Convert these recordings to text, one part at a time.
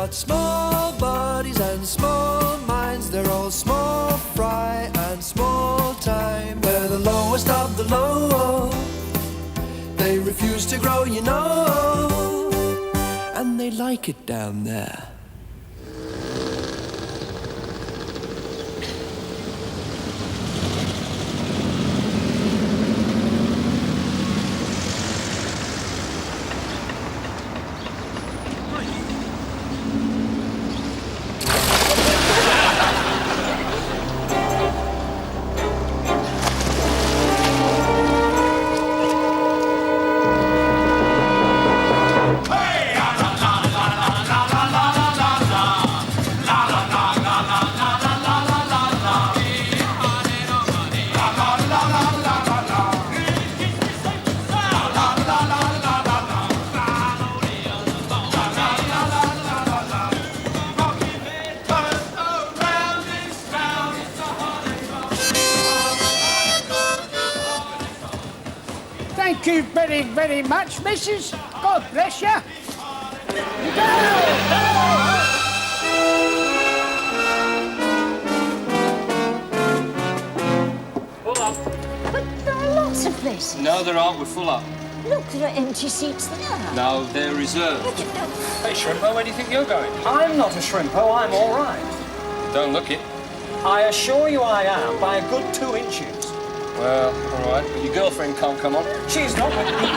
got small bodies and small minds. They're all small fry and small time. They're the lowest of the low. They refuse to grow, you know, and they like it down there. Thank you very, very much, Mrs. God bless you. Full up. But there are lots of places. No, there aren't. We're full up. Look, there are empty seats there. No, they're reserved. Hey, Shrimpo, where do you think you're going? I'm not a Shrimpo, I'm all right. Don't look it. I assure you I am, by a good 2 inches. Well, all right, but your girlfriend can't come on. She's not with me.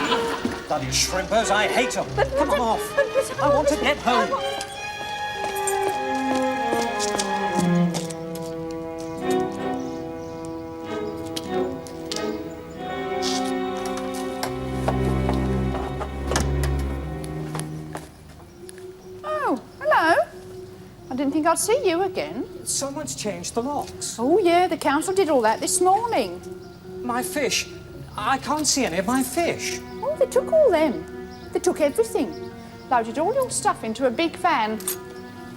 Bloody Shrimpos, I hate them. Come on off. I want to get home. Oh, hello. I didn't think I'd see you again. Someone's changed the locks. Oh, yeah, the council did all that this morning. My fish. I can't see any of my fish. Oh, they took all them. They took everything. Loaded all your stuff into a big van.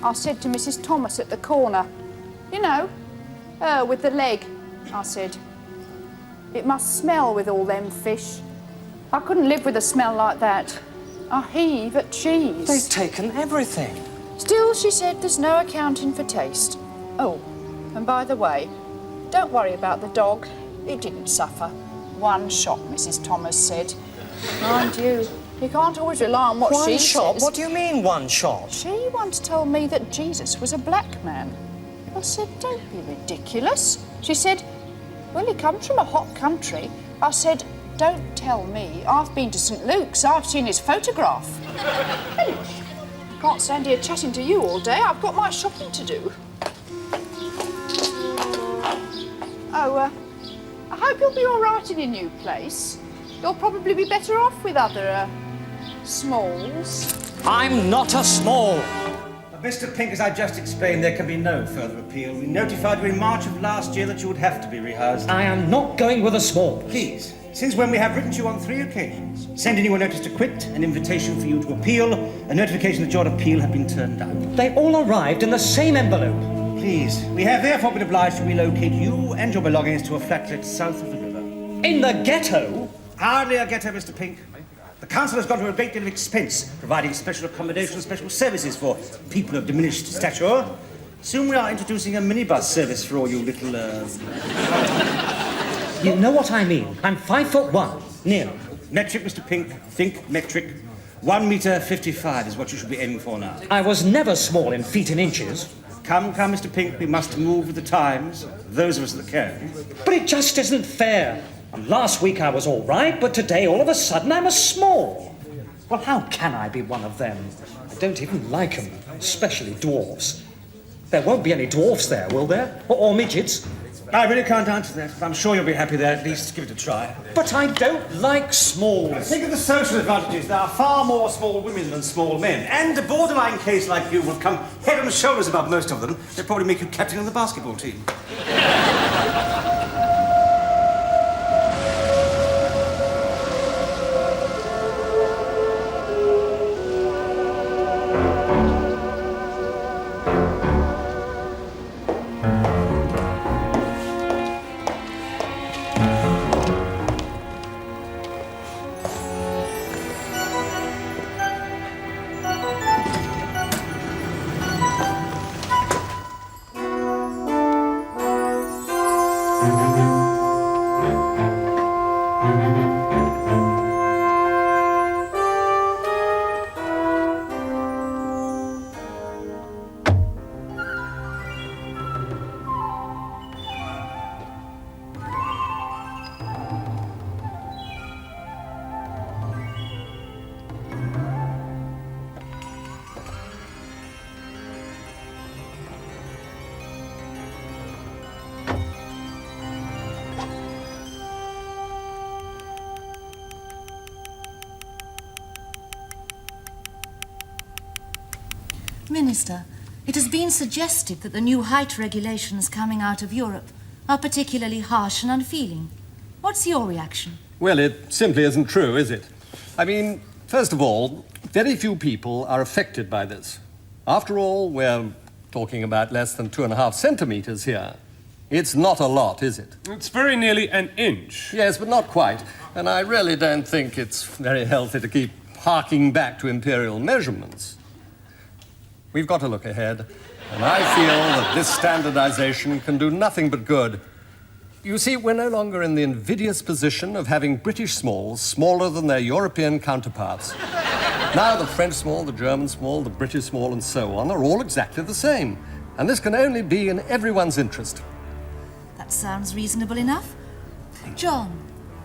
I said to Mrs. Thomas at the corner, you know, with the leg, I said, it must smell with all them fish. I couldn't live with a smell like that. I heave at cheese. They've taken everything. Still, she said, there's no accounting for taste. Oh, and by the way, don't worry about the dog. It didn't suffer. 1 shot, Mrs. Thomas said. Mind you, you can't always rely on what she One shot? says. What do you mean, 1 shot? She once told me that Jesus was a black man. I said, don't be ridiculous. She said, well, he comes from a hot country. I said, don't tell me. I've been to St. Luke's. I've seen his photograph. Anyway, I can't stand here chatting to you all day. I've got my shopping to do. Oh, I hope you'll be all right in your new place. You'll probably be better off with other, smalls. I'm not a small. Mr. Pink, as I just explained, there can be no further appeal. We notified you in March of last year that you would have to be rehoused. I am not going with a small. Please, since when we have written to you on 3 occasions, sending you a notice to quit, an invitation for you to appeal, a notification that your appeal had been turned down. They all arrived in the same envelope. Please, we have therefore been obliged to relocate you and your belongings to a flatlet south of the river. In the ghetto? Hardly a ghetto, Mr. Pink. The council has gone to a great deal of expense, providing special accommodation and special services for people of diminished stature. Soon we are introducing a minibus service for all you little, You know what I mean. I'm 5'1", nearly. Metric, Mr. Pink. Think metric. 1 metre 55 is what you should be aiming for now. I was never small in feet and inches. Come, Mr. Pink, we must move with the times, those of us that can. But it just isn't fair. And last week I was all right, but today all of a sudden I'm a small. Well, how can I be one of them? I don't even like them, especially dwarfs. There won't be any dwarfs there, will there? Or midgets? I really can't answer that, but I'm sure you'll be happy there. At least give it a try. But I don't like smalls. Think of the social advantages. There are far more small women than small men. And a borderline case like you will come head and shoulders above most of them. They'll probably make you captain of the basketball team. Minister, it has been suggested that the new height regulations coming out of Europe are particularly harsh and unfeeling. What's your reaction? Well, it simply isn't true, is it? I mean, first of all, very few people are affected by this. After all, we're talking about less than 2.5 centimetres here. It's not a lot, is it? It's very nearly an inch. Yes, but not quite. And I really don't think it's very healthy to keep harking back to imperial measurements. We've got to look ahead, and I feel that this standardization can do nothing but good. You see, we're no longer in the invidious position of having British smalls smaller than their European counterparts. Now the French small, the German small, the British small, and so on are all exactly the same. And this can only be in everyone's interest. That sounds reasonable enough. John,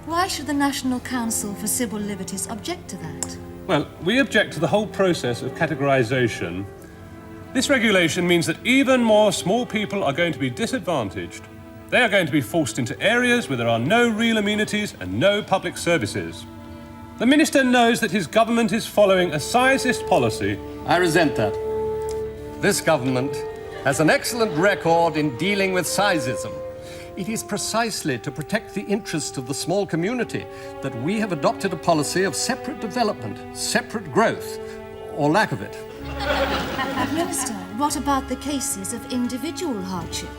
why should the National Council for Civil Liberties object to that? Well, we object to the whole process of categorization. This regulation means that even more small people are going to be disadvantaged. They are going to be forced into areas where there are no real amenities and no public services. The Minister knows that his government is following a sizeist policy. I resent that. This government has an excellent record in dealing with sizeism. It is precisely to protect the interest of the small community that we have adopted a policy of separate development, separate growth, or lack of it. Minister, what about the cases of individual hardship?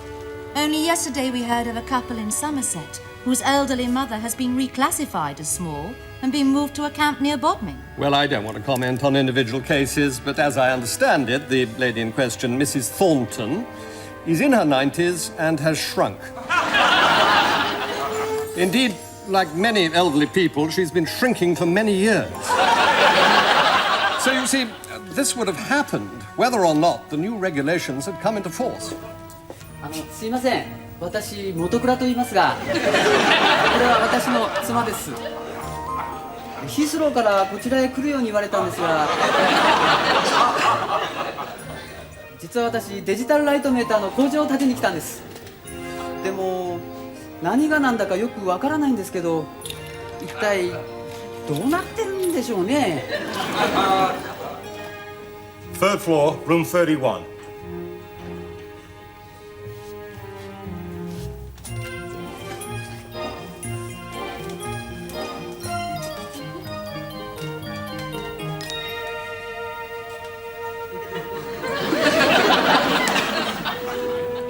Only yesterday we heard of a couple in Somerset whose elderly mother has been reclassified as small and been moved to a camp near Bodmin. Well, I don't want to comment on individual cases, but as I understand it, the lady in question, Mrs. Thornton, is in her 90s and has shrunk. Indeed, like many elderly people, she's been shrinking for many years. So you see, this would have happened whether or not the new regulations had come into force. すいません、私元倉と言いますが、これは私の妻です。ヒースローからこちらへ来るように言われたんですが、実は私デジタルライトメーターの工場を建てに来たんです。でも何が何だかよくわからないんですけど、一体どうなってるんでしょうね。Third floor, room 31.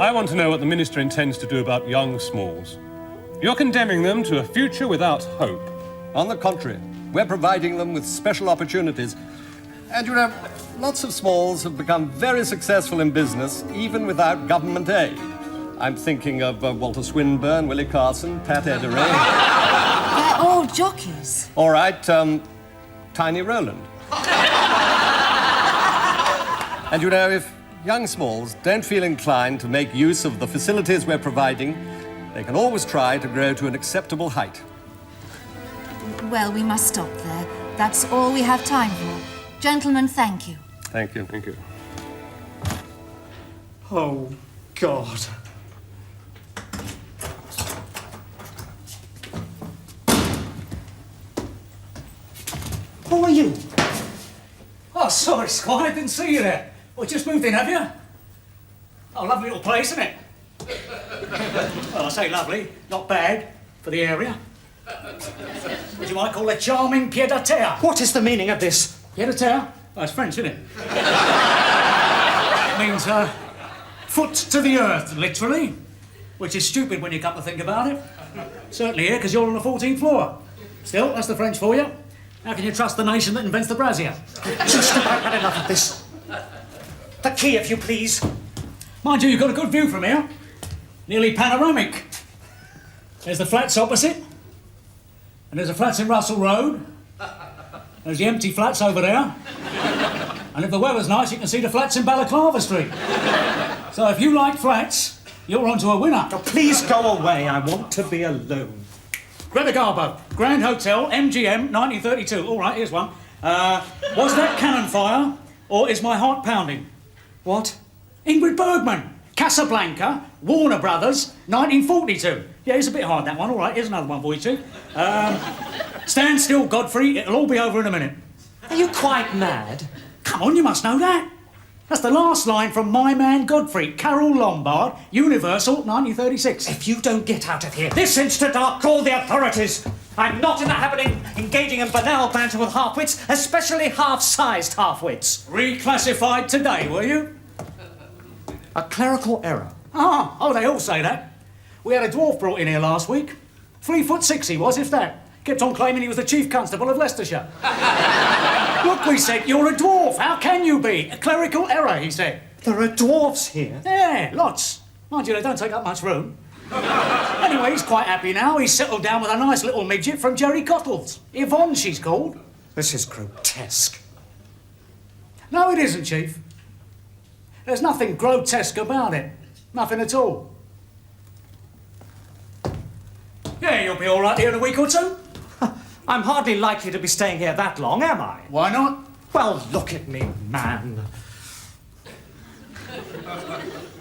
I want to know what the Minister intends to do about young smalls. You're condemning them to a future without hope. On the contrary, we're providing them with special opportunities. And you know, lots of smalls have become very successful in business, even without government aid. I'm thinking of Walter Swinburne, Willie Carson, Pat Edery. They're all jockeys. All right, Tiny Rowland. And you know, if young smalls don't feel inclined to make use of the facilities we're providing, they can always try to grow to an acceptable height. Well, we must stop there. That's all we have time for. Gentlemen, thank you. Thank you. Thank you. Oh, God. Who are you? Oh, sorry, Squire, I didn't see you there. Well, just moved in, have you? Oh, lovely little place, isn't it? Well, I say lovely, not bad for the area. What you might call a charming pied-à-terre. What is the meaning of this? Pied-à-terre? Oh, it's French, isn't it? It means foot to the earth, literally. Which is stupid when you come to think about it. Certainly here, because you're on the 14th floor. Still, that's the French for you. How can you trust the nation that invents the brassiere? Just about had enough of this. The key, if you please. Mind you, you've got a good view from here. Nearly panoramic. There's the flats opposite. And there's the flats in Russell Road. There's the empty flats over there. And if the weather's nice, you can see the flats in Balaclava Street. So if you like flats, you're onto a winner. Oh, please go away. I want to be alone. Greta Garbo, Grand Hotel, MGM, 1932. All right, here's one. Was that cannon fire, or is my heart pounding? What? Ingrid Bergman, Casablanca, Warner Brothers, 1942. Yeah, it's a bit hard, that one. All right, here's another one for you, too. Stand still, Godfrey. It'll all be over in a minute. Are you quite mad? Come on, you must know that. That's the last line from My Man Godfrey, Carol Lombard, Universal, 1936. If you don't get out of here this instant, I'll call the authorities. I'm not in the habit of engaging in banal banter with half-wits, especially half-sized half-wits. Reclassified today, were you? A clerical error. Oh, they all say that. We had a dwarf brought in here last week. 3'6" he was, if that. Kept on claiming he was the chief constable of Leicestershire. Look, we said, you're a dwarf. How can you be? A clerical error, he said. There are dwarfs here. Yeah, lots. Mind you, they don't take up much room. Anyway, he's quite happy now. He's settled down with a nice little midget from Jerry Cottle's. Yvonne, she's called. This is grotesque. No, it isn't, Chief. There's nothing grotesque about it. Nothing at all. Yeah, you'll be all right here in a week or two. I'm hardly likely to be staying here that long, am I? Why not? Well, look at me, man.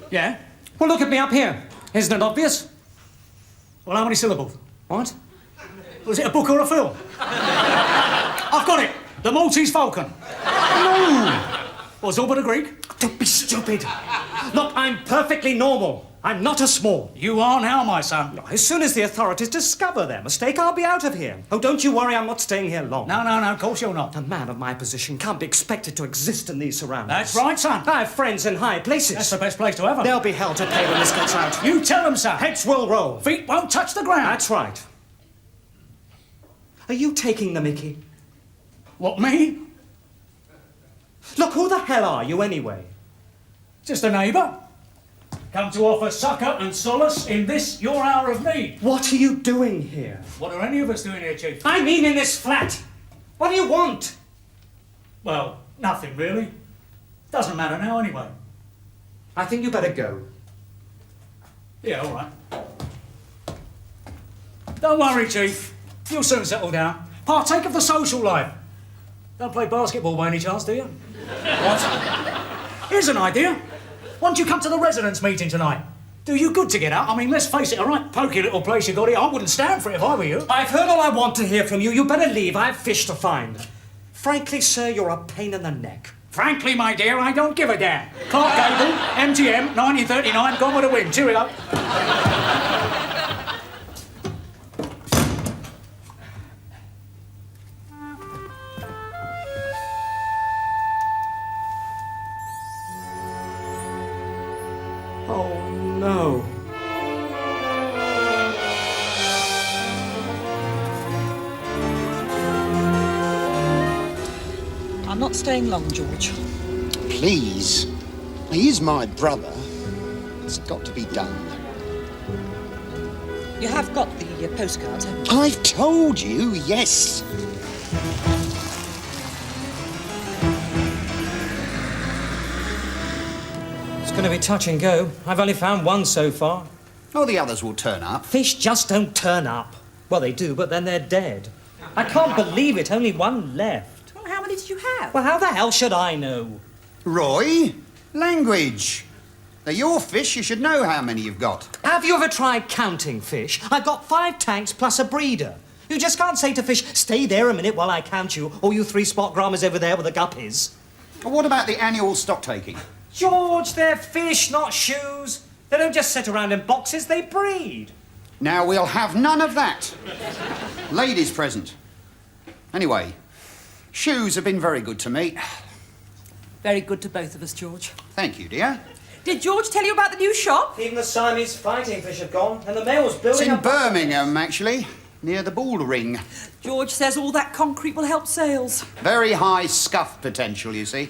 Yeah? Well, look at me up here. Isn't it obvious? Well, how many syllables? What? Was it a book or a film? I've got it. The Maltese Falcon. No! What's all but a Greek? Don't be stupid. Look, I'm perfectly normal. I'm not a small. You are now, my son. As soon as the authorities discover their mistake, I'll be out of here. Oh, don't you worry, I'm not staying here long. No, of course you're not. A man of my position can't be expected to exist in these surroundings. That's right, son. I have friends in high places. That's the best place to have them. They'll be hell to pay when this gets out. You tell them, son. Heads will roll. Feet won't touch the ground. That's right. Are you taking the mickey? What, me? Look, who the hell are you anyway? Just a neighbour. Come to offer succour and solace in this, your hour of need. What are you doing here? What are any of us doing here, Chief? I mean in this flat. What do you want? Well, nothing really. Doesn't matter now anyway. I think you better go. Yeah, all right. Don't worry, Chief. You'll soon settle down. Partake of the social life. Don't play basketball by any chance, do you? What? Here's an idea. Why don't you come to the residents' meeting tonight? Do you good to get out. I mean, let's face it, all right? Pokey little place you got here. I wouldn't stand for it if I were you. I've heard all I want to hear from you. You better leave. I have fish to find. Frankly, sir, you're a pain in the neck. Frankly, my dear, I don't give a damn. Clark Gable, MGM, 1939, gone with a win. Cheerio. Oh, no. I'm not staying long, George. Please. He is my brother. It's got to be done. You have got the postcards, haven't you? I've told you, yes. It's going to be touch and go. I've only found one so far. Oh, the others will turn up. Fish just don't turn up. Well, they do, but then they're dead. I can't believe it. Only one left. Well, how many did you have? Well, how the hell should I know? Roy, language. They're your fish. You should know how many you've got. Have you ever tried counting fish? I've got 5 tanks plus a breeder. You just can't say to fish, stay there a minute while I count you, or you 3 spot grammars over there with the guppies. Well, what about the annual stock taking? George, they're fish, not shoes. They don't just sit around in boxes, they breed. Now, we'll have none of that. Ladies present. Anyway, shoes have been very good to me. Very good to both of us, George. Thank you, dear. Did George tell you about the new shop? Even the Siamese fighting fish have gone, and the mail's It's building in up. Birmingham, actually, near the Bull Ring. George says all that concrete will help sales. Very high scuff potential, you see.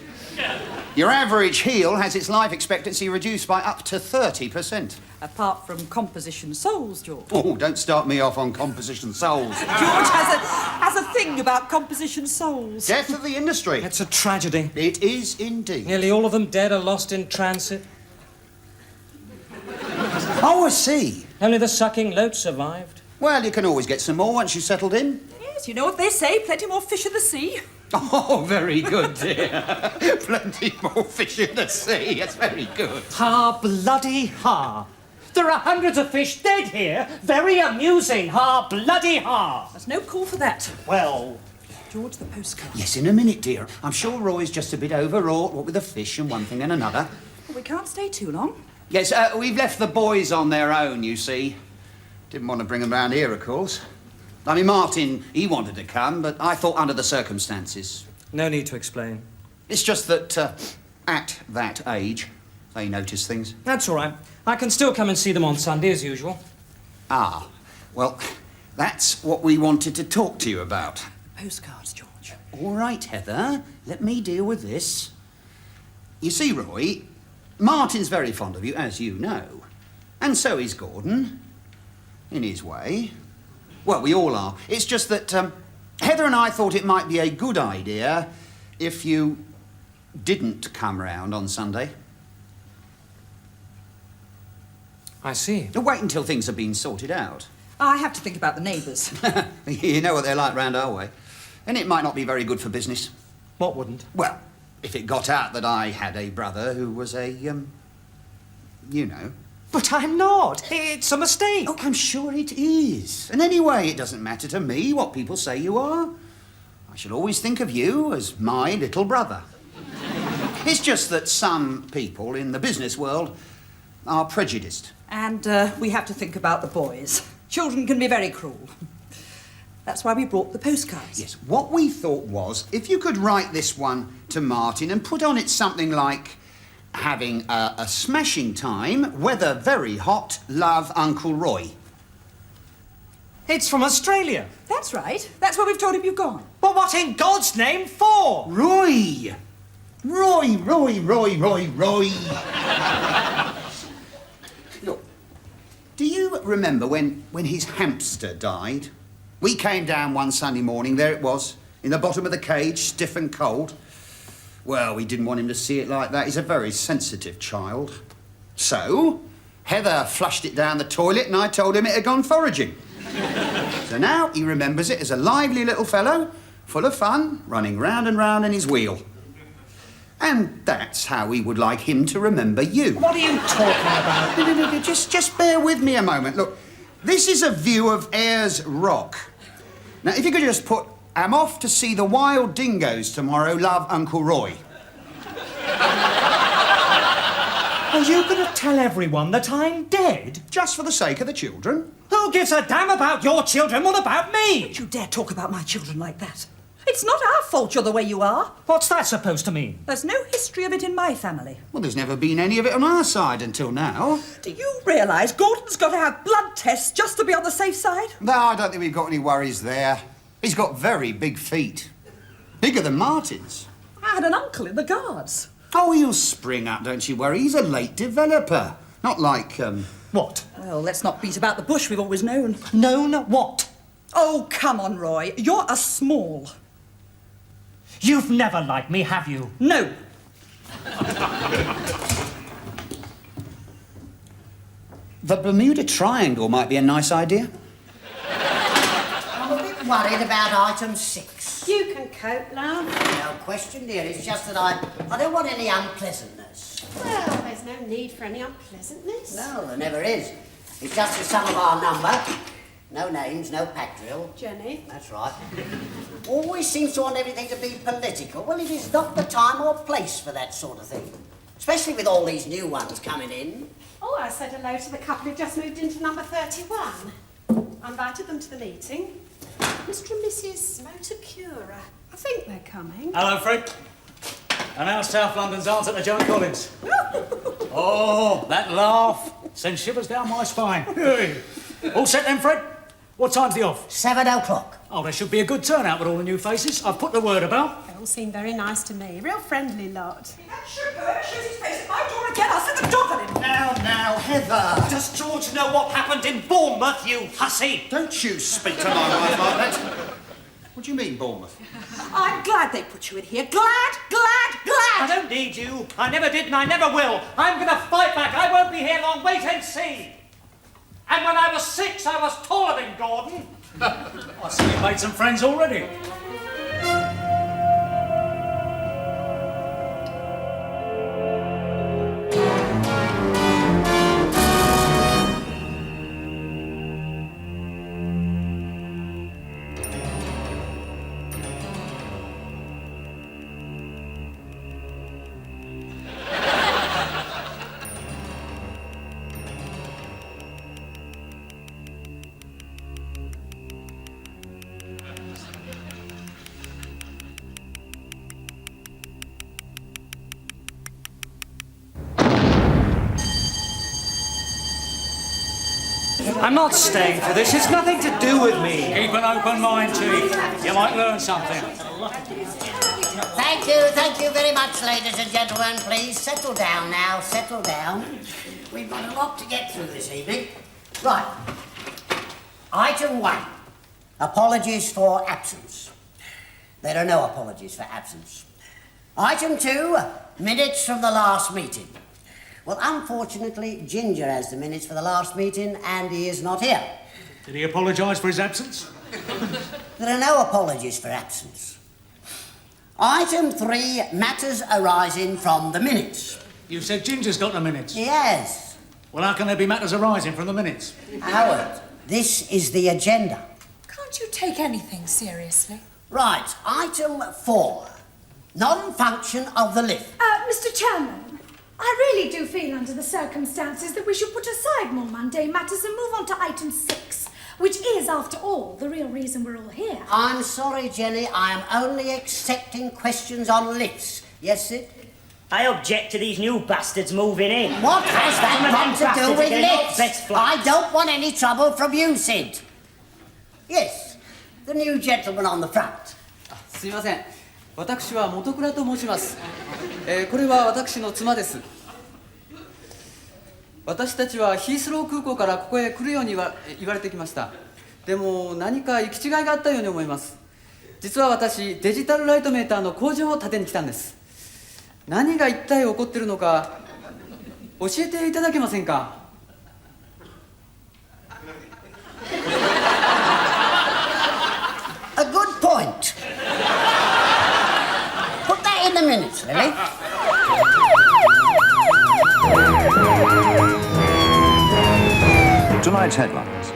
Your average heel has its life expectancy reduced by up to 30%. Apart from composition soles, George. Oh, don't start me off on composition soles. George has a thing about composition soles. Death of the industry. It's a tragedy. It is indeed. Nearly all of them dead or lost in transit. Oh, I see. Only the sucking loach survived. Well, you can always get some more once you've settled in. Yes, you know what they say, plenty more fish in the sea. Oh, very good, dear. Plenty more fish in the sea. That's very good. Ha, bloody ha. There are hundreds of fish dead here. Very amusing. Ha, bloody ha. There's no call for that. Well, George, the postcard. Yes, in a minute, dear. I'm sure Roy's just a bit overwrought, what with the fish and one thing and another. Well, we can't stay too long. Yes, we've left the boys on their own, you see. Didn't want to bring them round here, of course. I mean, Martin, he wanted to come, but I thought under the circumstances. No need to explain. It's just that at that age, they notice things. That's all right. I can still come and see them on Sunday as usual. Ah, well, that's what we wanted to talk to you about. Postcards, George. All right, Heather, let me deal with this. You see, Roy, Martin's very fond of you, as you know. And so is Gordon, in his way. Well, we all are. It's just that Heather and I thought it might be a good idea if you didn't come round on Sunday. I see. Wait until things have been sorted out. I have to think about the neighbours. You know what they're like round our way. And it might not be very good for business. What wouldn't? Well, if it got out that I had a brother who was a, you know. But I'm not. It's a mistake. Oh, I'm sure it is. And anyway, it doesn't matter to me what people say you are. I shall always think of you as my little brother. It's just that some people in the business world are prejudiced. And we have to think about the boys. Children can be very cruel. That's why we brought the postcards. Yes, what we thought was, if you could write this one to Martin and put on it something like, having a smashing time, weather very hot, love Uncle Roy. It's from Australia. That's right. That's where we've told him you've gone. But what in God's name for? Roy! Roy! Look, do you remember when his hamster died? We came down one Sunday morning, there it was, in the bottom of the cage, stiff and cold. Well, we didn't want him to see it like that. He's a very sensitive child. So, Heather flushed it down the toilet and I told him it had gone foraging. So now he remembers it as a lively little fellow, full of fun, running round and round in his wheel. And that's how we would like him to remember you. What are you talking about? No, just bear with me a moment. Look, this is a view of Ayers Rock. Now, if you could just put, I'm off to see the wild dingoes tomorrow, love Uncle Roy. Are you going to tell everyone that I'm dead? Just for the sake of the children. Who gives a damn about your children? What about me? Don't you dare talk about my children like that. It's not our fault you're the way you are. What's that supposed to mean? There's no history of it in my family. Well, there's never been any of it on our side until now. Do you realise Gordon's got to have blood tests just to be on the safe side? No, I don't think we've got any worries there. He's got very big feet. Bigger than Martin's. I had an uncle in the Guards. Oh, he'll spring up, don't you worry. He's a late developer. Not like, What? Well, let's not beat about the bush, we've always known. Known what? Oh, come on, Roy. You're a small. You've never liked me, have you? No. The Bermuda Triangle might be a nice idea. I'm a bit worried about item 6. You can cope, love. No question, dear. It's just that I don't want any unpleasantness. Well, there's no need for any unpleasantness. No, there never is. It's just the sum of our number. No names, no pack drill. Jenny. That's right. Always seems to want everything to be political. Well, it is not the time or place for that sort of thing. Especially with all these new ones coming in. Oh, I said hello to the couple who just moved into number 31. I invited them to the meeting. Mr. and Mrs. Motocura. I think they're coming. Hello, Fred. And how South London's aunt at the John Collins? Oh, that laugh sends shivers down my spine. All set then, Fred? What time's the off? 7 o'clock. Oh, there should be a good turnout with all the new faces. I've put the word about. They all seem very nice to me. Real friendly lot. That sugar shows his face at my door again. I'll set the dog on him. Now, Heather. Does George know what happened in Bournemouth, you hussy? Don't you speak to my wife like that. What do you mean, Bournemouth? I'm glad they put you in here. Glad. I don't need you. I never did and I never will. I'm going to fight back. I won't be here long. Wait and see. And when I was 6, I was taller than Gordon. I see you made some friends already. I'm not staying for this. It's nothing to do with me. Keep an open mind, Chief. You might learn something. Thank you very much, ladies and gentlemen. Please settle down now, settle down. We've got a lot to get through this evening. Right. Item 1. Apologies for absence. There are no apologies for absence. Item 2. Minutes from the last meeting. Well, unfortunately, Ginger has the minutes for the last meeting and he is not here. Did he apologise for his absence? There are no apologies for absence. Item 3, matters arising from the minutes. You said Ginger's got the minutes. Yes. Well, how can there be matters arising from the minutes? Howard, this is the agenda. Can't you take anything seriously? Right, item 4, non-function of the lift. Mr. Chairman, I really do feel under the circumstances that we should put aside more mundane matters and move on to item 6, which is, after all, the real reason we're all here. I'm sorry, Jenny, I am only accepting questions on lifts. Yes, Sid? I object to these new bastards moving in. What has that got to do with lifts? Best flats. I don't want any trouble from you, Sid. Yes, the new gentleman on the front. すいません。私は元倉と申します。これは私の妻です。私たちはヒースロー空港からここへ来るように言われてきました。でも何か行き違いがあったように思います。実は私、デジタルライトメーターの工場を建てに来たんです。何が一体起こっているのか教えていただけませんか? A good point. Put that in the minutes, Lily. Tonight's headlines.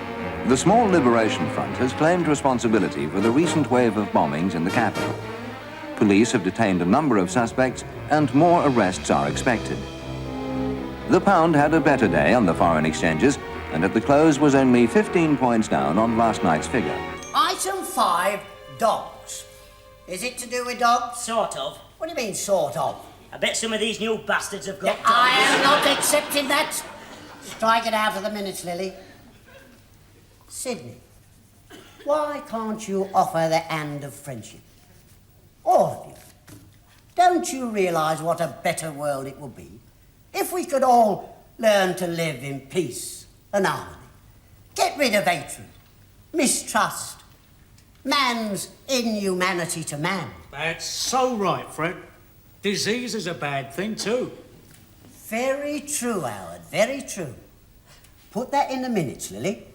The Small Liberation Front has claimed responsibility for the recent wave of bombings in the capital. Police have detained a number of suspects and more arrests are expected. The pound had a better day on the foreign exchanges and at the close was only 15 points down on last night's figure. Item 5, dogs. Is it to do with dogs? Sort of. What do you mean, sort of? I bet some of these new bastards have got I am not accepting that. Strike it out of the minutes, Lily. Sydney, why can't you offer the hand of friendship? All of you. Don't you realise what a better world it would be if we could all learn to live in peace and harmony? Get rid of hatred, mistrust, man's inhumanity to man. That's so right, Fred. Disease is a bad thing too. Very true, Howard, very true. Put that in the minutes, Lily.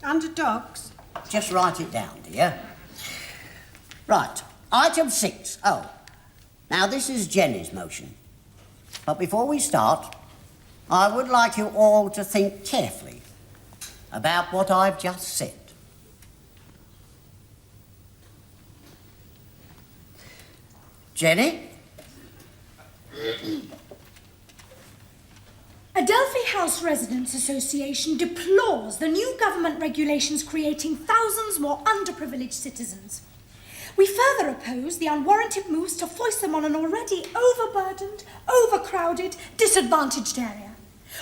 Under dogs? Just write it down, dear. Right, item 6. Oh, now this is Jenny's motion. But before we start, I would like you all to think carefully about what I've just said. Jenny? Adelphi House Residents Association deplores the new government regulations creating thousands more underprivileged citizens. We further oppose the unwarranted moves to foist them on an already overburdened, overcrowded, disadvantaged area.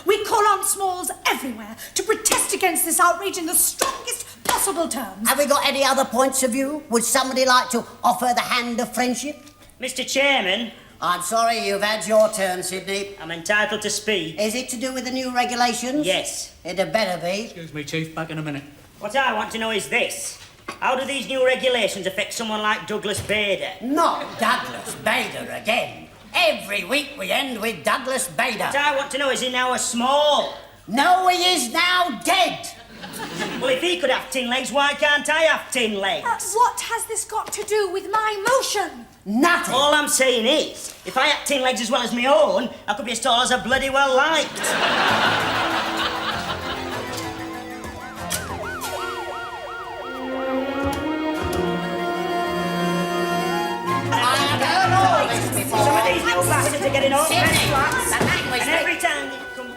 We call on Smalls everywhere to protest against this outrage in the strongest possible terms. Have we got any other points of view? Would somebody like to offer the hand of friendship? Mr. Chairman. I'm sorry, you've had your turn, Sydney. I'm entitled to speak. Is it to do with the new regulations? Yes. It had better be. Excuse me, Chief, back in a minute. What I want to know is this. How do these new regulations affect someone like Douglas Bader? Not Douglas Bader again. Every week we end with Douglas Bader. What I want to know is he now a small? No, he is now dead. Well, if he could have 10 legs, why can't I have 10 legs? What has this got to do with my motion? Nothing. All I'm saying is, if I had 10 legs as well as my own, I could be as tall as I bloody well liked. Some of these new bastards are getting all fresh flats, and every time you come...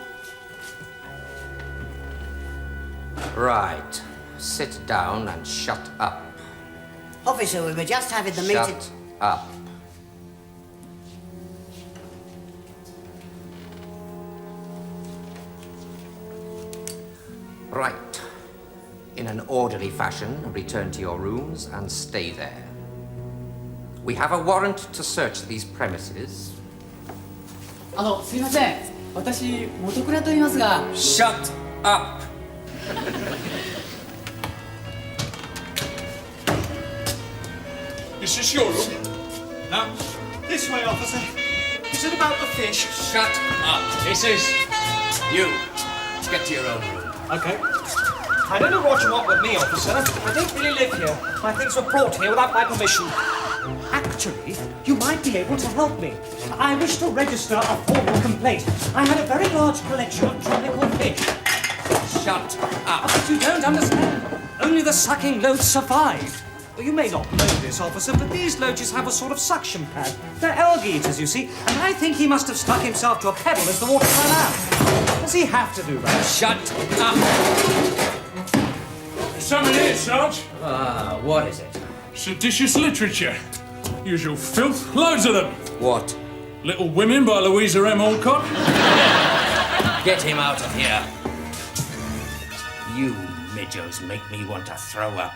Right. Sit down and shut up. Officer, we were just having the meeting. Shut up. Right. In an orderly fashion, return to your rooms and stay there. We have a warrant to search these premises. すいません。私、元倉と言いますが。Shut up! Is this your room? No. This way, officer. Is it about the fish? Shut up! This is. You. Get to your own room. Okay. I don't know what you want with me, officer. I don't really live here. My things were brought here without my permission. Actually, you might be able to help me. I wish to register a formal complaint. I had a very large collection of tropical fish. Shut up! But you don't understand. Only the sucking loads survived. Well, you may not know this, officer, but these loaches have a sort of suction pad. They're algae eaters, you see, and I think he must have stuck himself to a pebble as the water ran out. Does he have to do that? Shut up! Something here, Sarge. What is it? Seditious literature. Usual filth. Loads of them. What? Little Women by Louisa M. Alcott. Get him out of here. You midgos make me want to throw up.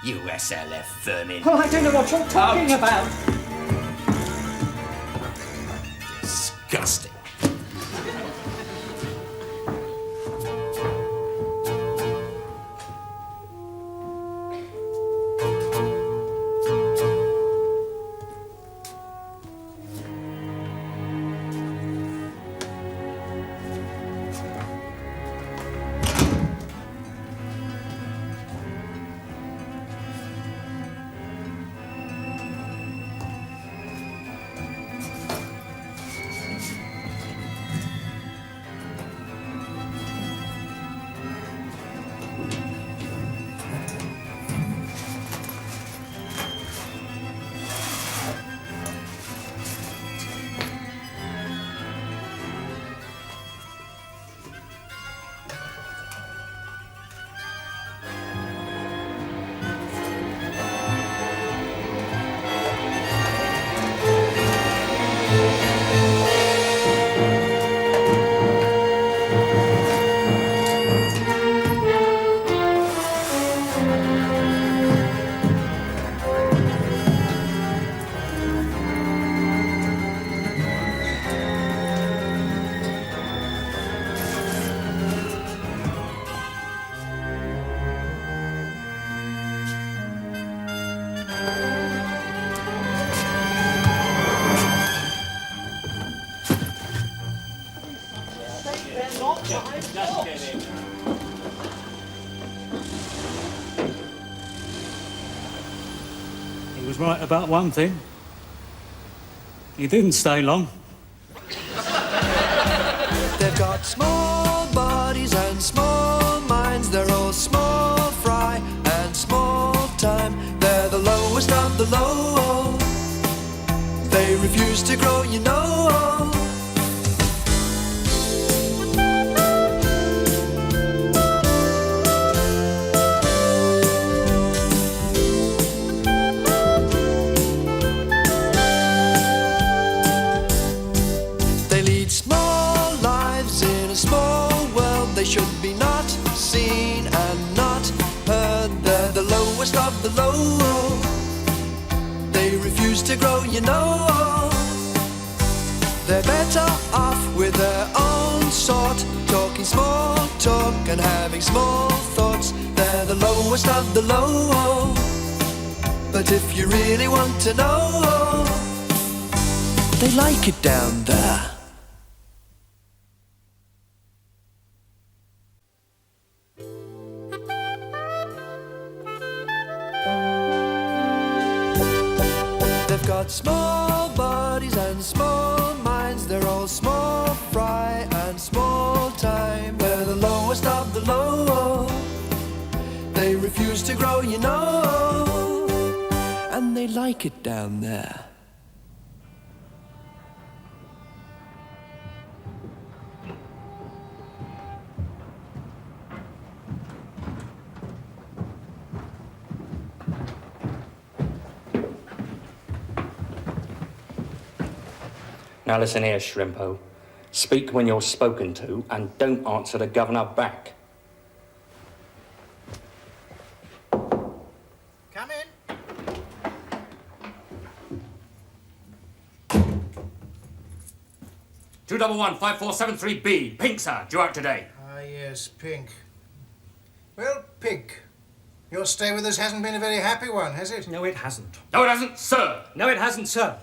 You SLF vermin. Oh, I don't know what you're talking about. Disgusting. He was right about one thing. He didn't stay long. They've got small bodies and small minds. They're all small fry and small time. They're the lowest of the low. They refuse to grow, you know. They should be not seen and not heard. They're the lowest of the low. They refuse to grow, you know. They're better off with their own sort, talking small talk and having small thoughts. They're the lowest of the low. But if you really want to know, they like it down there. Small bodies and small minds. They're all small fry and small time. They're the lowest of the low. They refuse to grow, you know. And they like it down there. Now listen here, Shrimpo. Speak when you're spoken to and don't answer the governor back. 211-5473B. Pink, sir. Due out today. Ah, yes, Pink. Well, Pink, your stay with us hasn't been a very happy one, has it? No, it hasn't. No, it hasn't, sir. No, it hasn't, sir.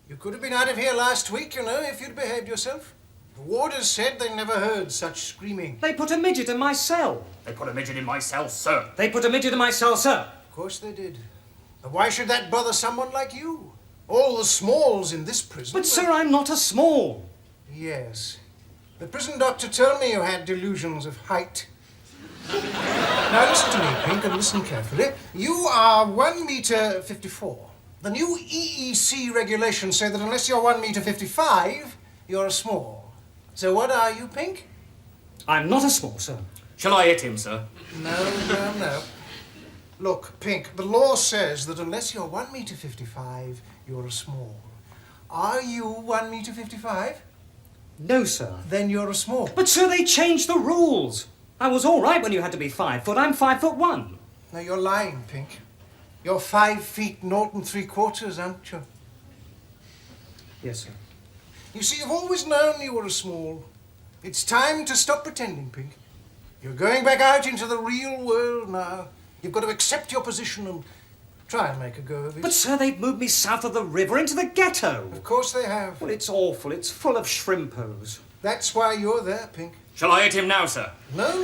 You could have been out of here last week, you know, if you'd behaved yourself. The warders said they never heard such screaming. They put a midget in my cell. They put a midget in my cell, sir. They put a midget in my cell, sir. Of course they did. But why should that bother someone like you? All the smalls in this prison... But, sir, I'm not a small. Yes. The prison doctor told me you had delusions of height. Now listen to me, Pink, and listen carefully. You are 1 meter 54. The new EEC regulations say that unless you're 1 meter 55, you're a small. So what are you, Pink? I'm not a small, sir. Shall I hit him, sir? No. Look, Pink, the law says that unless you're 1 meter 55, you're a small. Are you 1 meter 55? No, sir. Then you're a small. But, sir, they changed the rules. I was all right when you had to be 5 foot. I'm 5'1". No, you're lying, Pink. You're 5 feet 0 3/4, aren't you? Yes, sir. You see, you've always known you were a small. It's time to stop pretending, Pink. You're going back out into the real world now. You've got to accept your position and try and make a go of it. But, sir, they've moved me south of the river into the ghetto. Of course they have. Well, it's awful. It's full of shrimpos. That's why you're there, Pink. Shall I hit him now, sir? No,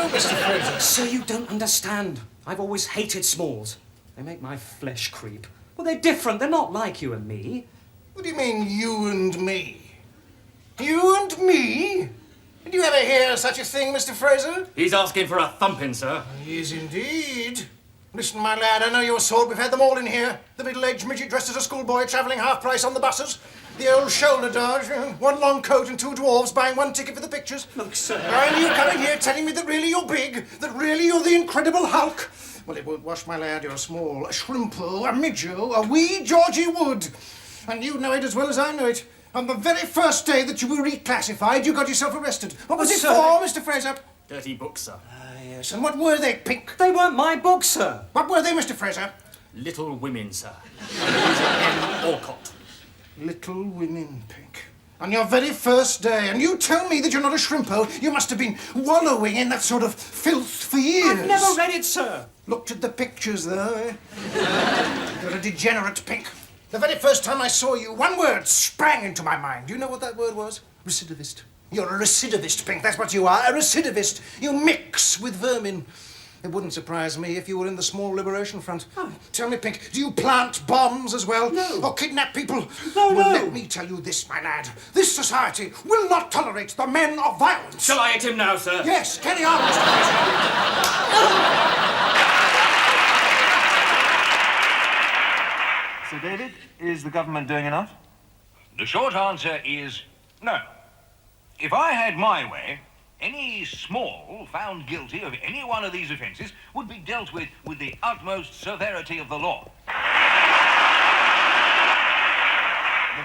Mr. Fraser. Sir, you don't understand. I've always hated smalls. They make my flesh creep. Well, they're different. They're not like you and me. What do you mean, you and me? You and me? Did you ever hear such a thing, Mr. Fraser? He's asking for a thumping, sir. He is indeed. Listen, my lad, I know your sort. We've had them all in here. The middle-aged midget dressed as a schoolboy travelling half-price on the buses. The old shoulder dodge, 1 long coat and 2 dwarves buying 1 ticket for the pictures. Look, sir. And you coming here telling me that really you're big, that really you're the Incredible Hulk. Well, it won't wash, my lad. You're small, a shrimpo, a midjo, a wee Georgie Wood. And you know it as well as I know it. On the very first day that you were reclassified, you got yourself arrested. What was it for, Mr. Fraser? Dirty books, sir. Yes, and what were they, Pink? They weren't my books, sir. What were they, Mr. Fraser? Little Women, sir. M. Orcott. Little Women, Pink. On your very first day, and you tell me that you're not a shrimpo. You must have been wallowing in that sort of filth for years. I've never read it, sir. Looked at the pictures, though, eh? You're a degenerate, Pink. The very first time I saw you, one word sprang into my mind. Do you know what that word was? Recidivist. You're a recidivist, Pink. That's what you are, a recidivist. You mix with vermin. It wouldn't surprise me if you were in the Small Liberation Front. Oh. Tell me, Pink, do you plant bombs as well? No. Or kidnap people? No. Let me tell you this, my lad. This society will not tolerate the men of violence. Shall I hit him now, sir? Yes, carry on, Mr. President. Sir David, is the government doing enough? The short answer is no. If I had my way, any small found guilty of any one of these offences would be dealt with the utmost severity of the law. The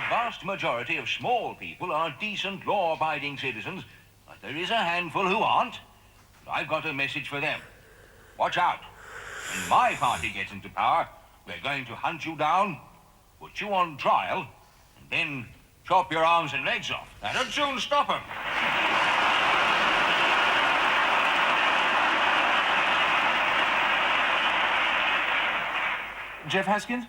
vast majority of small people are decent, law-abiding citizens, but there is a handful who aren't. And I've got a message for them. Watch out. When my party gets into power, we're going to hunt you down, put you on trial, and then chop your arms and legs off. That'll soon stop them. Jeff Haskins?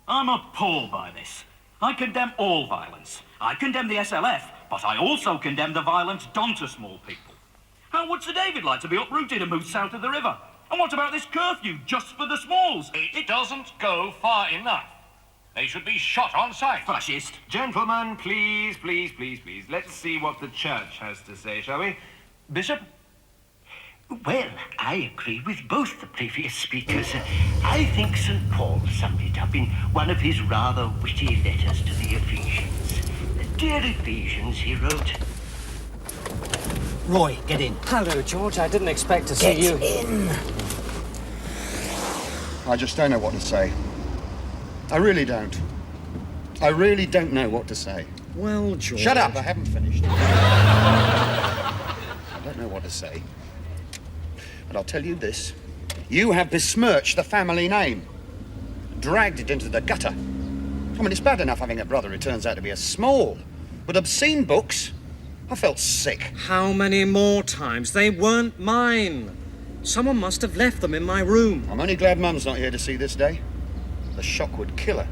I'm appalled by this. I condemn all violence. I condemn the SLF, but I also condemn the violence done to small people. How would Sir David like to be uprooted and moved south of the river? And what about this curfew just for the smalls? It doesn't go far enough. They should be shot on sight. Fascist. Gentlemen, please. Let's see what the church has to say, shall we? Bishop? Well, I agree with both the previous speakers. I think St. Paul summed it up in one of his rather witty letters to the Ephesians. Dear Ephesians, he wrote... Roy, get in. Hello, George. I didn't expect to see you. Get in. I just don't know what to say. I really don't. I really don't know what to say. Well, George... Shut up, I haven't finished. I don't know what to say. But I'll tell you this. You have besmirched the family name. Dragged it into the gutter. I mean, it's bad enough having a brother who turns out to be a small. But obscene books? I felt sick. How many more times? They weren't mine. Someone must have left them in my room. I'm only glad Mum's not here to see this day. The shock would kill her.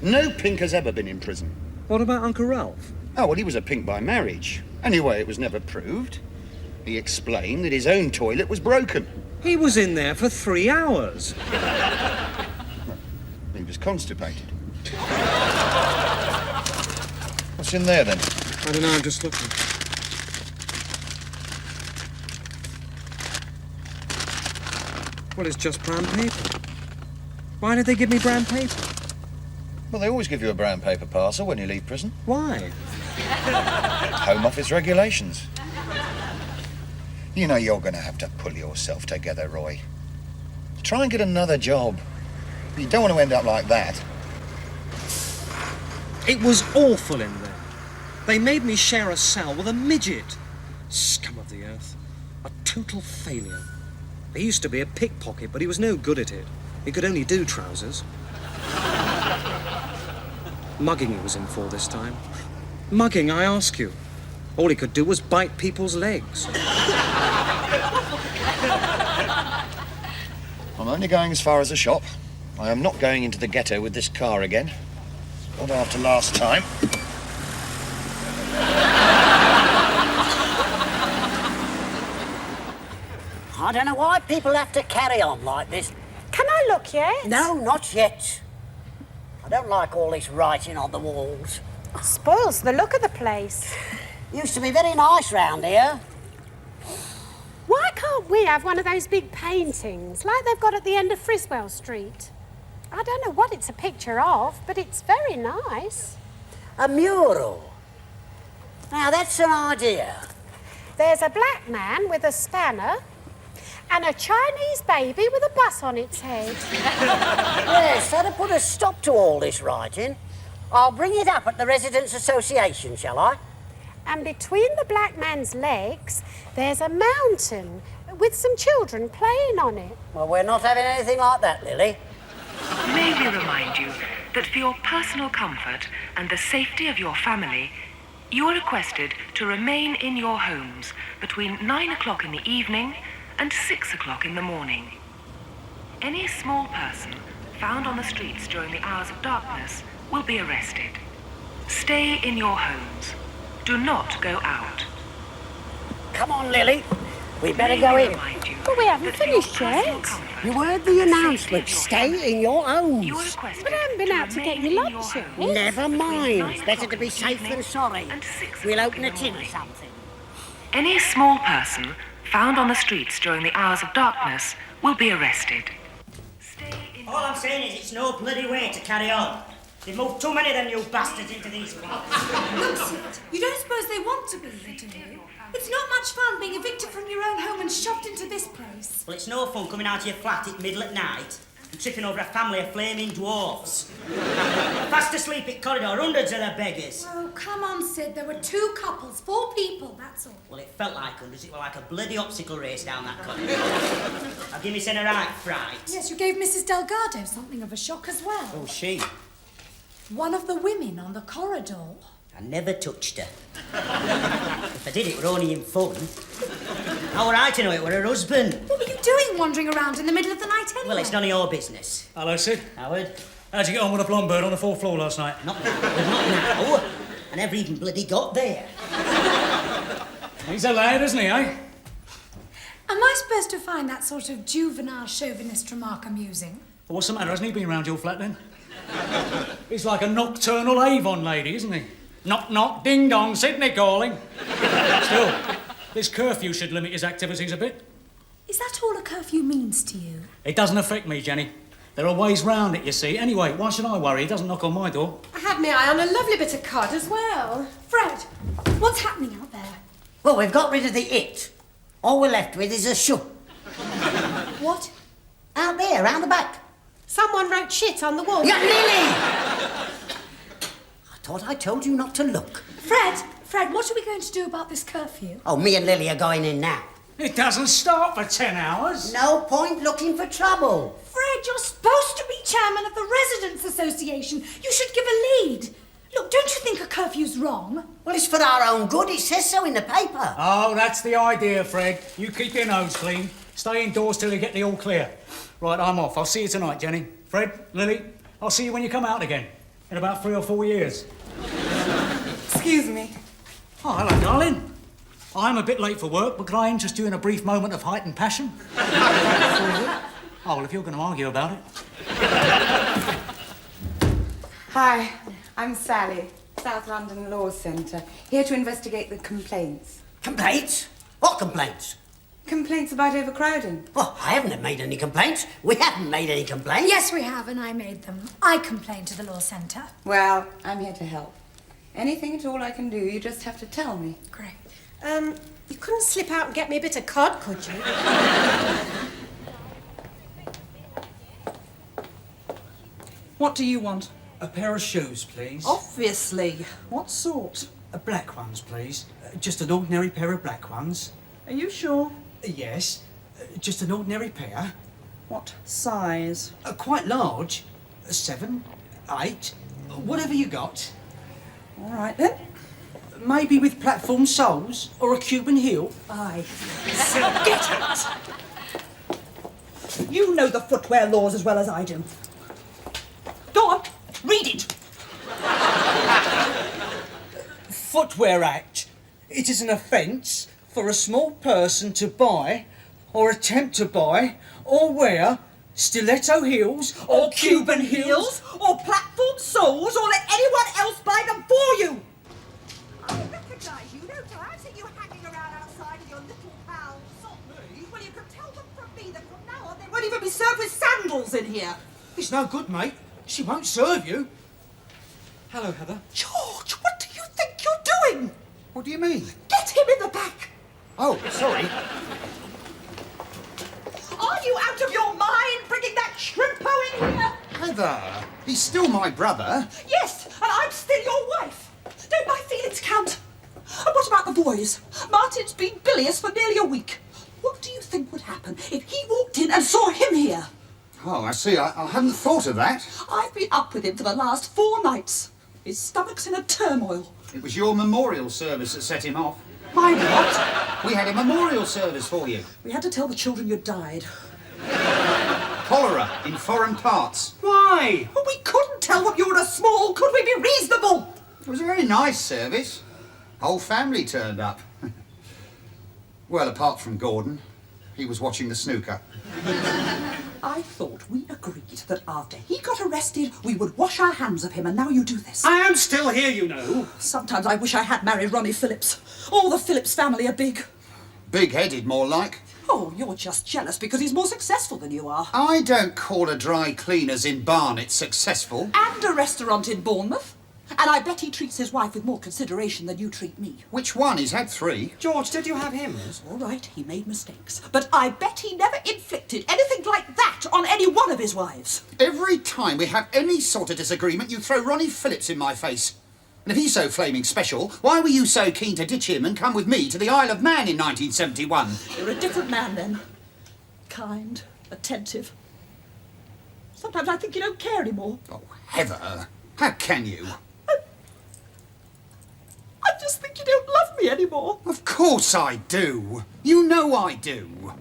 No pink has ever been in prison. What about Uncle Ralph? Oh, well, he was a pink by marriage. Anyway, it was never proved. He explained that his own toilet was broken. He was in there for 3 hours. He was constipated. What's in there, then? I don't know, I'm just looking. Well, it's just brown paper. Why did they give me brown paper? Well, they always give you a brown paper parcel when you leave prison. Why? Home Office regulations. You know you're going to have to pull yourself together, Roy. Try and get another job. You don't want to end up like that. It was awful in there. They made me share a cell with a midget. Scum of the earth. A total failure. He used to be a pickpocket, but he was no good at it. He could only do trousers. Mugging he was in for this time. Mugging, I ask you. All he could do was bite people's legs. I'm only going as far as the shop. I am not going into the ghetto with this car again. Not after last time. I don't know why people have to carry on like this. Can I look yet? No, not yet. I don't like all this writing on the walls. Spoils the look of the place. Used to be very nice round here. Why can't we have one of those big paintings like they've got at the end of Friswell Street? I don't know what it's a picture of, but it's very nice. A mural. Now, that's an idea. There's a black man with a spanner and a Chinese baby with a bus on its head. Yes, so to put a stop to all this writing, I'll bring it up at the Residents' Association, shall I? And between the black man's legs, there's a mountain with some children playing on it. Well, we're not having anything like that, Lily. May we remind you that for your personal comfort and the safety of your family, you are requested to remain in your homes between 9 o'clock in the evening and 6 o'clock in the morning. Any small person found on the streets during the hours of darkness will be arrested. Stay in your homes. Do not go out. Come on, Lily. We better go in. But we haven't finished yet. You heard the announcement. Stay in your homes. But I haven't been out to get your lunch yet. Never mind. It's better to be safe than sorry. We'll open a tin or something. Any small person found on the streets during the hours of darkness will be arrested. All I'm saying is it's no bloody way to carry on. They've moved too many of them new bastards into these flats. Look, Sid, you don't suppose they want to be here, do you? It's not much fun being evicted from your own home and shoved into this place. Well, it's no fun coming out of your flat at middle at night and tripping over a family of flaming dwarfs. Fast asleep in corridor, hundreds of the beggars. Oh, come on, Sid. There were 2 couples, 4 people, that's all. Well, it felt like hundreds. It was like a bloody obstacle race down that corridor. I'll give me a right fright. Yes, you gave Mrs. Delgado something of a shock as well. Oh, she? One of the women on the corridor. I never touched her. If I did, it were only in fun. How were I to know it were her husband? What were you doing wandering around in the middle of the night anyway? Well, it's none of your business. Hello, Sid. Howard. How'd you get on with the blonde bird on the 4th floor last night? Not now. I never even bloody got there. He's a lad, isn't he, eh? Am I supposed to find that sort of juvenile chauvinist remark amusing? Well, what's the matter? Hasn't he been round your flat, then? He's like a nocturnal Avon lady, isn't he? Knock, knock, ding dong, Sydney calling. Still, this curfew should limit his activities a bit. Is that all a curfew means to you? It doesn't affect me, Jenny. There are ways round it, you see. Anyway, why should I worry? He doesn't knock on my door. I had my eye on a lovely bit of cod as well. Fred, what's happening out there? Well, we've got rid of the it. All we're left with is a shoe. What? Out there, round the back. Someone wrote shit on the wall. Yeah, Lily! I thought I told you not to look. Fred, what are we going to do about this curfew? Oh, me and Lily are going in now. It doesn't start for 10 hours. No point looking for trouble. Fred, you're supposed to be chairman of the Residents' Association. You should give a lead. Look, don't you think a curfew's wrong? Well, it's for our own good. It says so in the paper. Oh, that's the idea, Fred. You keep your nose clean. Stay indoors till you get the all clear. Right, I'm off. I'll see you tonight, Jenny. Fred, Lily, I'll see you when you come out again. In about 3 or 4 years. Excuse me. Oh, hello, darling. I'm a bit late for work, but could I interest you in a brief moment of heightened passion? Oh, well, if you're going to argue about it. Hi, I'm Sally, South London Law Centre, here to investigate the complaints. Complaints? What complaints? Complaints about overcrowding. Well, I haven't made any complaints. We haven't made any complaints. Yes, we have, and I made them. I complained to the law centre. Well, I'm here to help. Anything at all I can do, you just have to tell me. Great. You couldn't slip out and get me a bit of cod, could you? What do you want? A pair of shoes, please. Obviously. What sort? Black ones, please. Just an ordinary pair of black ones. Are you sure? Yes. Just an ordinary pair. What size? Quite large. 7, 8, whatever you got. All right, then. Maybe with platform soles or a Cuban heel. Aye. So get it! You know the footwear laws as well as I do. Go on, read it. Footwear Act. It is an offence for a small person to buy or attempt to buy or wear stiletto heels or Cuban heels or platform soles or let anyone else buy them for you. I recognise you, don't I? I've seen you hanging around outside with your little pals. Not me. Well, you can tell them from me that from now on they won't even be served with sandals in here. It's no good, mate. She won't serve you. Hello, Heather. George, what do you think you're doing? What do you mean? Get him in the back. Oh, sorry. Are you out of your mind bringing that shrimpo in here? Heather, he's still my brother. Yes, and I'm still your wife. Don't my feelings count? And what about the boys? Martin's been bilious for nearly a week. What do you think would happen if he walked in and saw him here? Oh, I see. I hadn't thought of that. I've been up with him for the last 4 nights. His stomach's in a turmoil. It was your memorial service that set him off. My what? We had a memorial service for you. We had to tell the children you died. Cholera in foreign parts. Why? Well, we couldn't tell them you were a small. Could we be reasonable? It was a very nice service. Whole family turned up. Well, apart from Gordon. He was watching the snooker. I thought we agreed that after he got arrested, we would wash our hands of him, and now you do this. I am still here, you know. Sometimes I wish I had married Ronnie Phillips. All the Phillips family are big. Big-headed, more like. Oh, you're just jealous because he's more successful than you are. I don't call a dry cleaners in Barnet successful. And a restaurant in Bournemouth. And I bet he treats his wife with more consideration than you treat me. Which one? He's had 3. George, did you have him? All right, he made mistakes. But I bet he never inflicted anything like that on any one of his wives. Every time we have any sort of disagreement, you throw Ronnie Phillips in my face. And if he's so flaming special, why were you so keen to ditch him and come with me to the Isle of Man in 1971? You're a different man then. Kind, attentive. Sometimes I think you don't care anymore. Oh, Heather, how can you? I just think you don't love me anymore. Of course I do. You know I do.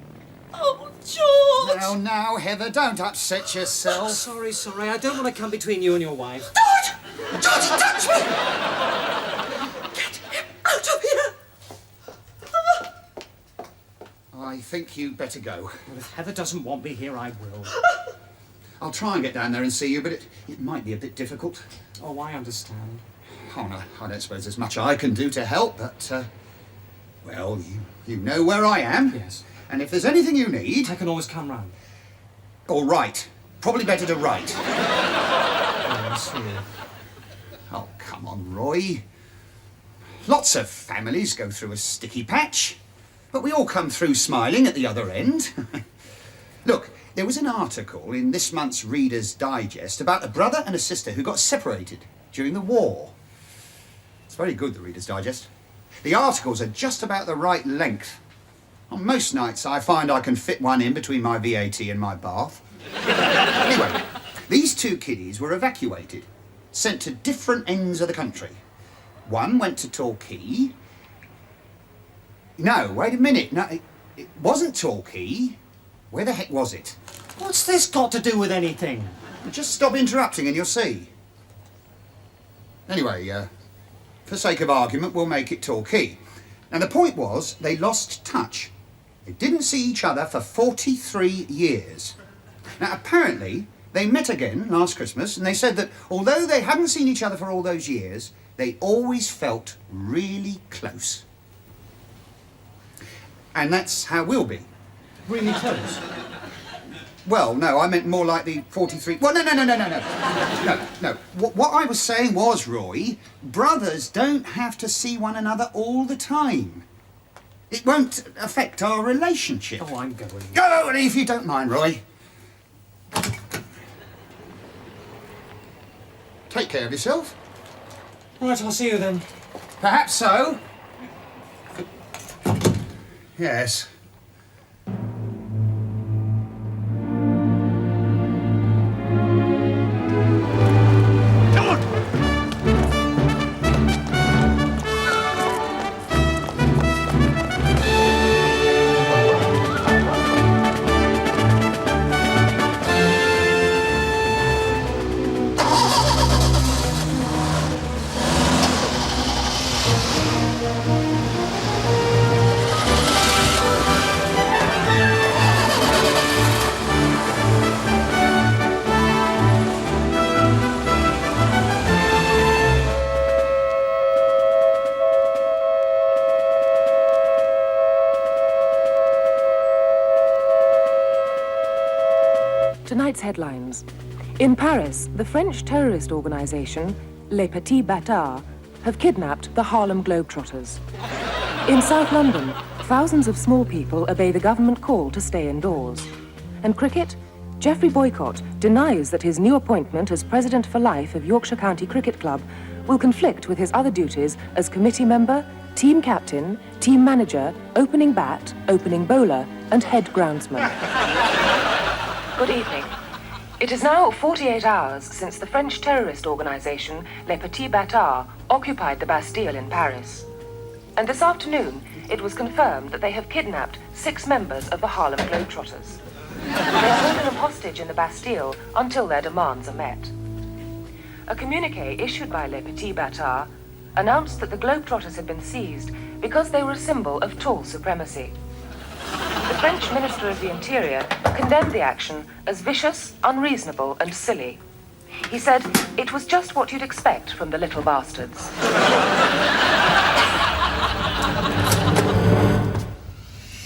Oh, George! Now, Heather, don't upset yourself. Sorry. I don't want to come between you and your wife. George! George, he touched me! Get him out of here! I think you'd better go. Well, if Heather doesn't want me here, I will. I'll try and get down there and see you, but it might be a bit difficult. Oh, I understand. Oh, no, I don't suppose there's much I can do to help, but, well, you know where I am. Yes. And if there's anything you need... I can always come round. Or write. Probably better to write. Yes, yeah. Oh, come on, Roy. Lots of families go through a sticky patch, but we all come through smiling at the other end. Look, there was an article in this month's Reader's Digest about a brother and a sister who got separated during the war. It's very good, the Reader's Digest. The articles are just about the right length. On most nights, I find I can fit one in between my VAT and my bath. Anyway, these 2 kiddies were evacuated. sent to different ends of the country. One went to Torquay. No, wait a minute. No, it wasn't Torquay. Where the heck was it? What's this got to do with anything? Just stop interrupting and you'll see. Anyway, for sake of argument, we'll make it Torquay. Now, the point was, they lost touch. They didn't see each other for 43 years. Now, apparently, they met again last Christmas, and they said that although they hadn't seen each other for all those years, they always felt really close. And that's how we'll be. Really close? Well, no, I meant more like the 43... Well, no. No. What I was saying was, Roy, brothers don't have to see one another all the time. It won't affect our relationship. Oh, I'm going. Go, if you don't mind, Roy. Take care of yourself. Right, I'll see you then. Perhaps so. Yes. Tonight's headlines. In Paris, the French terrorist organization, Les Petits Bâtards, have kidnapped the Harlem Globetrotters. In South London, thousands of small people obey the government call to stay indoors. And cricket? Geoffrey Boycott denies that his new appointment as President for Life of Yorkshire County Cricket Club will conflict with his other duties as committee member, team captain, team manager, opening bat, opening bowler, and head groundsman. Good evening. It is now 48 hours since the French terrorist organization Les Petits Bâtards occupied the Bastille in Paris. And this afternoon, it was confirmed that they have kidnapped 6 members of the Harlem Globetrotters. They are holding them hostage in the Bastille until their demands are met. A communiqué issued by Les Petits Bâtards announced that the Globetrotters had been seized because they were a symbol of tall supremacy. The French Minister of the Interior condemned the action as vicious, unreasonable, and silly. He said it was just what you'd expect from the little bastards.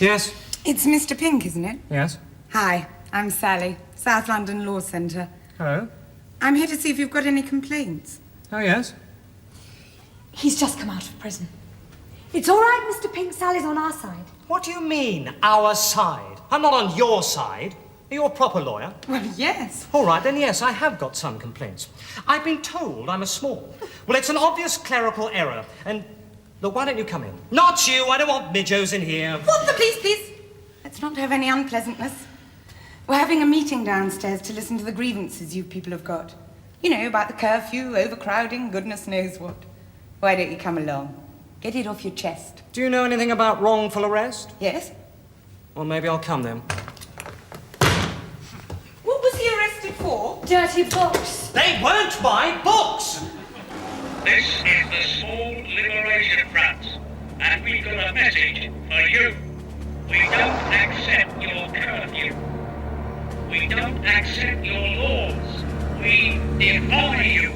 Yes? It's Mr. Pink, isn't it? Yes? Hi, I'm Sally, South London Law Centre. Hello? I'm here to see if you've got any complaints. Oh, yes? He's just come out of prison. It's all right, Mr. Pink. Sally's on our side. What do you mean, our side? I'm not on your side. Are you a proper lawyer? Well, yes. All right, then yes, I have got some complaints. I've been told I'm a small. Well, it's an obvious clerical error, and... Look, why don't you come in? Not you! I don't want midgos in here. What the please? Let's not have any unpleasantness. We're having a meeting downstairs to listen to the grievances you people have got. You know, about the curfew, overcrowding, goodness knows what. Why don't you come along? Get it off your chest. Do you know anything about wrongful arrest? Yes. Well, maybe I'll come then. What was he arrested for? Dirty books. They weren't my books! This is the Small Liberation Front, and we've got a message for you. We don't accept your curfew. We don't accept your laws. We defy you.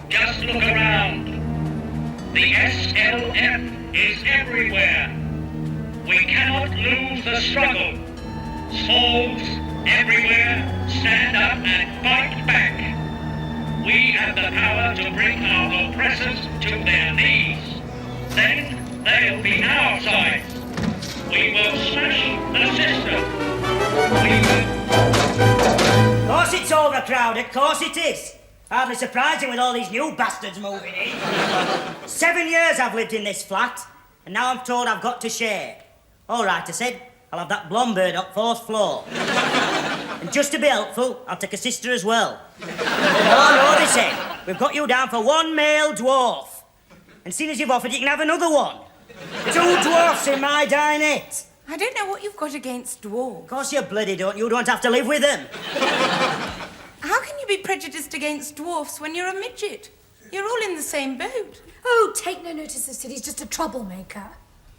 Just look around. The SLF is everywhere. We cannot lose the struggle. Smalls everywhere stand up and fight back. We have the power to bring our oppressors to their knees. Then they'll be our side. We will smash the system. Of course it's overcrowded, of course it is. Hardly surprising with all these new bastards moving in. 7 years I've lived in this flat, and now I'm told I've got to share. All right, I said, I'll have that blonde bird up 4th floor. And just to be helpful, I'll take a sister as well. Oh, no, they said, We've got you down for one male dwarf. And seeing as you've offered, you can have another one. 2 dwarfs in my dinette. I don't know what you've got against dwarves. Of course you bloody don't. You don't have to live with them. How can you be prejudiced against dwarfs when you're a midget? You're all in the same boat. Oh, take no notice of Sid. He's just a troublemaker.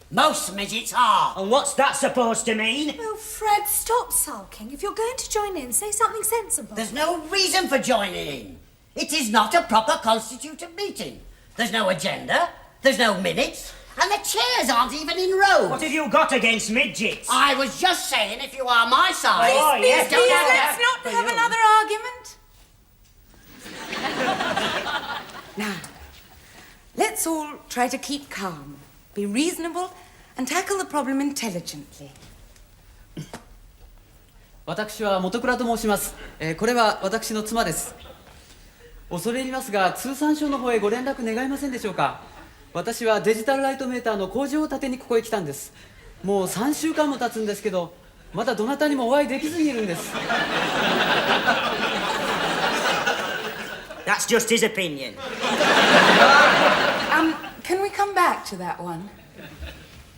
Most midgets are. And what's that supposed to mean? Oh, Fred, stop sulking. If you're going to join in, say something sensible. There's no reason for joining in. It is not a proper constituted meeting. There's no agenda, there's no minutes, and the chairs aren't even in rows. What have you got against midgets? I was just saying, if you are my size... Oh, yes, Please, let's not have another argument. Now, let's all try to keep calm, be reasonable, and tackle the problem intelligently. 私は元倉と申します。これは私の妻です。恐れ入りますが、通産省の方へご連絡願えませんでしょうか。私はデジタルライトメーターの工場を立てにここへ来たんです。もう3週間も経つんですけど、まだどなたにもお会いできずにいるんです。That's just his opinion. Can we come back to that one?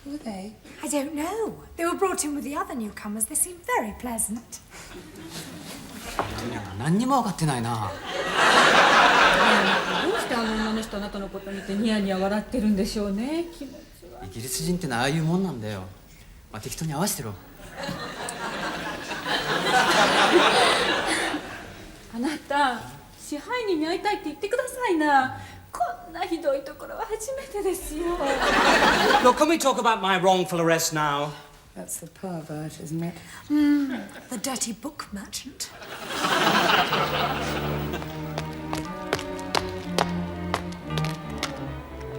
Who are they? I don't know. They were brought in with the other newcomers. They seemed very pleasant. 何にも分かってないな。どうしてあの女の人あなたのこと見てニヤニヤ笑ってるんでしょうね。気持ちは。イギリス人ってのはああいうもんなんだよ。まあ、適当に合わせてろ。あなた支配人に会いたいって言ってくださいな。こんなひどいところは初めてですよ。Look, can we talk about my wrongful arrest now? That's the pervert, isn't it? The dirty book merchant.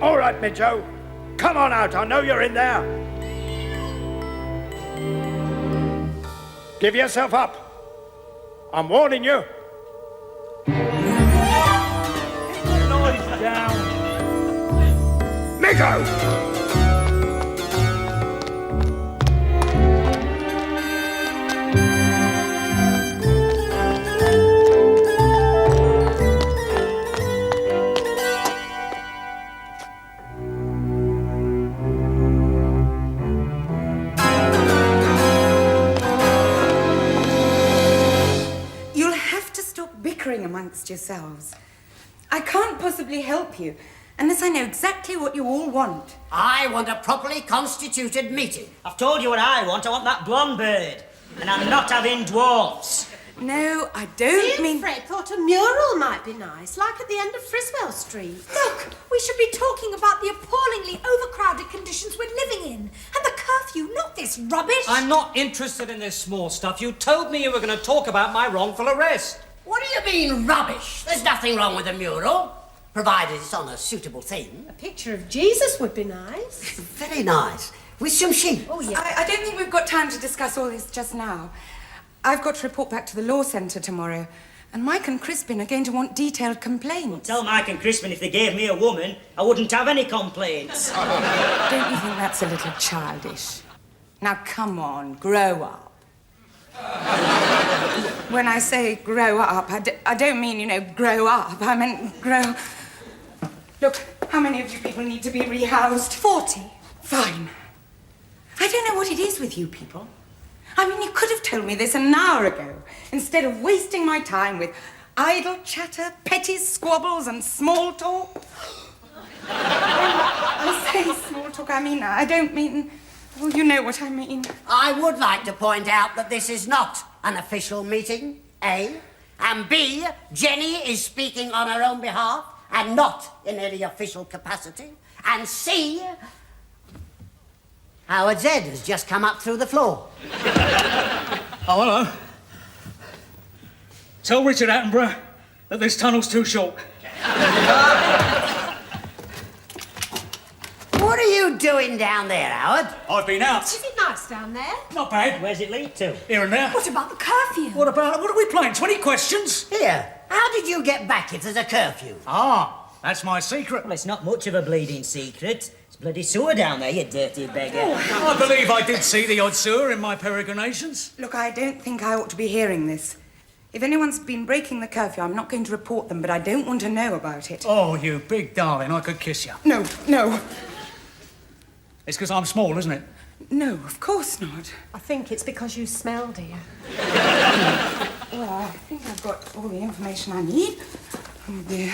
All right, Midjo. Come on out. I know you're in there. Give yourself up. I'm warning you. Noise down. Midjo! Amongst yourselves. I can't possibly help you unless I know exactly what you all want. I want a properly constituted meeting. I've told you what I want. I want that blonde bird. And I'm not having dwarfs. No, I don't mean... Fred thought a mural might be nice, like at the end of Friswell Street. Look, we should be talking about the appallingly overcrowded conditions we're living in. And the curfew, not this rubbish. I'm not interested in this small stuff. You told me you were going to talk about my wrongful arrest. What do you mean, rubbish? There's nothing wrong with a mural, provided it's on a suitable theme. A picture of Jesus would be nice. Very nice. With some sheep. Oh, yeah. I don't think we've got time to discuss all this just now. I've got to report back to the law centre tomorrow, and Mike and Crispin are going to want detailed complaints. Tell Mike and Crispin if they gave me a woman, I wouldn't have any complaints. Don't you think that's a little childish? Now, come on, grow up. When I say grow up, I don't mean, grow up. I meant grow... Look, how many of you people need to be rehoused? 40. Fine. I don't know what it is with you people. I mean, you could have told me this an hour ago, instead of wasting my time with idle chatter, petty squabbles, and small talk. When I say small talk, I don't mean... Well, you know what I mean. I would like to point out that this is not an official meeting, A. And B, Jenny is speaking on her own behalf and not in any official capacity. And C, Howard Z has just come up through the floor. Oh, hello. Tell Richard Attenborough that this tunnel's too short. What are you doing down there, Howard? I've been out. Is it nice down there? Not bad. Where's it lead to? Here and there. What about the curfew? What are we playing? 20 questions? Here, how did you get back if there's a curfew? Ah, that's my secret. Well, it's not much of a bleeding secret. It's bloody sewer down there, you dirty beggar. I believe I did see the odd sewer in my peregrinations. Look, I don't think I ought to be hearing this. If anyone's been breaking the curfew, I'm not going to report them, but I don't want to know about it. Oh, you big darling, I could kiss you. No, no. It's because I'm small, isn't it? No, of course not. I think it's because you smell, dear. Well, I think I've got all the information I need. Oh, dear.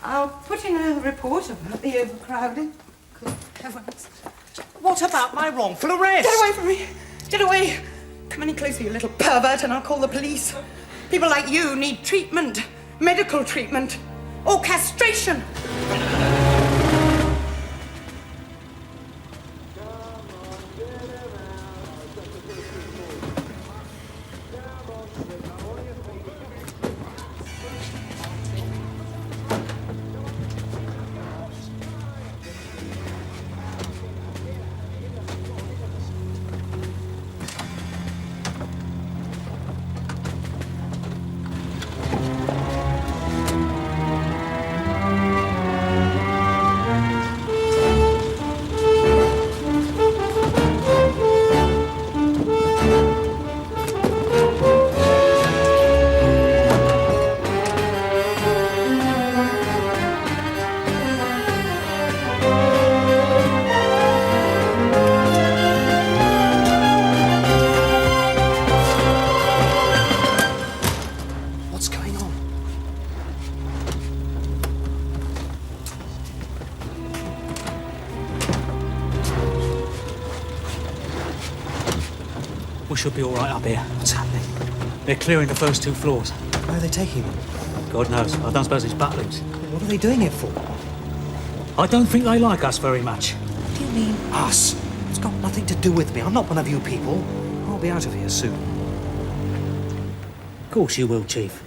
I'll put in a report about the overcrowding. Good heavens. What about my wrongful arrest? Get away from me! Get away! Come any closer, you little pervert, and I'll call the police. People like you need treatment, medical treatment, or castration. We should be all right up here. What's happening? They're clearing the first 2 floors. Where are they taking them? God knows. I don't suppose it's Butlins. What are they doing it for? I don't think they like us very much. What do you mean, us? It's got nothing to do with me. I'm not one of you people. I'll be out of here soon. Of course you will, Chief.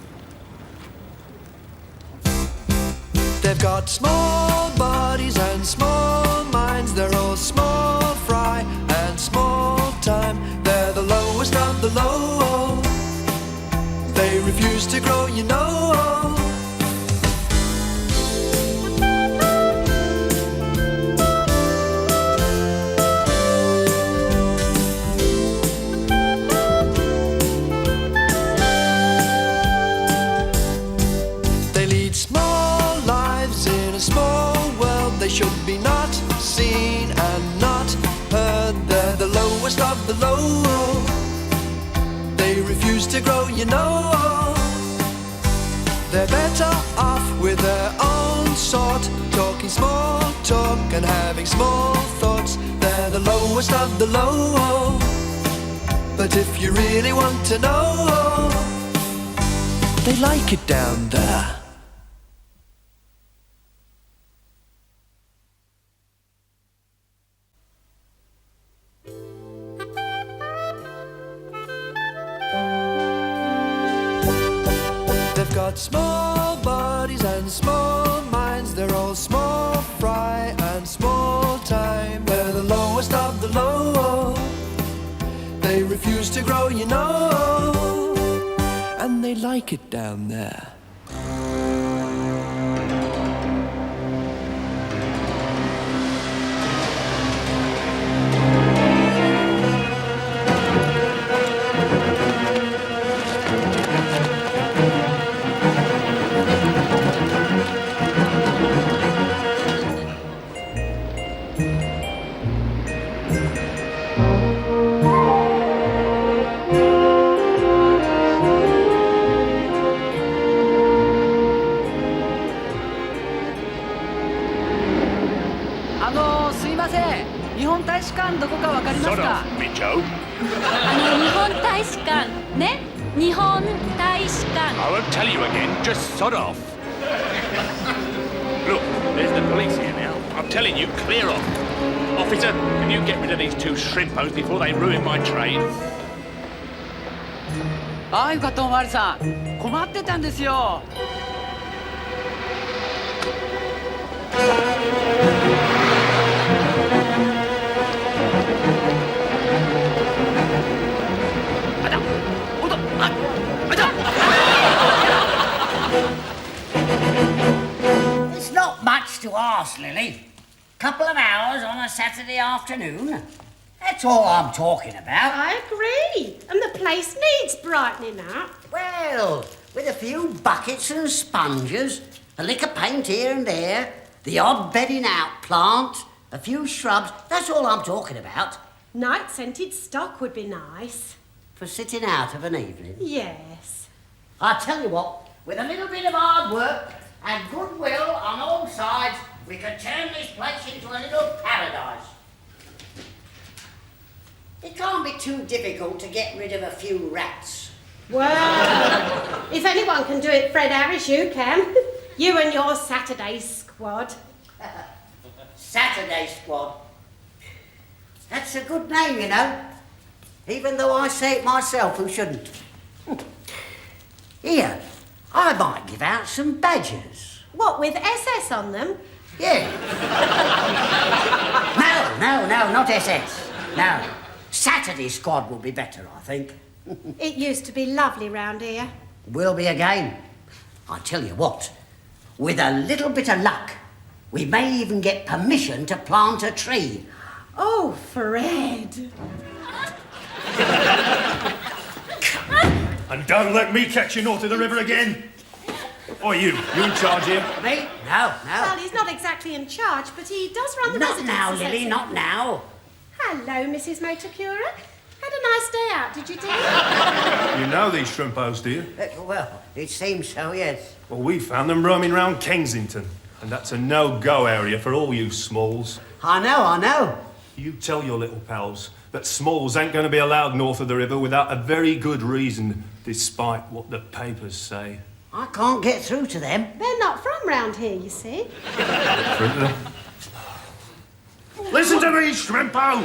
They've got small bodies and small minds. They're all small fry and small time. They're the lowest of the low. They refuse to grow, you know. They lead small lives in a small world. They should be not seen and not heard. They're the lowest of the low. They refuse to grow, you know. They're better off with their own sort, talking small talk and having small thoughts. They're the lowest of the low. But if you really want to know, they like it down there. They've got small bodies and small minds. They're all small fry and small time. They're the lowest of the low. They refuse to grow, you know. And they like it down there. I won't tell you again, just sod off. Look, there's the police here now. I'm telling you, clear off. Officer, can you get rid of these 2 shrimpos before they ruin my trade? ああ、よかったおまわりさん。困ってたんですよ。It's not much to ask, Lily. Couple of hours on a Saturday afternoon. That's all I'm talking about. I agree. And the place needs brightening up. Well, with a few buckets and sponges, a lick of paint here and there, the odd bedding out plant, a few shrubs, that's all I'm talking about. Night-scented stock would be nice. For sitting out of an evening. Yes. I tell you what, with a little bit of hard work and goodwill on all sides, we could turn this place into a little paradise. It can't be too difficult to get rid of a few rats. Well, if anyone can do it, Fred Harris, you can. You and your Saturday squad. Saturday squad. That's a good name, you know. Even though I say it myself, who shouldn't. Here, I might give out some badges. What, with SS on them? Yeah. No, not SS. No. Saturday squad will be better, I think. It used to be lovely round here. Will be again. I tell you what, with a little bit of luck, we may even get permission to plant a tree. Oh, Fred. And don't let me catch you north of the river again. Or you in charge here? Me? No. Well, he's not exactly in charge, but he does run the residence. Not now, assessment. Lily, not now. Hello, Mrs. Motorcura. Had a nice day out, did you, dear? You know these shrimpos, do you? Well, it seems so, yes. Well, we found them roaming round Kensington, and that's a no-go area for all you Smalls. I know. You tell your little pals that Smalls ain't going to be allowed north of the river without a very good reason, despite what the papers say. I can't get through to them. They're not from round here, you see. Listen to me, Shrimpo!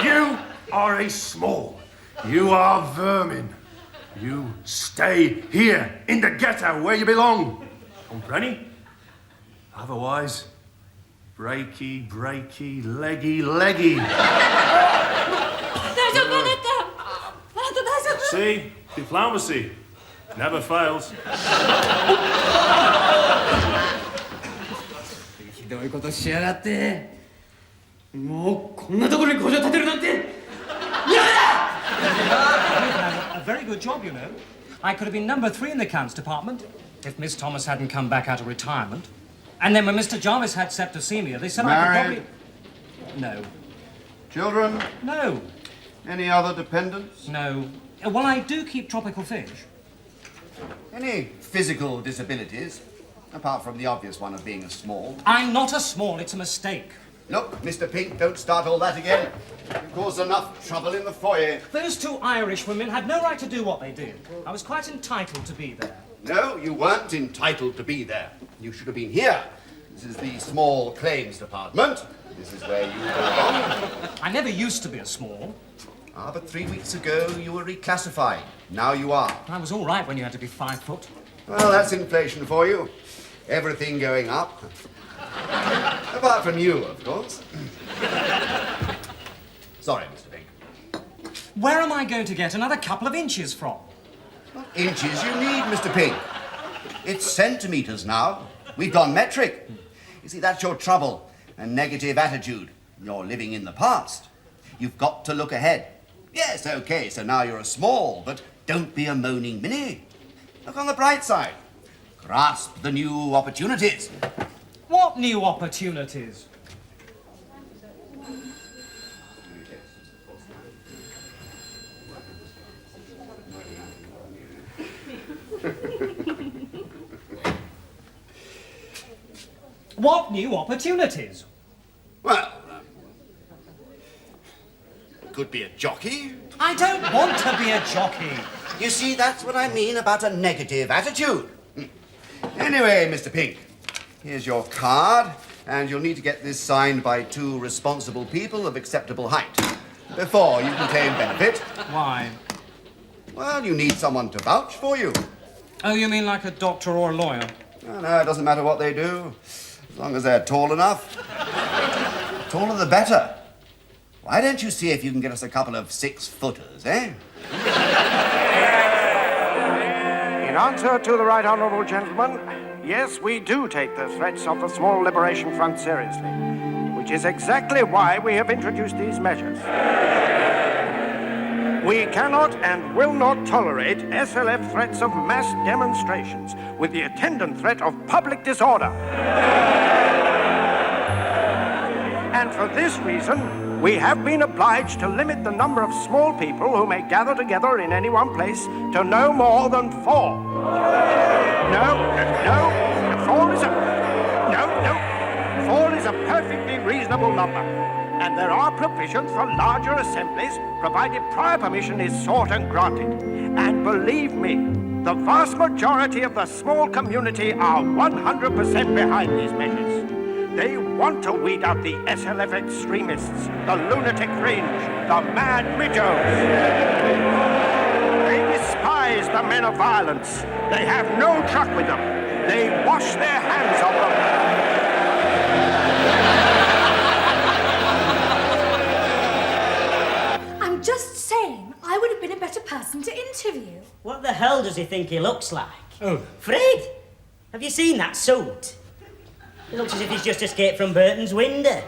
You are a Small. You are vermin. You stay here in the ghetto where you belong. Compreni? Otherwise, breaky, leggy. See? Diplomacy. Never fails. ひどいことしやがって。もうこんなところに工場建てるなんて。やめだ! A very good job, you know. I could have been number 3 in the accounts department if Miss Thomas hadn't come back out of retirement. And then when Mr. Jarvis had septicemia, they said I could probably... No. Children? No. Any other dependents? No. Well, I do keep tropical fish. Any physical disabilities, apart from the obvious one of being a Small? I'm not a Small, it's a mistake. Look, Mr. Pink, don't start all that again. You've caused enough trouble in the foyer. Those 2 Irish women had no right to do what they did. I was quite entitled to be there. No, you weren't entitled to be there. You should have been here. This is the Small Claims Department. This is where you belong. I never used to be a Small. Ah, but 3 weeks ago you were reclassified. Now you are. I was all right when you had to be 5 foot. Well, that's inflation for you. Everything going up. Apart from you, of course. Sorry, Mr. Pink. Where am I going to get another couple of inches from? What inches you need, Mr. Pink? It's centimetres now. We've gone metric. You see, that's your trouble. A negative attitude. You're living in the past. You've got to look ahead. Yes, OK, so now you're a Small, but don't be a moaning Minnie. Look on the bright side. Grasp the new opportunities. What new opportunities? What new opportunities? Well, could be a jockey. I don't want to be a jockey. You see, that's what I mean about a negative attitude. Anyway, Mr. Pink, here's your card, and you'll need to get this signed by 2 responsible people of acceptable height before you can claim benefit. Why? Well, you need someone to vouch for you. Oh, you mean like a doctor or a lawyer? No, it doesn't matter what they do, as long as they're tall enough. Taller the better. Why don't you see if you can get us a couple of 6-footers, eh? In answer to the right honourable gentleman, yes, we do take the threats of the Small Liberation Front seriously, which which is exactly why we have introduced these measures. We cannot and will not tolerate SLF threats of mass demonstrations with the attendant threat of public disorder. And for this reason, we have been obliged to limit the number of small people who may gather together in any one place to no more than 4. Four is a perfectly reasonable number. And there are provisions for larger assemblies, provided prior permission is sought and granted. And believe me, the vast majority of the small community are 100% behind these measures. They want to weed out the SLF extremists, the lunatic fringe, the mad midgos. They despise the men of violence. They have no truck with them. They wash their hands of them. I'm just saying, I would have been a better person to interview. What the hell does he think he looks like? Oh. Fred, have you seen that suit? He looks as if he's just escaped from Burton's window.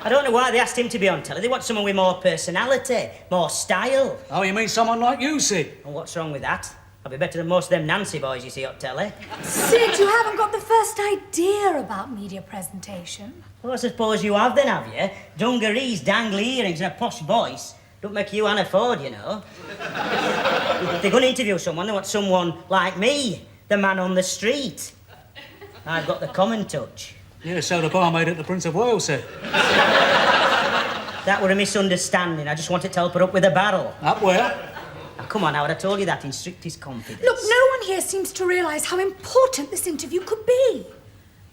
I don't know why they asked him to be on telly. They want someone with more personality, more style. Oh, you mean someone like you, Sid? And what's wrong with that? I'll be better than most of them Nancy boys you see on telly. Sid, you haven't got the first idea about media presentation. Well, I suppose you have then, have you? Dungarees, dangly earrings and a posh voice. Don't make you Anna Ford, you know. If they're going to interview someone, they want someone like me, the man on the street. I've got the common touch. Yeah, so the barmaid at the Prince of Wales said. That were a misunderstanding. I just wanted to help her up with a barrel. Up where? Now, come on, Howard, I told you that in strictest confidence. Look, no one here seems to realise how important this interview could be.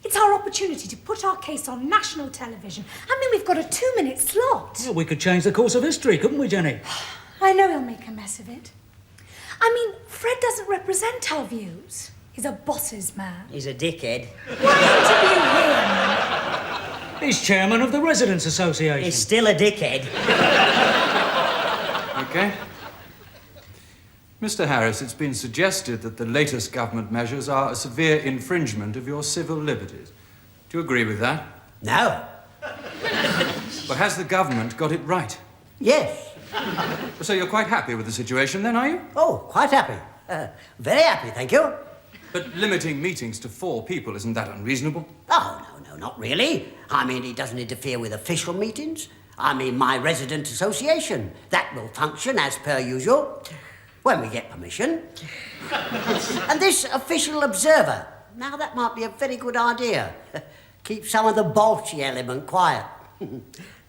It's our opportunity to put our case on national television. I mean, we've got a 2-minute slot. Well, we could change the course of history, couldn't we, Jenny? I know he'll make a mess of it. I mean, Fred doesn't represent our views. He's a boss's man. He's a dickhead. Why interview him? He's chairman of the Residents' Association. He's still a dickhead. OK. Mr. Harris, it's been suggested that the latest government measures are a severe infringement of your civil liberties. Do you agree with that? No. But has the government got it right? Yes. So you're quite happy with the situation then, are you? Oh, quite happy. Very happy, thank you. But limiting meetings to 4 people, isn't that unreasonable? Oh, no, not really. I mean, it doesn't interfere with official meetings. I mean, my resident association. That will function as per usual, when we get permission. And this official observer. Now, that might be a very good idea. Keep some of the bolshy element quiet.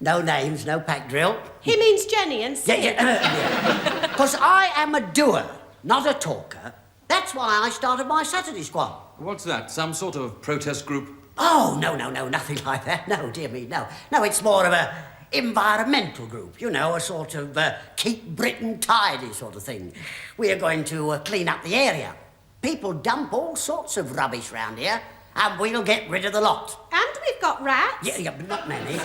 No names, no pack drill. He means Jenny and Sid. Yeah. Because I am a doer, not a talker. That's why I started my Saturday Squad. What's that? Some sort of protest group? Oh, no, nothing like that. No, dear me, no. No, it's more of a environmental group, you know, a sort of keep Britain tidy sort of thing. We are going to clean up the area. People dump all sorts of rubbish round here, and we'll get rid of the lot. And we've got rats. Yeah, but not many.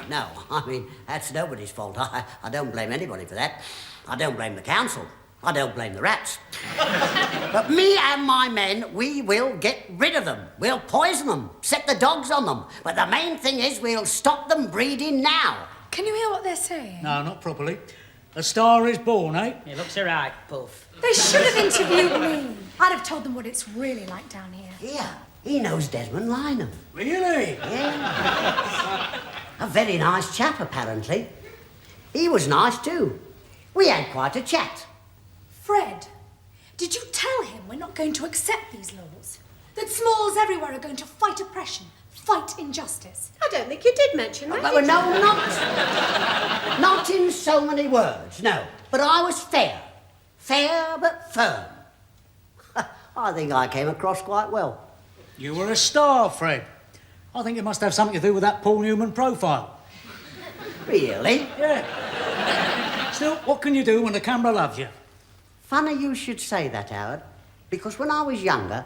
No. I mean, that's nobody's fault. I don't blame anybody for that. I don't blame the council. I don't blame the rats. But me and my men, we will get rid of them. We'll poison them, set the dogs on them. But the main thing is we'll stop them breeding now. Can you hear what they're saying? No, not properly. A star is born, eh? It looks all right, Puff. They should have interviewed me. I'd have told them what it's really like down here. Yeah, he knows Desmond Lynham. Really? Yeah. A very nice chap, apparently. He was nice, too. We had quite a chat. Fred, did you tell him we're not going to accept these laws? That smalls everywhere are going to fight oppression, fight injustice? I don't think you did mention that. But no, not in so many words, no. But I was fair. Fair but firm. I think I came across quite well. You were a star, Fred. I think it must have something to do with that Paul Newman profile. Really? Yeah. Still, what can you do when the camera loves you? Funny you should say that, Howard, because when I was younger,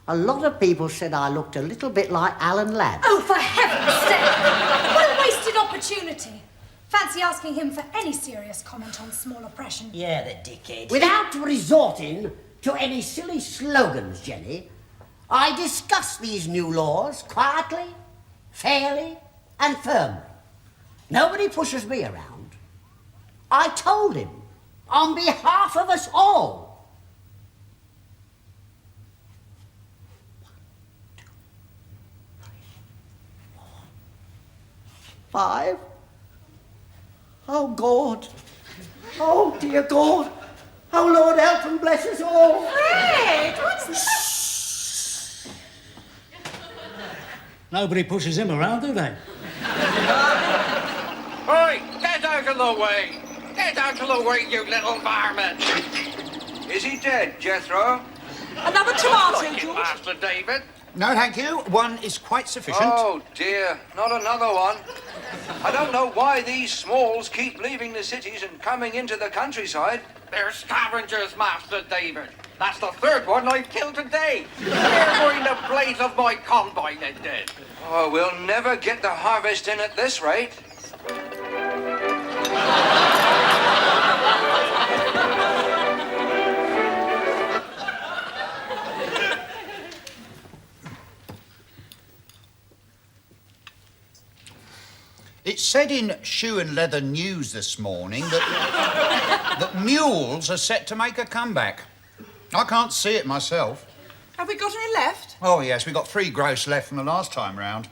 a lot of people said I looked a little bit like Alan Ladd. Oh, for heaven's sake! What a wasted opportunity. Fancy asking him for any serious comment on small oppression. Yeah, the dickhead. Without resorting to any silly slogans, Jenny, I discussed these new laws quietly, fairly and firmly. Nobody pushes me around. I told him, on behalf of us all. 5. Oh, God. Oh, dear God. Oh, Lord, help and bless us all. Fred, what's this? Nobody pushes him around, do they? Oi, get out of the way! Get out of the way, you little varmint! Is he dead, Jethro? Another tomato, Like it, George? Master David? No, thank you. One is quite sufficient. Oh, dear, not another one. I don't know why these Smalls keep leaving the cities and coming into the countryside. They're scavengers, Master David. That's the 3rd one I've killed today. They're going to blaze of my combine, they're dead. Oh, we'll never get the harvest in at this rate. It said in Shoe and Leather News this morning that mules are set to make a comeback. I can't see it myself. Have we got any left? Oh, yes, we got 3 gross left from the last time round.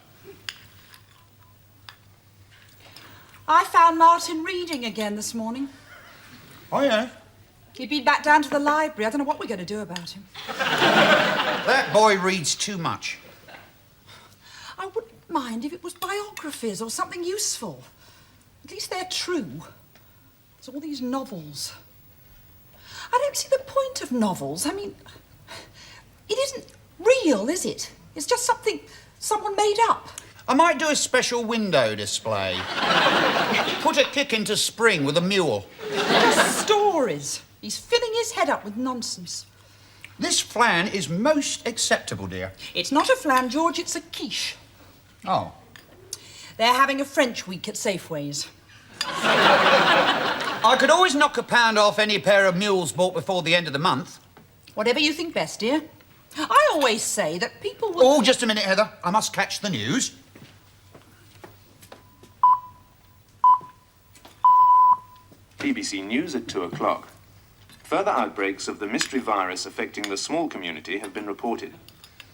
I found Martin reading again this morning. Oh, yeah? He'd been back down to the library. I don't know what we're going to do about him. That boy reads too much. I wouldn't mind if it was biographies or something useful. At least they're true. It's all these novels. I don't see the point of novels. I mean, it isn't real, is it? It's just something someone made up. I might do a special window display. Put a kick into spring with a mule. Just stories. He's filling his head up with nonsense. This flan is most acceptable, dear. It's not a flan, George, it's a quiche. Oh. They're having a French week at Safeways. I could always knock a pound off any pair of mules bought before the end of the month. Whatever you think best, dear. I always say that people will... Oh, just a minute, Heather. I must catch the news. BBC News at 2 o'clock. Further outbreaks of the mystery virus affecting the small community have been reported.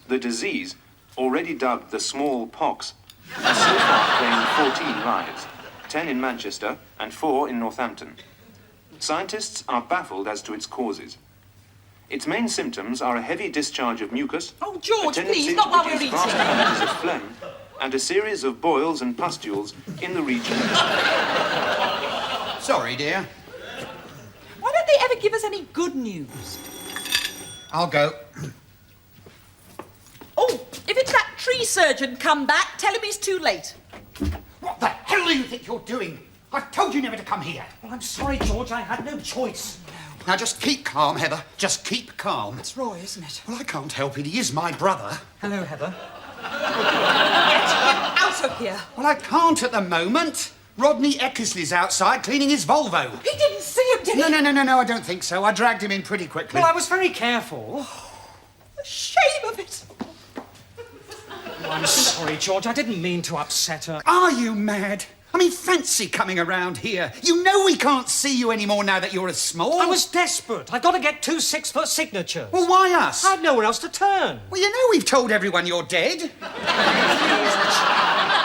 The disease, already dubbed the small pox, has so far claimed 14 lives, 10 in Manchester and 4 in Northampton. Scientists are baffled as to its causes. Its main symptoms are a heavy discharge of mucus, Oh, George, a tendency please, to not while we're produce eating. vast quantities of phlegm, and a series of boils and pustules in the region. Sorry, dear. Why don't they ever give us any good news? I'll go. Oh, if it's that tree surgeon come back, tell him he's too late. What the hell do you think you're doing? I told you never to come here. Well, I'm sorry, George. I had no choice. Now, just keep calm, Heather. Just keep calm. It's Roy, isn't it? Well, I can't help it. He is my brother. Hello, Heather. Get him out of here. Well, I can't at the moment. Rodney Eckersley's outside cleaning his Volvo. He didn't see him, did he? No, I don't think so. I dragged him in pretty quickly. Well, I was very careful. The shame of it. Oh, I'm sorry, George. I didn't mean to upset her. Are you mad? I mean, fancy coming around here. You know we can't see you anymore now that you're a small. I was desperate. I've got to get 2 6-foot signatures. Well, why us? I've nowhere else to turn. Well, you know we've told everyone you're dead.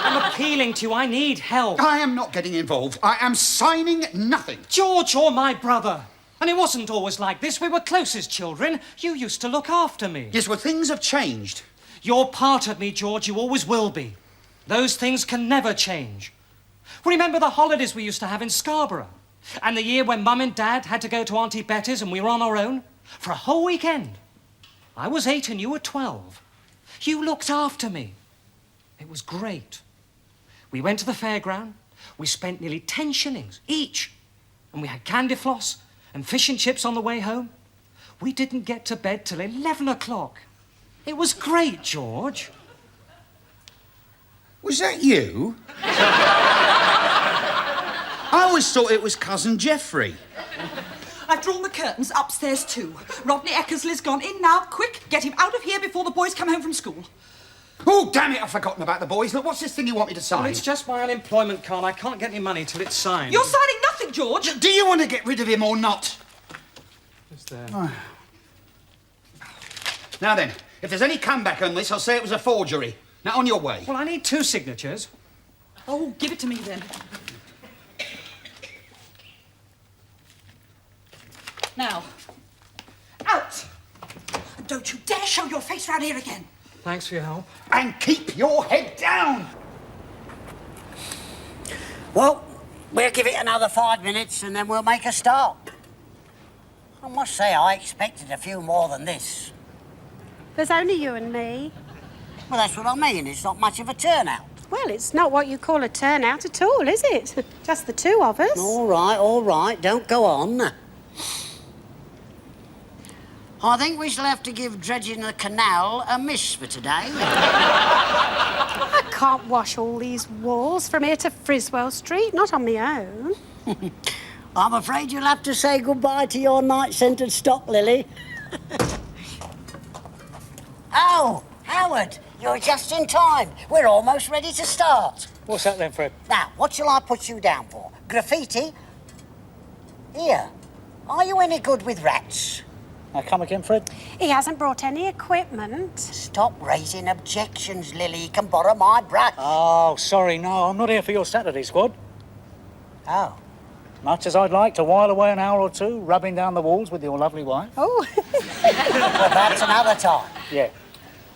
I'm appealing to you. I need help. I am not getting involved. I am signing nothing. George, you're my brother. And it wasn't always like this. We were close as children. You used to look after me. Yes, well, things have changed. You're part of me, George. You always will be. Those things can never change. Remember the holidays we used to have in Scarborough? And the year when Mum and Dad had to go to Auntie Betty's and we were on our own? For a whole weekend. I was 8 and you were 12. You looked after me. It was great. We went to the fairground. We spent nearly 10 shillings each. And we had candy floss and fish and chips on the way home. We didn't get to bed till 11 o'clock. It was great, George. Was that you? I always thought it was Cousin Geoffrey. I've drawn the curtains upstairs too. Rodney Eckersley's gone in now. Quick, get him out of here before the boys come home from school. Oh, damn it, I've forgotten about the boys. Look, what's this thing you want me to sign? Well, it's just my unemployment card. I can't get any money till it's signed. You're signing nothing, George. Do you want to get rid of him or not? Is there? Now then, if there's any comeback on this, I'll say it was a forgery. Now, on your way. Well, I need 2 signatures. Oh, give it to me then. Now, out! And don't you dare show your face round here again. Thanks for your help. And keep your head down. Well, we'll give it another 5 minutes and then we'll make a start. I must say, I expected a few more than this. There's only you and me. Well, that's what I mean. It's not much of a turnout. Well, it's not what you call a turnout at all, is it? Just the 2 of us. All right. Don't go on. I think we shall have to give dredging the canal a miss for today. I can't wash all these walls from here to Friswell Street, not on my own. I'm afraid you'll have to say goodbye to your night-scented stock, Lily. Oh, Howard, you're just in time. We're almost ready to start. What's that then, Fred? Now, what shall I put you down for? Graffiti? Here. Are you any good with rats? Now, come again, Fred? He hasn't brought any equipment. Stop raising objections, Lily. You can borrow my brush. Oh, sorry, no, I'm not here for your Saturday squad. Oh. Much as I'd like to while away an hour or 2 rubbing down the walls with your lovely wife. Oh. Well, that's another time. Yeah.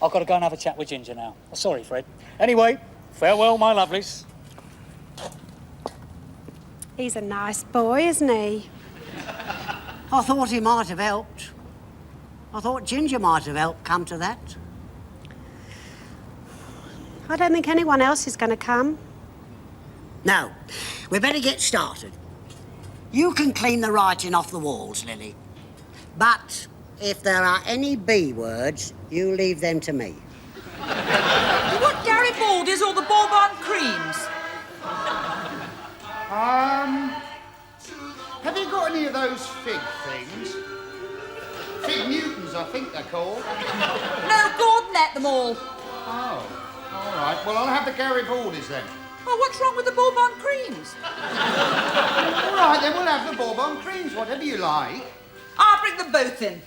I've got to go and have a chat with Ginger now. Oh, sorry, Fred. Anyway, farewell, my lovelies. He's a nice boy, isn't he? I thought he might have helped. I thought Ginger might have helped come to that. I don't think anyone else is going to come. No, we better get started. You can clean the writing off the walls, Lily. But if there are any B words, you leave them to me. You want Garibaldi's or the Bourbon creams? Have you got any of those fig things? Fig Newtons, I think they're called. No, Gordon ate them all. Oh, all right. Well, I'll have the Garibaldi's then. Well, what's wrong with the Bourbon creams? All right, then we'll have the Bourbon creams, whatever you like. I'll bring them both in.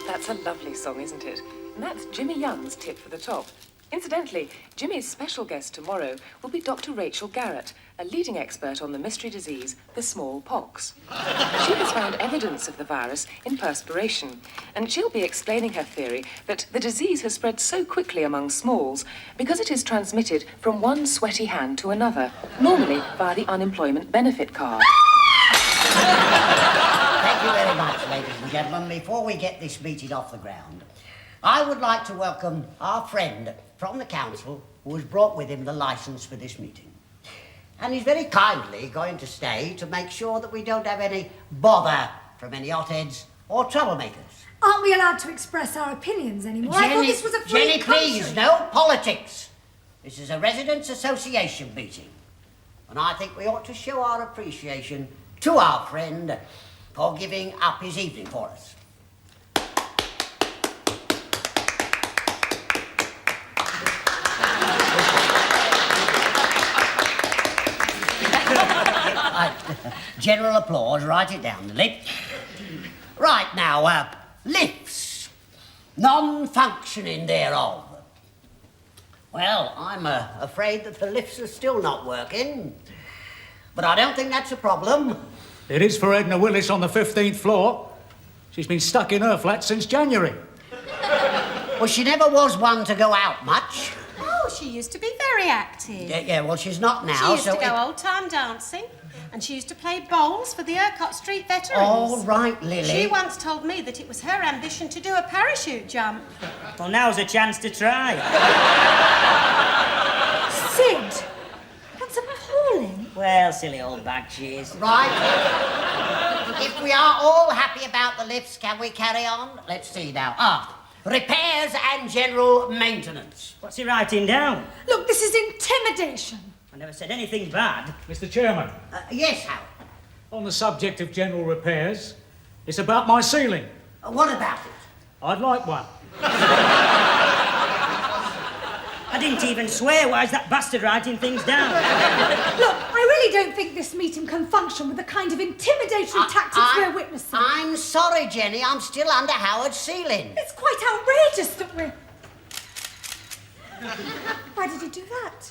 That's a lovely song, isn't it? And that's Jimmy Young's tip for the top. Incidentally, Jimmy's special guest tomorrow will be Dr. Rachel Garrett, a leading expert on the mystery disease, the smallpox. She has found evidence of the virus in perspiration, and she'll be explaining her theory that the disease has spread so quickly among smalls because it is transmitted from one sweaty hand to another, normally via the unemployment benefit card. Thank you very much, ladies and gentlemen. Before we get this meeting off the ground, I would like to welcome our friend from the council who has brought with him the licence for this meeting. And he's very kindly going to stay to make sure that we don't have any bother from any hotheads or troublemakers. Aren't we allowed to express our opinions anymore? I thought this was a free Jenny, country. please, no politics. This is a residents' association meeting. And I think we ought to show our appreciation to our friend for giving up his evening for us. General applause, write it down, Lily. Right now, lifts. Non-functioning thereof. Well, I'm afraid that the lifts are still not working. But I don't think that's a problem. It is for Edna Willis on the 15th floor. She's been stuck in her flat since January. Well, she never was one to go out much. Oh, she used to be very active. Yeah, well, she's not now, She used so to go old-time dancing, and she used to play bowls for the Urquhart Street veterans. All right, Lily. She once told me that it was her ambition to do a parachute jump. Well, now's a chance to try. Sid, that's appalling. Well, silly old bag she is. Right. If we are all happy about the lifts, can we carry on? Let's see now. Repairs and general maintenance. What's he writing down? Look, this is intimidation. I never said anything bad. Mr. Chairman. Yes, Howard. On the subject of general repairs, it's about my ceiling. What about it? I'd like one. I didn't even swear. Why is that bastard writing things down? Look, I really don't think this meeting can function with the kind of intimidatory tactics we're witnessing. I'm sorry, Jenny. I'm still under Howard's ceiling. It's quite outrageous that we're... Why did he do that?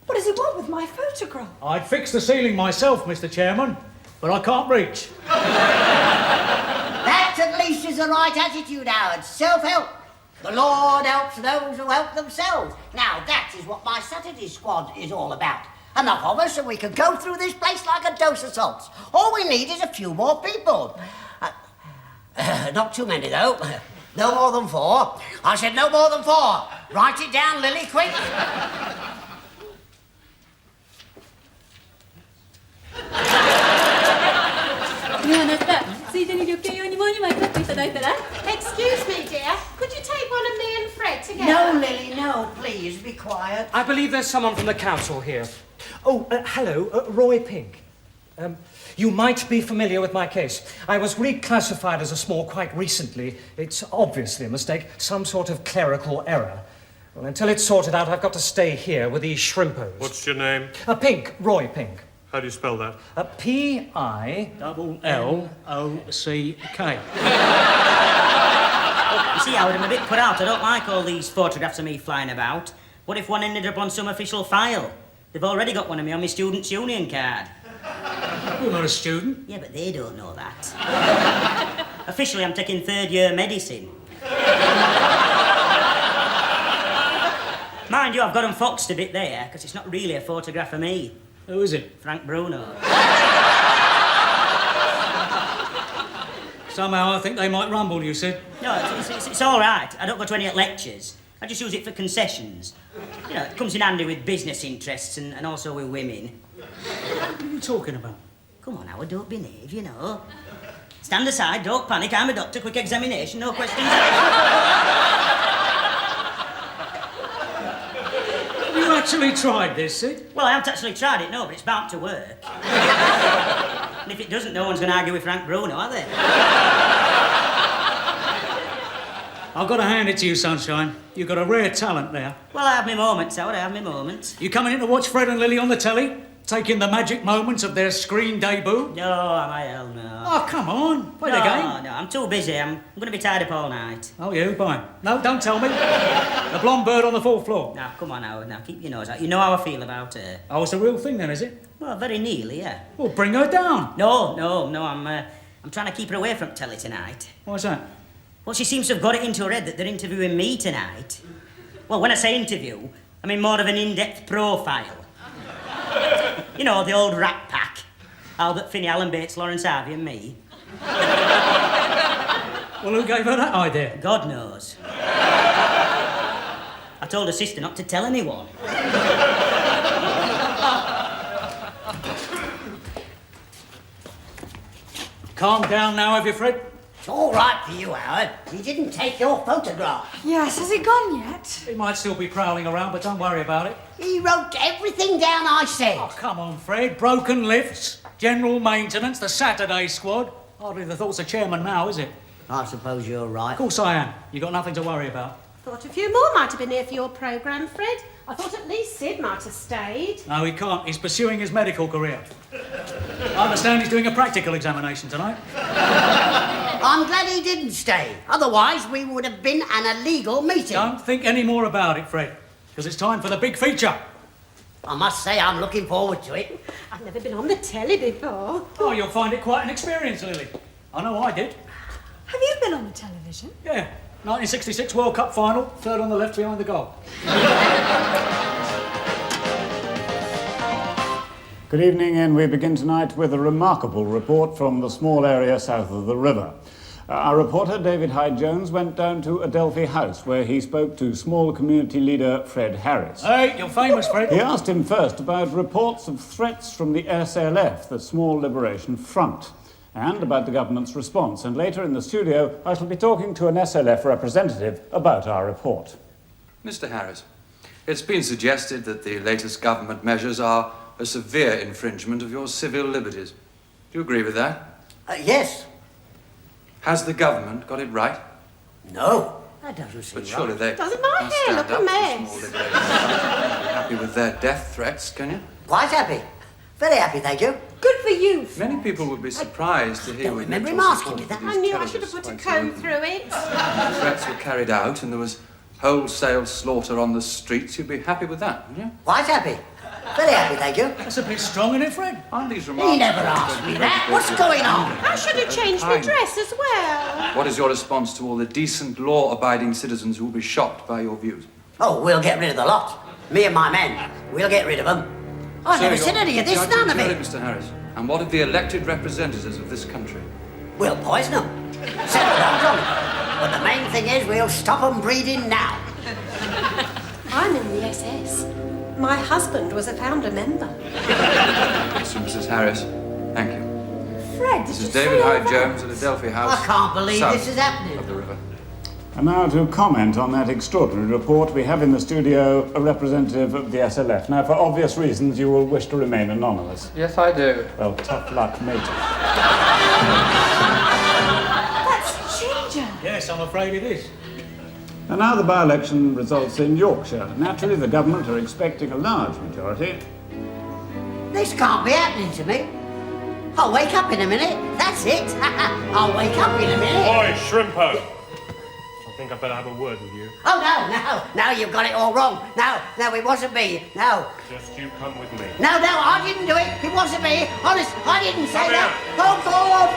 What does he want with my photograph? I'd fix the ceiling myself, Mr. Chairman, but I can't reach. That at least is the right attitude, Howard. Self-help. The Lord helps those who help themselves. Now, that is what my Saturday squad is all about. Enough of us and we can go through this place like a dose of salts. All we need is a few more people. Not too many, though. No more than 4. I said no more than 4. Write it down, Lily, quick. ねえあなたついでに旅券用にもう2枚買っていただいたら Excuse me, dear. Could you take one of me and Fred together? No, Lily, no. Please, be quiet. I believe there's someone from the council here. Oh, hello, Roy Pink. You might be familiar with my case. I was reclassified as a small quite recently. It's obviously a mistake, some sort of clerical error. Well, until it's sorted out, I've got to stay here with these shrimpos. What's your name? Pink, Roy Pink. How do you spell that? P-I-L-L-O-C-K. You see, Howard, I'm a bit put out. I don't like all these photographs of me flying about. What if one ended up on some official file? They've already got one of me on my Students' Union card. You're not a student. Yeah, but they don't know that. Officially, I'm taking 3rd year medicine. Mind you, I've got them foxed a bit there, because it's not really a photograph of me. Who is it? Frank Bruno. Somehow I think they might rumble, you said. No, it's all right. I don't go to any lectures. I just use it for concessions. You know, it comes in handy with business interests and also with women. What are you talking about? Come on, Howard, don't be naive, you know. Stand aside, don't panic. I'm a doctor, quick examination, no questions asked. Have you actually tried this, Sid? Well, I haven't actually tried it, no, but it's bound to work. And if it doesn't, no one's going to argue with Frank Bruno, are they? I've got to hand it to you, Sunshine. You've got a rare talent there. Well, I have my moments, Howard, I have my moments. You coming in to watch Fred and Lily on the telly? Taking the magic moments of their screen debut? No, am I? Hell no. Oh, come on. Play the game. No, I'm too busy. I'm going to be tied up all night. Oh, you? Fine. No, don't tell me. The blonde bird on the 4th floor. Now, come on, Howard. Now, keep your nose out. You know how I feel about her. Oh, it's a real thing then, is it? Well, very nearly, yeah. Well, bring her down. No. I'm trying to keep her away from telly tonight. Why's that? Well, she seems to have got it into her head that they're interviewing me tonight. Well, when I say interview, I mean more of an in-depth profile. You know, the old Rat Pack. Albert Finney, Alan Bates, Lawrence Harvey and me. Well, who gave her that idea? God knows. I told her sister not to tell anyone. Calm down now, have you, Fred? It's all right for you, Howard. He didn't take your photograph. Yes, has he gone yet? He might still be prowling around, but don't worry about it. He wrote everything down I said. Oh, come on, Fred. Broken lifts, general maintenance, the Saturday squad. Hardly the thoughts of chairman now, is it? I suppose you're right. Of course I am. You got nothing to worry about. Thought a few more might have been here for your programme, Fred. I thought at least Sid might have stayed. No, he can't. He's pursuing his medical career. I understand he's doing a practical examination tonight. I'm glad he didn't stay. Otherwise, we would have been an illegal meeting. Don't think any more about it, Fred, because it's time for the big feature. I must say I'm looking forward to it. I've never been on the telly before. Oh, you'll find it quite an experience, Lily. I know I did. Have you been on the television? Yeah. 1966 World Cup final, 3rd on the left behind the goal. Good evening, and we begin tonight with a remarkable report from the small area south of the river. Our reporter, David Hyde-Jones, went down to Adelphi House, where he spoke to small community leader Fred Harris. Hey, you're famous, Fred. He asked him first about reports of threats from the SLF, the Small Liberation Front, and about the government's response. And later in the studio, I shall be talking to an SLF representative about our report. Mr. Harris, it's been suggested that the latest government measures are a severe infringement of your civil liberties. Do you agree with that? Yes. Has the government got it right? No. That doesn't seem But surely they Doesn't my must hair stand look a up to mess? small liberation. Be happy with their death threats, can you? Quite happy. Very happy, thank you. Good for you. Many people would be surprised to hear don't with remember literal him asking support me that. for I these knew I should have terrorists put a quite so comb openly. through it. The threats were carried out and there was wholesale slaughter on the streets. You'd be happy with that, wouldn't you? Quite happy. Very happy, thank you. That's a bit strong, isn't it, Fred? Aren't these remarks... He never asked me that. What's going on? I should have changed my dress as well. What is your response to all the decent, law-abiding citizens who will be shocked by your views? Oh, we'll get rid of the lot. Me and my men. We'll get rid of them. I've never seen any of this, none of it. Mr. Harris. And what of the elected representatives of this country? We'll poison them. Settle down, Johnny. But the main thing is we'll stop them breeding now. I'm in the SS. My husband was a founder member. Mr. and Mrs. Harris, thank you. Fred, This is David Hyde Jones at Adelphi House. I can't believe south this is happening. of the river. And now to comment on that extraordinary report, we have in the studio a representative of the SLF. Now, for obvious reasons, you will wish to remain anonymous. Yes, I do. Well, tough luck, mate. That's Ginger. Yes, I'm afraid it is. And now the by-election results in Yorkshire. Naturally, the government are expecting a large majority. This can't be happening to me. I'll wake up in a minute. That's it. I'll wake up in a minute. Oi, Shrimpo! I think I'd better have a word with you. Oh, no, you've got it all wrong. No, it wasn't me. No. Just you come with me. No, I didn't do it. It wasn't me. Honest, I didn't say that. Oh, God.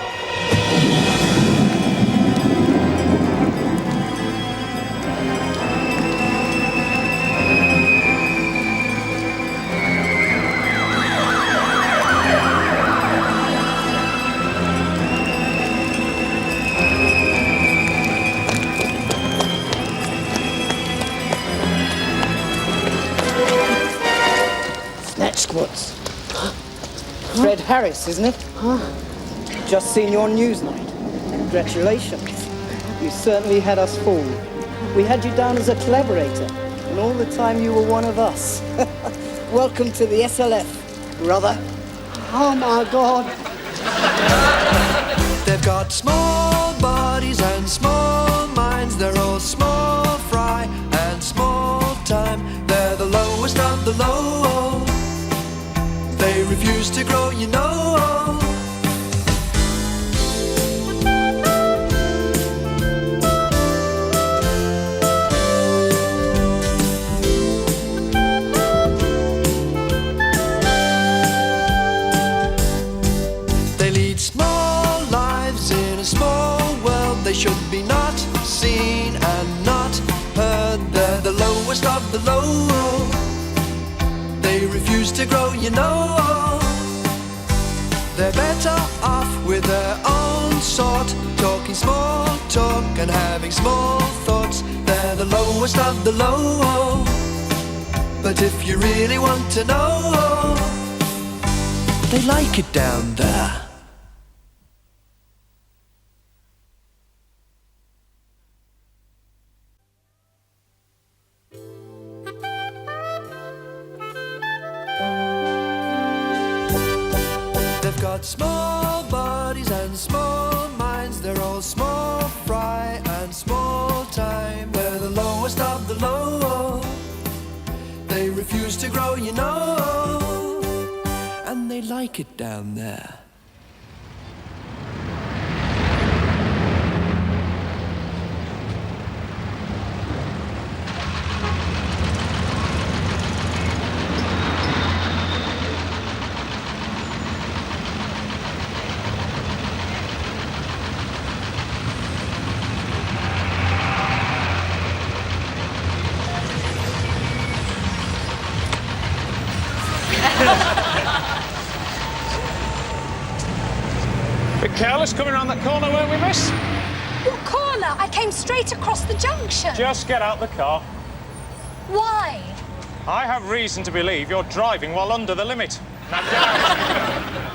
Snatch squats. Fred Harris, isn't it? Just seen your news night. Congratulations. You certainly had us fooled. We had you down as a collaborator, and all the time you were one of us. Welcome to the SLF, brother. Oh my God. They've got small bodies and small minds. They're all small fry and small time. They're the lowest of the low. They refuse to grow, you know. They lead small lives in a small world. They should be not seen and not heard. They're the lowest of the low. They refuse to grow, you know. They're better off with their own sort, talking small talk and having small thoughts. They're the lowest of the low. But if you really want to know, they like it down there. They've got small bodies and small minds. They're all small fry and small time. They're the lowest of the low. They refuse to grow, you know. And they like it down there. Bit careless coming around that corner, weren't we, miss? What corner? I came straight across the junction. Just get out the car. Why? I have reason to believe you're driving while under the limit. Now get out.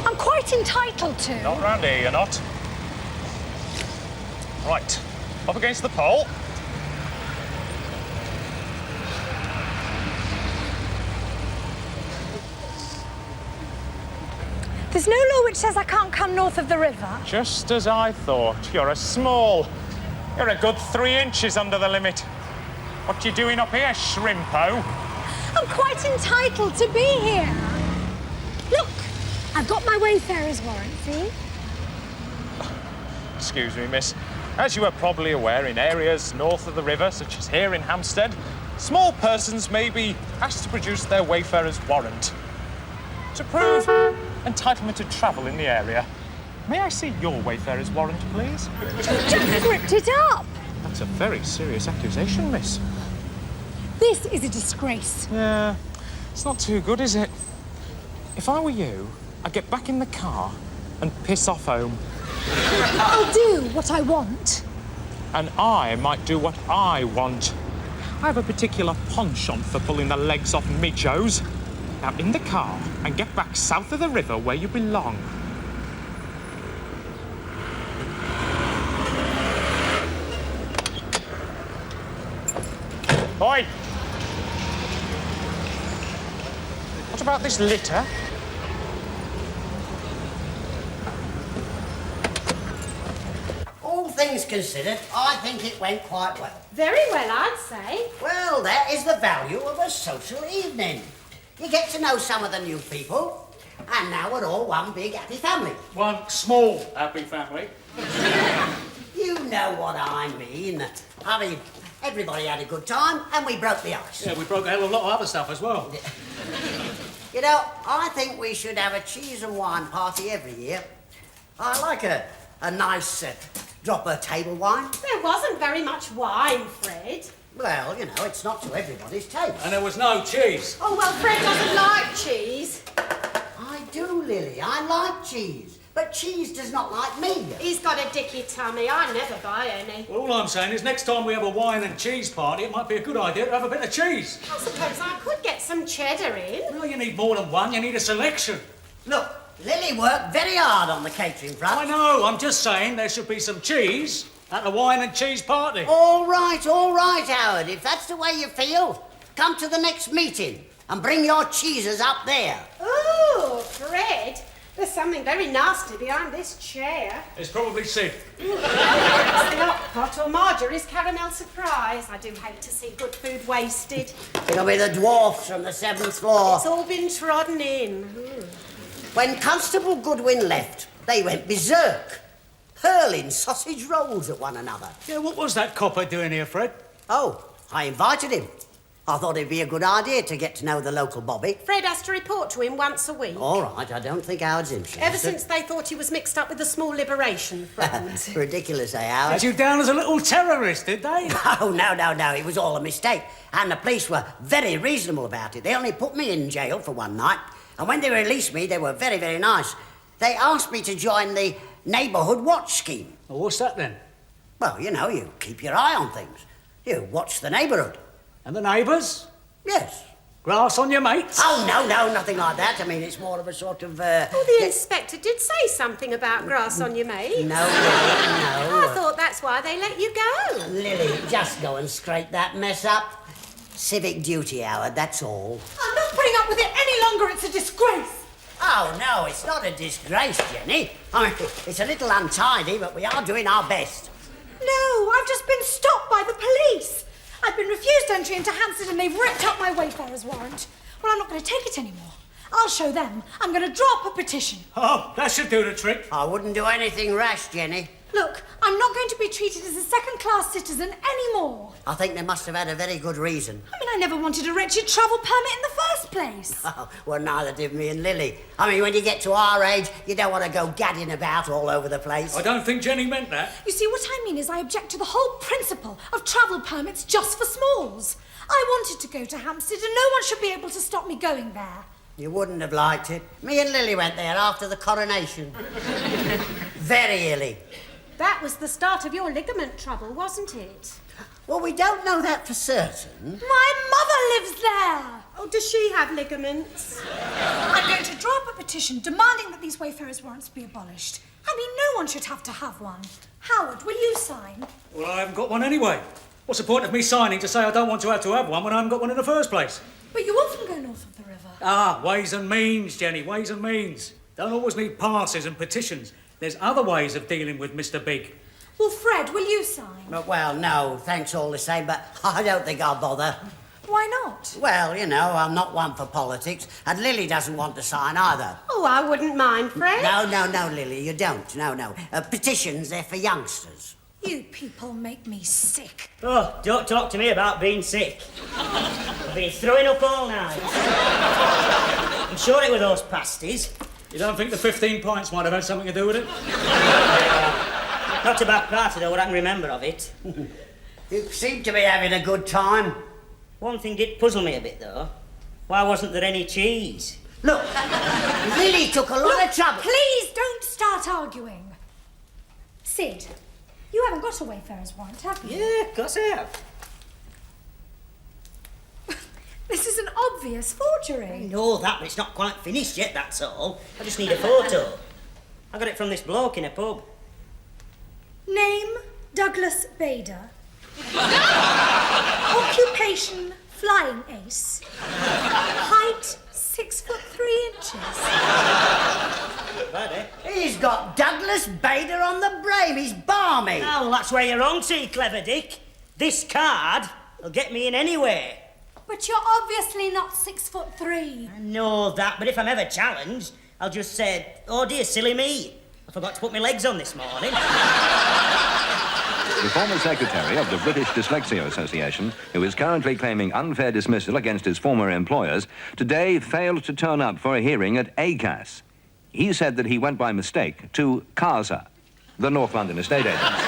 I'm quite entitled to. Not round here, you're not. Right, up against the pole. There's no law which says I can't come north of the river. Just as I thought. You're a small. You're a good 3 inches under the limit. What you doing up here, shrimpo? I'm quite entitled to be here. Look, I've got my wayfarer's warrant, see? Excuse me, miss. As you are probably aware, in areas north of the river, such as here in Hampstead, small persons may be asked to produce their wayfarer's warrant to prove entitlement to travel in the area. May I see your wayfarer's warrant, please? You just ripped it up. That's a very serious accusation, miss. This is a disgrace. Yeah, it's not too good, is it? If I were you, I'd get back in the car and piss off home. I'll do what I want. And I might do what I want. I have a particular penchant for pulling the legs off midgos. Now, in the car and get back south of the river where you belong. Oi! What about this litter? All things considered, I think it went quite well. Very well, I'd say. Well, that is the value of a social evening. You get to know some of the new people, and now we're all one big happy family. One small happy family. You know what I mean. I mean, everybody had a good time, and we broke the ice. Yeah, we broke a hell of a lot of other stuff as well. You know, I think we should have a cheese and wine party every year. I like a nice drop of table wine. There wasn't very much wine, Fred. Well, you know, it's not to everybody's taste. And there was no cheese. Oh, well, Fred doesn't like cheese. I do, Lily. I like cheese. But cheese does not like me. He's got a Dickie tummy. I never buy any. Well, all I'm saying is next time we have a wine and cheese party, it might be a good idea to have a bit of cheese. I suppose I could get some cheddar in. Well, you need more than one. You need a selection. Look, Lily worked very hard on the catering front. I know. I'm just saying there should be some cheese at a wine and cheese party. All right, Howard. If that's the way you feel, come to the next meeting and bring your cheeses up there. Oh, Fred, there's something very nasty behind this chair. It's probably Sid. It's the hot pot or Marjorie's caramel surprise. I do hate to see good food wasted. It'll be the dwarfs from the 7th floor. It's all been trodden in. Ooh. When Constable Goodwin left, they went berserk, hurling sausage rolls at one another. Yeah, what was that copper doing here, Fred? Oh, I invited him. I thought it'd be a good idea to get to know the local bobby. Fred has to report to him once a week. All right, I don't think Howard's interested. Ever since they thought he was mixed up with the small liberation front. Ridiculous, Howard? Had you down as a little terrorist, did they? Oh, no. It was all a mistake. And the police were very reasonable about it. They only put me in jail for one night. And when they released me, they were very, very nice. They asked me to join the neighbourhood watch scheme. Well, what's that then? Well, you know, you keep your eye on things. You watch the neighbourhood. And the neighbours? Yes. Grass on your mates? Oh, no, nothing like that. I mean, it's more of a sort of, Oh, the inspector did say something about grass on your mates. No, Lily, no. I thought that's why they let you go. Lily, just go and scrape that mess up. Civic duty, Howard, that's all. I'm not putting up with it any longer. It's a disgrace. Oh, no, it's not a disgrace, Jenny. I mean, it's a little untidy, but we are doing our best. No, I've just been stopped by the police. I've been refused entry into Hampstead and they've ripped up my wayfarer's warrant. Well, I'm not going to take it anymore. I'll show them. I'm going to draw up a petition. Oh, that should do the trick. I wouldn't do anything rash, Jenny. Look, I'm not going to be treated as a second-class citizen anymore. I think they must have had a very good reason. I mean, I never wanted a wretched travel permit in the first place. Oh, well, neither did me and Lily. I mean, when you get to our age, you don't want to go gadding about all over the place. I don't think Jenny meant that. You see, what I mean is I object to the whole principle of travel permits just for smalls. I wanted to go to Hampstead and no one should be able to stop me going there. You wouldn't have liked it. Me and Lily went there after the coronation. Very illy. That was the start of your ligament trouble, wasn't it? Well, we don't know that for certain. My mother lives there. Oh, does she have ligaments? I'm going to draw up a petition demanding that these wayfarers' warrants be abolished. I mean, no one should have to have one. Howard, will you sign? Well, I haven't got one anyway. What's the point of me signing to say I don't want to have one when I haven't got one in the first place? But you often go north of the river. Ah, ways and means, Jenny, ways and means. Don't always need passes and petitions. There's other ways of dealing with Mr. Big. Well, Fred, will you sign? Well, no, thanks all the same, but I don't think I'll bother. Why not? Well, you know, I'm not one for politics, and Lily doesn't want to sign either. Oh, I wouldn't mind, Fred. No, Lily, you don't. No. Petitions, they're for youngsters. You people make me sick. Oh, don't talk to me about being sick. I've been throwing up all night. I'm sure it were those pasties. You don't think the 15 points might have had something to do with it? Not a bad party, though, what I can remember of it. You seem to be having a good time. One thing did puzzle me a bit, though. Why wasn't there any cheese? Look, Lily took a lot of trouble. Please don't start arguing. Sid, you haven't got a Wayfarer's warrant, have you? Yeah, of course I have. This is an obvious forgery. I know that, but it's not quite finished yet, that's all. I just need a photo. I got it from this bloke in a pub. Name, Douglas Bader. Occupation, flying ace. Height, 6'3". Bad, eh? He's got Douglas Bader on the brain. He's balmy. Oh, well, that's where you're wrong, see, clever Dick. This card will get me in anywhere. But you're obviously not 6'3". I know that, but if I'm ever challenged, I'll just say, oh dear, silly me. I forgot to put my legs on this morning. The former secretary of the British Dyslexia Association, who is currently claiming unfair dismissal against his former employers, today failed to turn up for a hearing at ACAS. He said that he went by mistake to CASA, the North London estate agents.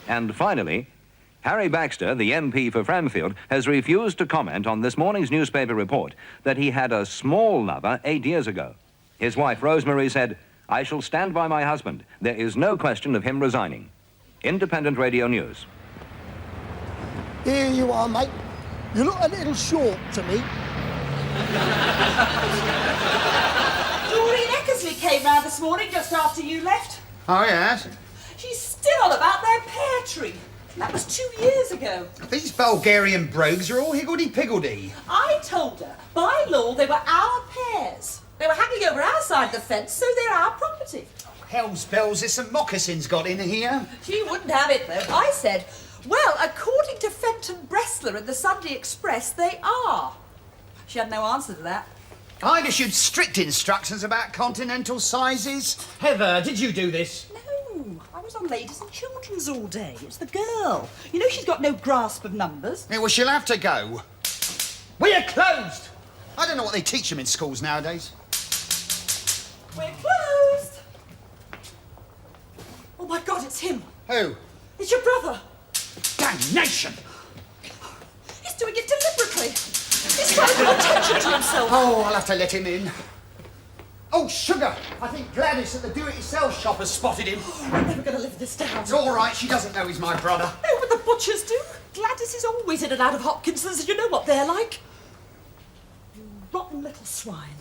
And finally, Harry Baxter, the MP for Framfield, has refused to comment on this morning's newspaper report that he had a small lover 8 years ago. His wife, Rosemary, said, "I shall stand by my husband. There is no question of him resigning." Independent Radio News. Here you are, mate. You look a little short to me. Doreen Eckersley came round this morning just after you left. Oh, yes? She's still on about their pear tree. That was 2 years ago. These Bulgarian brogues are all higgledy-piggledy. I told her, by law, they were our pears. They were hanging over our side of the fence, so they're our property. Hell's bells, there's some moccasins got in here. She wouldn't have it, though. I said, well, according to Fenton Bressler in the Sunday Express, they are. She had no answer to that. I'd issued strict instructions about continental sizes. Heather, did you do this? No, I was on ladies and children's all day. It's the girl. You know she's got no grasp of numbers. Yeah, well, she'll have to go. We are closed. I don't know what they teach them in schools nowadays. We're closed. Oh, my God, it's him. Who? It's your brother. Damnation! He's doing it deliberately. He's trying to draw attention to himself. Oh, I'll have to let him in. Oh, sugar! I think Gladys at the do-it-yourself shop has spotted him. Oh, we're never going to live this down. It's all right, she doesn't know he's my brother. No, but the butchers do. Gladys is always in and out of Hopkinson's, and you know what they're like. You rotten little swine.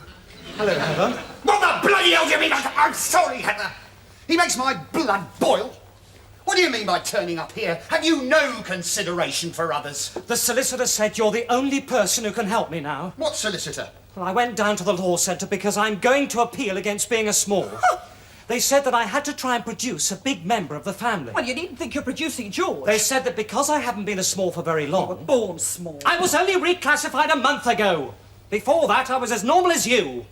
Hello, Heather. What the bloody hell do you mean? I'm sorry, Heather. He makes my blood boil. What do you mean by turning up here? Have you no consideration for others? The solicitor said you're the only person who can help me now. What solicitor? Well, I went down to the law centre because I'm going to appeal against being a small. They said that I had to try and produce a big member of the family. Well, you needn't think you're producing George. They said that because I haven't been a small for very long... You were born small. I was only reclassified a month ago. Before that, I was as normal as you.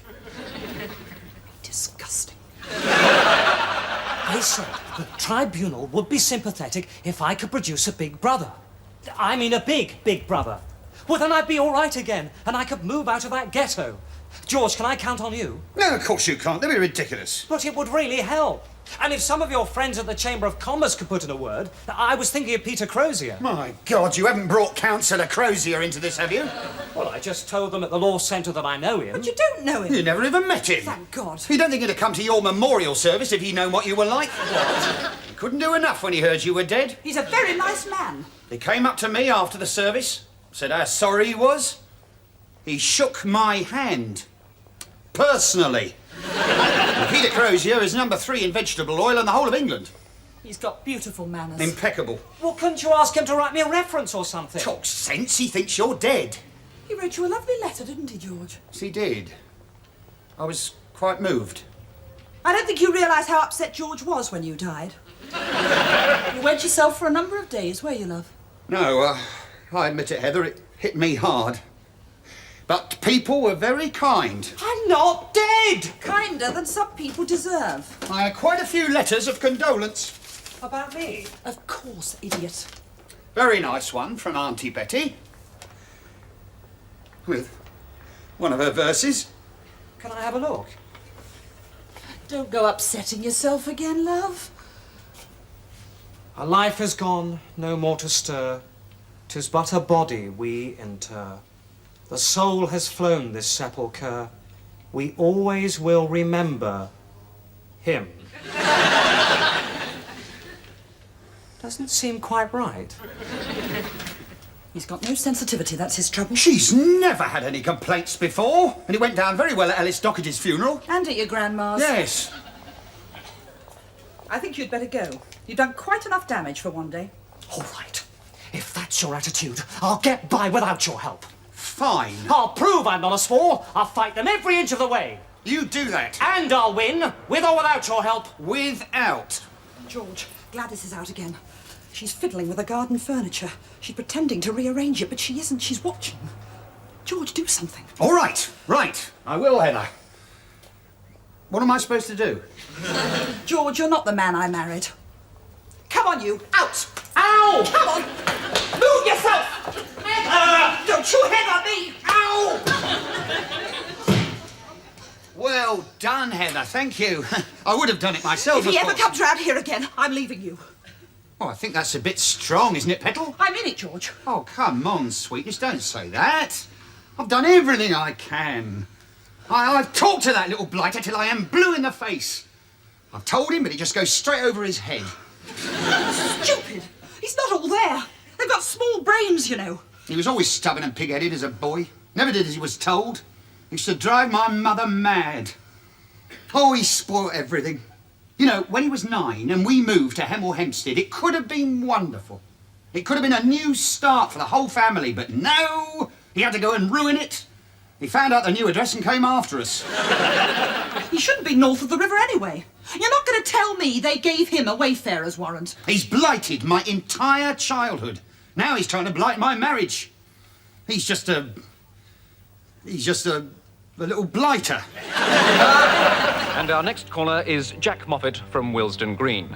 Disgusting. They said the tribunal would be sympathetic if I could produce a big brother. I mean a big brother. Well, then I'd be all right again, and I could move out of that ghetto. George, can I count on you? No, of course you can't. That'd be ridiculous. But it would really help. And if some of your friends at the Chamber of Commerce could put in a word, I was thinking of Peter Crozier. My God, you haven't brought Councillor Crozier into this, have you? Well, I just told them at the law centre that I know him. But you don't know him. You never even met him. Thank God. You don't think he'd have come to your memorial service if he'd known what you were like? He couldn't do enough when he heard you were dead. He's a very nice man. He came up to me after the service, said how sorry he was. He shook my hand. Personally. Peter Crozier is number 3 in vegetable oil in the whole of England. He's got beautiful manners. Impeccable. Well, couldn't you ask him to write me a reference or something? Talk sense, he thinks you're dead. He wrote you a lovely letter, didn't he, George? Yes, he did. I was quite moved. I don't think you realise how upset George was when you died. You went yourself for a number of days, were you, love? No, I admit it, Heather, it hit me hard. But people were very kind. I'm not dead! Kinder than some people deserve. I had quite a few letters of condolence. About me? Of course, idiot. Very nice one from Auntie Betty. With one of her verses. Can I have a look? Don't go upsetting yourself again, love. Our life has gone, no more to stir. 'Tis but a body we inter. The soul has flown this sepulchre. We always will remember him. Doesn't seem quite right. He's got no sensitivity, that's his trouble. She's never had any complaints before, and it went down very well at Elles Dockett's funeral. And at your grandma's. Yes. I think you'd better go. You've done quite enough damage for one day. All right. If that's your attitude, I'll get by without your help. Fine. I'll prove I'm not a small. I'll fight them every inch of the way. You do that. And I'll win, with or without your help. Without. George, Gladys is out again. She's fiddling with the garden furniture. She's pretending to rearrange it, but she isn't. She's watching. George, do something. All right, right. I will, Heather. What am I supposed to do? George, you're not the man I married. Come on, you. Out! Ow! Come on! Move yourself! Don't you head on me! Ow! Well done, Heather. Thank you. I would have done it myself, If he of ever course. comes round here again, I'm leaving you. Oh, I think that's a bit strong, isn't it, Petal? I mean it, George. Oh, come on, sweetness, don't say that. I've done everything I can. I've talked to that little blighter till I am blue in the face. I've told him, but he just goes straight over his head. Stupid! He's not all there. They've got small brains, you know. He was always stubborn and pig-headed as a boy. Never did as he was told. He used to drive my mother mad. Oh, he spoilt everything. You know, when he was 9 and we moved to Hemel Hempstead, it could have been wonderful. It could have been a new start for the whole family, but no, he had to go and ruin it. He found out the new address and came after us. He shouldn't be north of the river anyway. You're not going to tell me they gave him a wayfarer's warrant. He's blighted my entire childhood. Now he's trying to blight my marriage. He's just a little blighter. And our next caller is Jack Moffat from Willesden Green.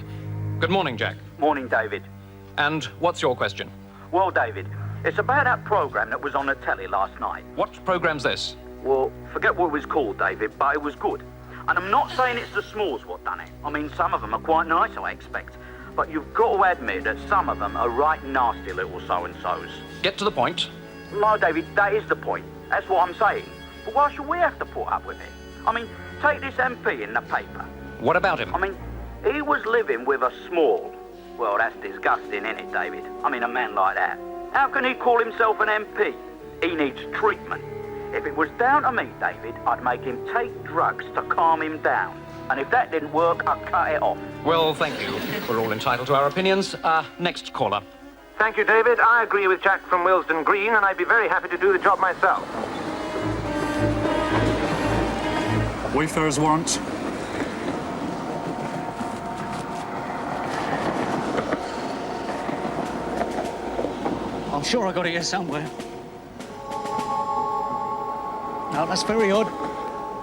Good morning, Jack. Morning, David. And what's your question? Well, David, it's about that programme that was on the telly last night. What programme's this? Well, forget what it was called, David, but it was good. And I'm not saying it's the Smalls what done it. I mean, some of them are quite nice, I expect. But you've got to admit that some of them are right nasty little so-and-sos. Get to the point. No, David, that is the point. That's what I'm saying. But why should we have to put up with it? I mean, take this MP in the paper. What about him? I mean, he was living with a small. Well, that's disgusting, isn't it, David? I mean, a man like that. How can he call himself an MP? He needs treatment. If it was down to me, David, I'd make him take drugs to calm him down. And if that didn't work, I'd cut it off. Well, thank you. We're all entitled to our opinions. Next caller. Thank you, David. I agree with Jack from Willesden Green, and I'd be very happy to do the job myself. Wayfarer's warrant. I'm sure I got it here somewhere. No, that's very odd.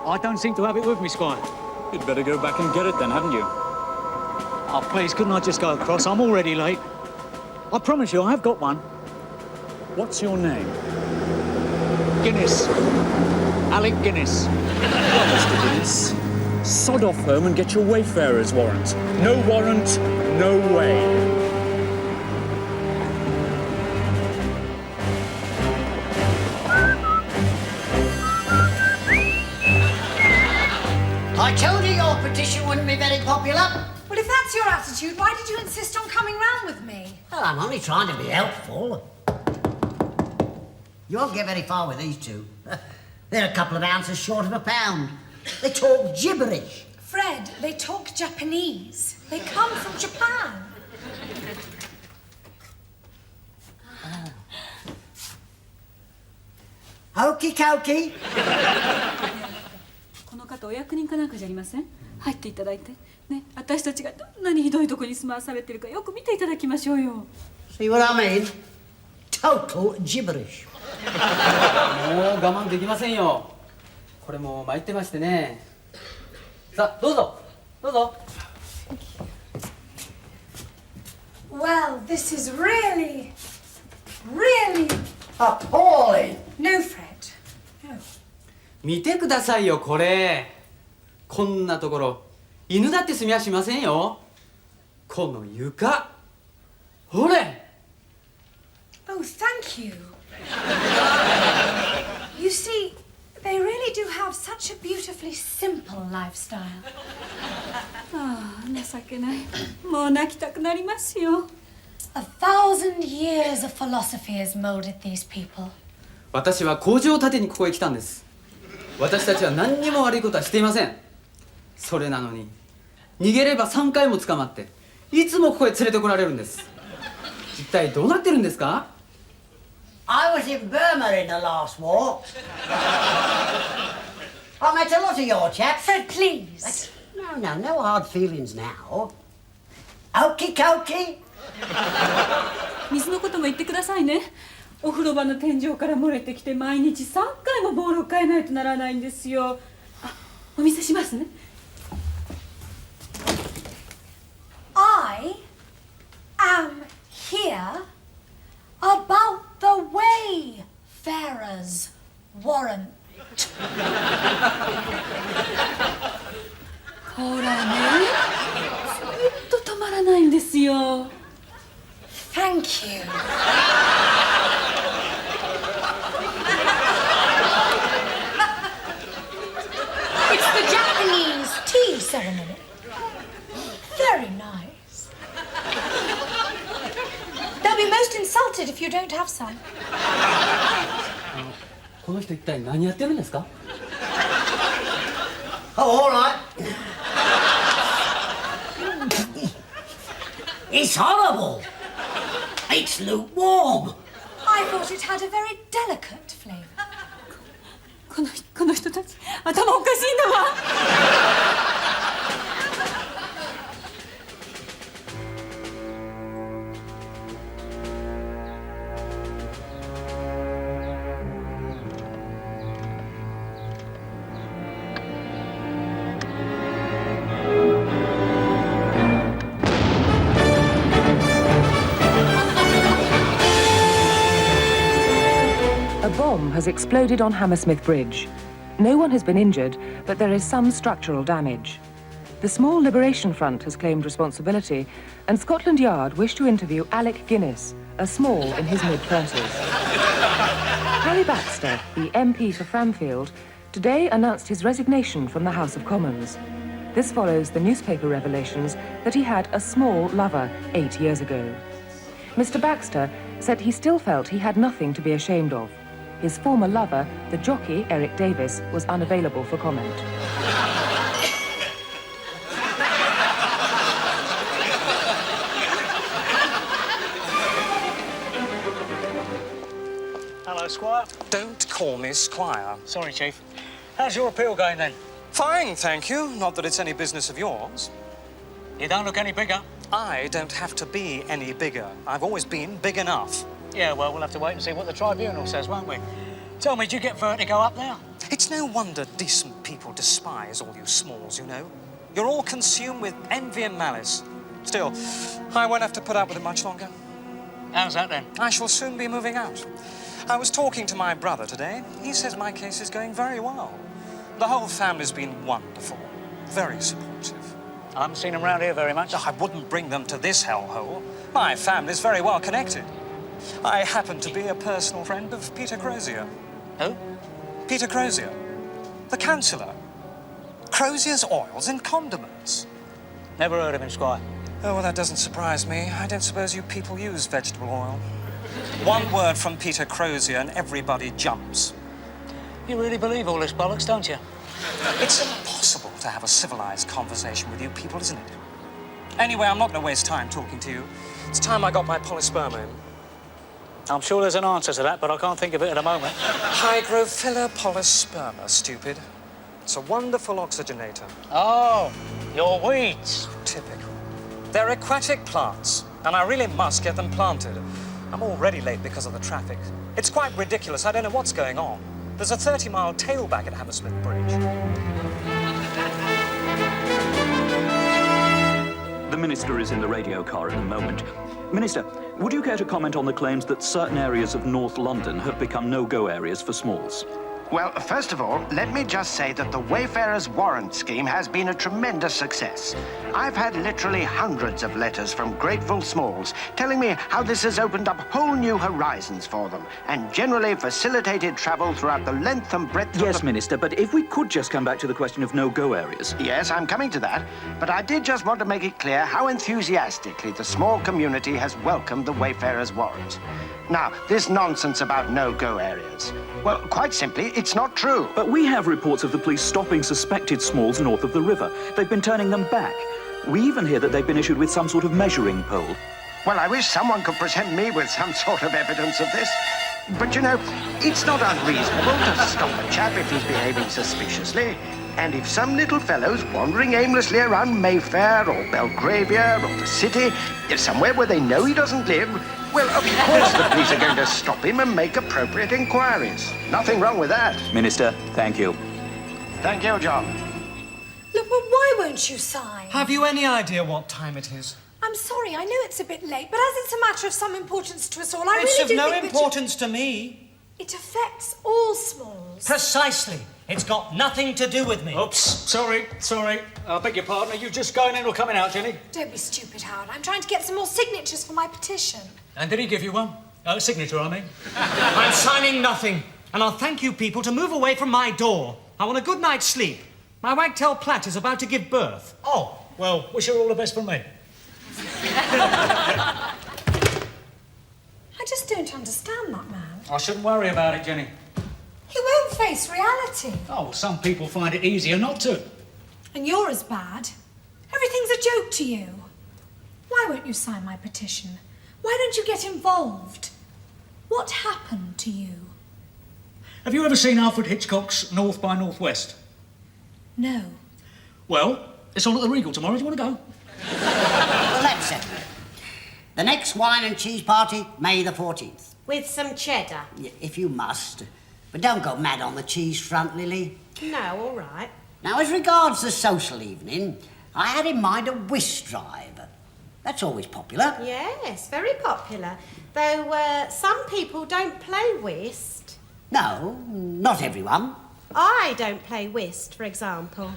I don't seem to have it with me, Squire. You'd better go back and get it then, hadn't you? Oh, please, couldn't I just go across? I'm already late. I promise you, I have got one. What's your name? Guinness. Alec Guinness. Mr. Guinness, sod off home and get your wayfarer's warrant. No warrant, no way. I told you your petition wouldn't be very popular. Well, if that's your attitude, why did you insist on coming round with me? Well, I'm only trying to be helpful. You won't get very far with these two. They're a couple of ounces short of a pound. They talk gibberish. Fred, they talk Japanese. They come from Japan. Hokey cokey. とお役人かなんかじゃありません？入っていただいてね、私たちがどんなにひどいとこに住まわされてるかよく見ていただきましょうよ。 See what I mean? Total gibberish. もう我慢できませんよ。これもう参ってましてね。さあどうぞどうぞ。 Well, this is really appalling. No, Fred. No. 見てくださいよこれ。こんなところ犬だって住みやしませんよ。この床ほれ。 Oh, thank you. You see, they really do have such a beautifully simple lifestyle. ああ、情けない。もう泣きたくなりますよ。 1,000 years of philosophy has molded these people. 私は工場を建てにここへ来たんです。私たちは何にも悪いことはしていません。それなのに逃げれば3回も捕まっていつもここへ連れてこられるんです。一体どうなってるんですか？ I was in Burma in the last war. I met a lot of your chaps. Fred, please. No hard feelings now. Okie dokie. 水のことも言ってくださいね。お風呂場の天井から漏れてきて毎日3回もボールを変えないとならないんですよ。あ、お見せしますね。 I am here about the wayfarer's warrant. ほらね、ずっと止まらないんですよ。 Thank you. It's the Japanese tea ceremony. Very nice. They'll be most insulted if you don't have some. この人一体何やってるんですか？ Oh, all right. It's horrible. It's lukewarm. I thought it had a very delicate flavour. この人たち頭おかしいんだわ。 A bomb has exploded on Hammersmith Bridge. No one has been injured, but there is some structural damage. The Small Liberation Front has claimed responsibility, and Scotland Yard wish to interview Alec Guinness, a small in his mid-30s. Harry Baxter, the MP for Framfield, today announced his resignation from the House of Commons. This follows the newspaper revelations that he had a small lover 8 years ago. Mr. Baxter said he still felt he had nothing to be ashamed of. His former lover, the jockey Eric Davis, was unavailable for comment. Hello, Squire. Don't call me Squire. Sorry, Chief. How's your appeal going then? Fine, thank you. Not that it's any business of yours. You don't look any bigger. I don't have to be any bigger. I've always been big enough. Yeah, well, we'll have to wait and see what the tribunal says, won't we? Tell me, did you get vertigo up there? It's no wonder decent people despise all you smalls, you know. You're all consumed with envy and malice. Still, I won't have to put up with it much longer. How's that then? I shall soon be moving out. I was talking to my brother today. He says my case is going very well. The whole family's been wonderful, very supportive. I haven't seen them round here very much. I wouldn't bring them to this hellhole. My family's very well connected. I happen to be a personal friend of Peter Crozier. Who? Peter Crozier, the councillor. Crozier's Oils and Condiments. Never heard of him, Squire. Oh, well, that doesn't surprise me. I don't suppose you people use vegetable oil. One word from Peter Crozier and everybody jumps. You really believe all this bollocks, don't you? It's impossible to have a civilized conversation with you people, isn't it? Anyway, I'm not going to waste time talking to you. It's time I got my polysperma in. I'm sure there's an answer to that, but I can't think of it at the moment. Hygrophila polysperma, stupid. It's a wonderful oxygenator. Oh, your weeds. Typical. They're aquatic plants, and I really must get them planted. I'm already late because of the traffic. It's quite ridiculous. I don't know what's going on. There's a 30-mile tailback at Hammersmith Bridge. The Minister is in the radio car at the moment. Minister, would you care to comment on the claims that certain areas of North London have become no-go areas for smalls? Well, first of all, let me just say that the Wayfarers Warrant Scheme has been a tremendous success. I've had literally hundreds of letters from grateful smalls telling me how this has opened up whole new horizons for them and generally facilitated travel throughout the length and breadth of Yes, Minister, but if we could just come back to the question of no-go areas. Yes, I'm coming to that, but I did just want to make it clear how enthusiastically the small community has welcomed the Wayfarers Warrant. Now, this nonsense about no-go areas, well, quite simply, it's not true. But we have reports of the police stopping suspected smalls north of the river. They've been turning them back. We even hear that they've been issued with some sort of measuring pole. Well, I wish someone could present me with some sort of evidence of this. But, you know, it's not unreasonable to stop a chap if he's behaving suspiciously. And if some little fellow's wandering aimlessly around Mayfair or Belgravia or the city, somewhere where they know he doesn't live, well, of course the police are going to stop him and make appropriate inquiries. Nothing wrong with that. Minister, thank you. Thank you, John. Look, well, why won't you sign? Have you any idea what time it is? I'm sorry, I know it's a bit late, but as it's a matter of some importance to us all, I It's really of do no think importance to me. it affects all smalls. Precisely. It's got nothing to do with me. Oops, sorry. I beg your pardon. Are you just going in or coming out, Jenny? Don't be stupid, Howard. I'm trying to get some more signatures for my petition. And did he give you one? A signature, I mean. I'm signing nothing. And I'll thank you people to move away from my door. I want a good night's sleep. My wagtail plat is about to give birth. Oh, well, wish her all the best from me. I just don't understand that man. I shouldn't worry about it, Jenny. He won't face reality. Oh, some people find it easier not to. And you're as bad. Everything's a joke to you. Why won't you sign my petition? Why don't you get involved? What happened to you? Have you ever seen Alfred Hitchcock's North by Northwest? No. Well, it's on at the Regal tomorrow. Do you want to go? Well, that's settled. The next wine and cheese party, May the 14th. With some cheddar? If you must. But don't go mad on the cheese front, Lily. No, all right. Now, as regards the social evening, I had in mind a whist drive. That's always popular. Yes, very popular. Though some people don't play whist. No, not everyone. I don't play whist, for example.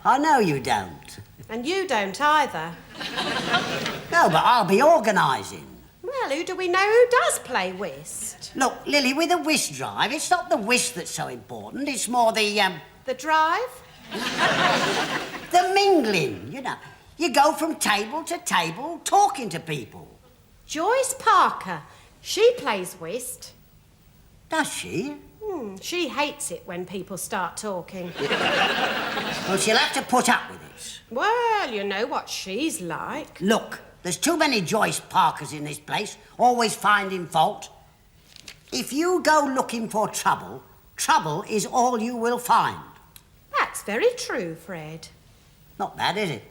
I know you don't. And you don't either. No, but I'll be organising. Well, who do we know who does play whist? Look, Lily, with a whist drive, it's not the whist that's so important, it's more the, The drive? the mingling, you know. You go from table to table, talking to people. Joyce Parker. She plays whist. Does she? She hates it when people start talking. Well, she'll have to put up with it. Well, you know what she's like. Look, there's too many Joyce Parkers in this place, always finding fault. If you go looking for trouble, trouble is all you will find. That's very true, Fred. Not bad, is it?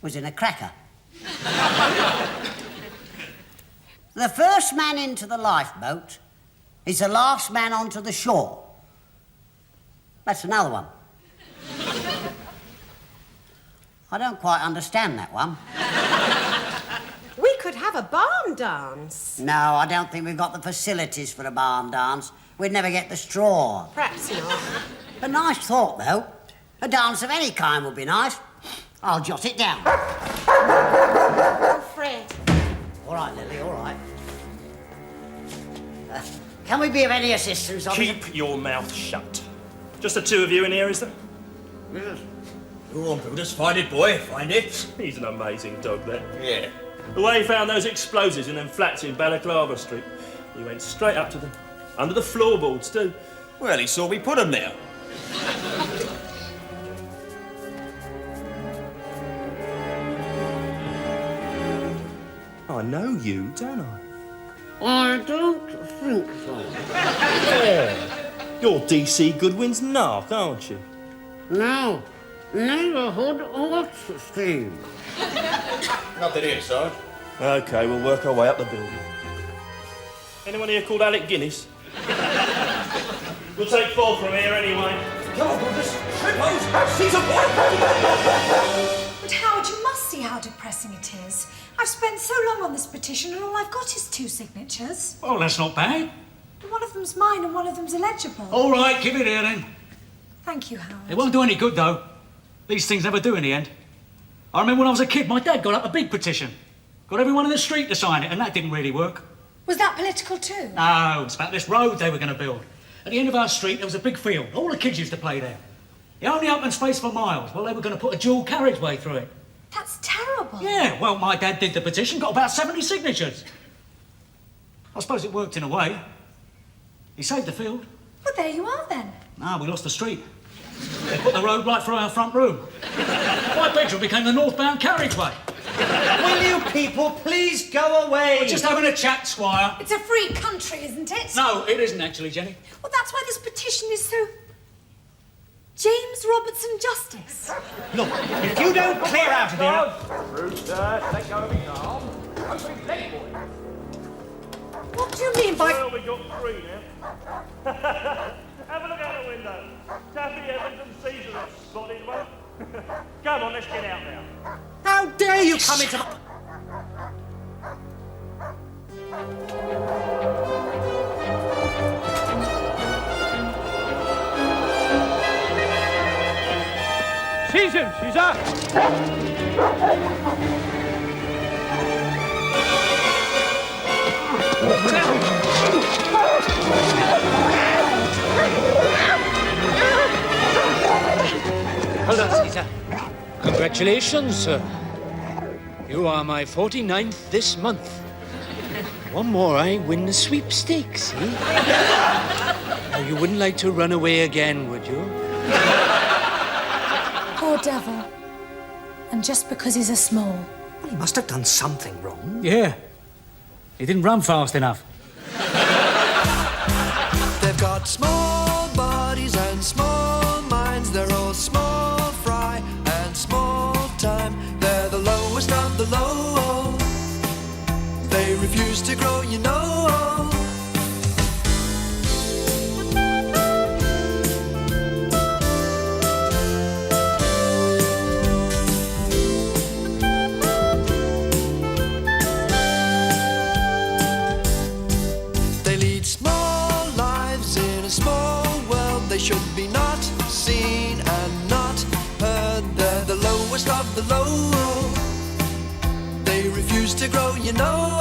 Was in a cracker. The first man into the lifeboat is the last man onto the shore. That's another one. I don't quite understand that one. We could have a barn dance. No, I don't think we've got the facilities for a barn dance. We'd never get the straw. Perhaps not. A nice thought, though. A dance of any kind would be nice. I'll jot it down. Oh, Fred. All right, Lily, all right. Can we be of any assistance? Keep your mouth shut. Just the two of you in here, is there? Yes. Go on, Brutus, find it, boy, find it. He's an amazing dog, that. Yeah. The way he found those explosives in them flats in Balaclava Street, he went straight up to them, under the floorboards, too. Well, he saw me put them there. I know you, don't I? I don't think so. Yeah. You're DC Goodwin's narc, aren't you? No, neighbourhood arts scheme. Nothing here, Sarge. OK, we'll work our way up the building. Anyone here called Alec Guinness? We'll take 4 from here anyway. Come on, brothers. But Howard, you must see how depressing it is. I've spent so long on this petition and all I've got is 2 signatures. Oh, that's not bad. One of them's mine and one of them's illegible. All right, give it here then. Thank you, Howard. It won't do any good, though. These things never do in the end. I remember when I was a kid, my dad got up a big petition. Got everyone in the street to sign it, and that didn't really work. Was that political too? No, it's about this road they were going to build. At the end of our street, there was a big field. All the kids used to play there. The only open space for miles. Well, they were going to put a dual carriageway through it. That's terrible. Yeah, well, my dad did the petition, got about 70 signatures. I suppose it worked in a way. He saved the field. Well, there you are then. No, we lost the street. They put the road right through our front room. My bedroom became the northbound carriageway. Will you people please go away? We're just having a chat, Squire. It's a free country, isn't it? No, it isn't actually, Jenny. Well, that's why this petition is so... James Robertson Justice. Look, if you don't clear out of here... Rooster, let go of his arm. Open his leg, boy. What do you mean by... Well, we got 3 now. Have a look out the window. Taffy, Evans and Caesar have spotted one. Come on, let's get out now. How dare you come into my... Seize him, Caesar! Hold on, Caesar. Congratulations, sir. You are my 49th this month. One more, I win the sweepstakes, eh? Now, you wouldn't like to run away again, would you? Poor devil. And just because he's a small. Well, he must have done something wrong. Yeah. He didn't run fast enough. They've got small bodies and small minds. They're all small fry and small time. They're the lowest of the low. They refuse to grow, you know. They lead small lives in a small world. They should be not seen and not heard. They're the lowest of the low. They refuse to grow, you know.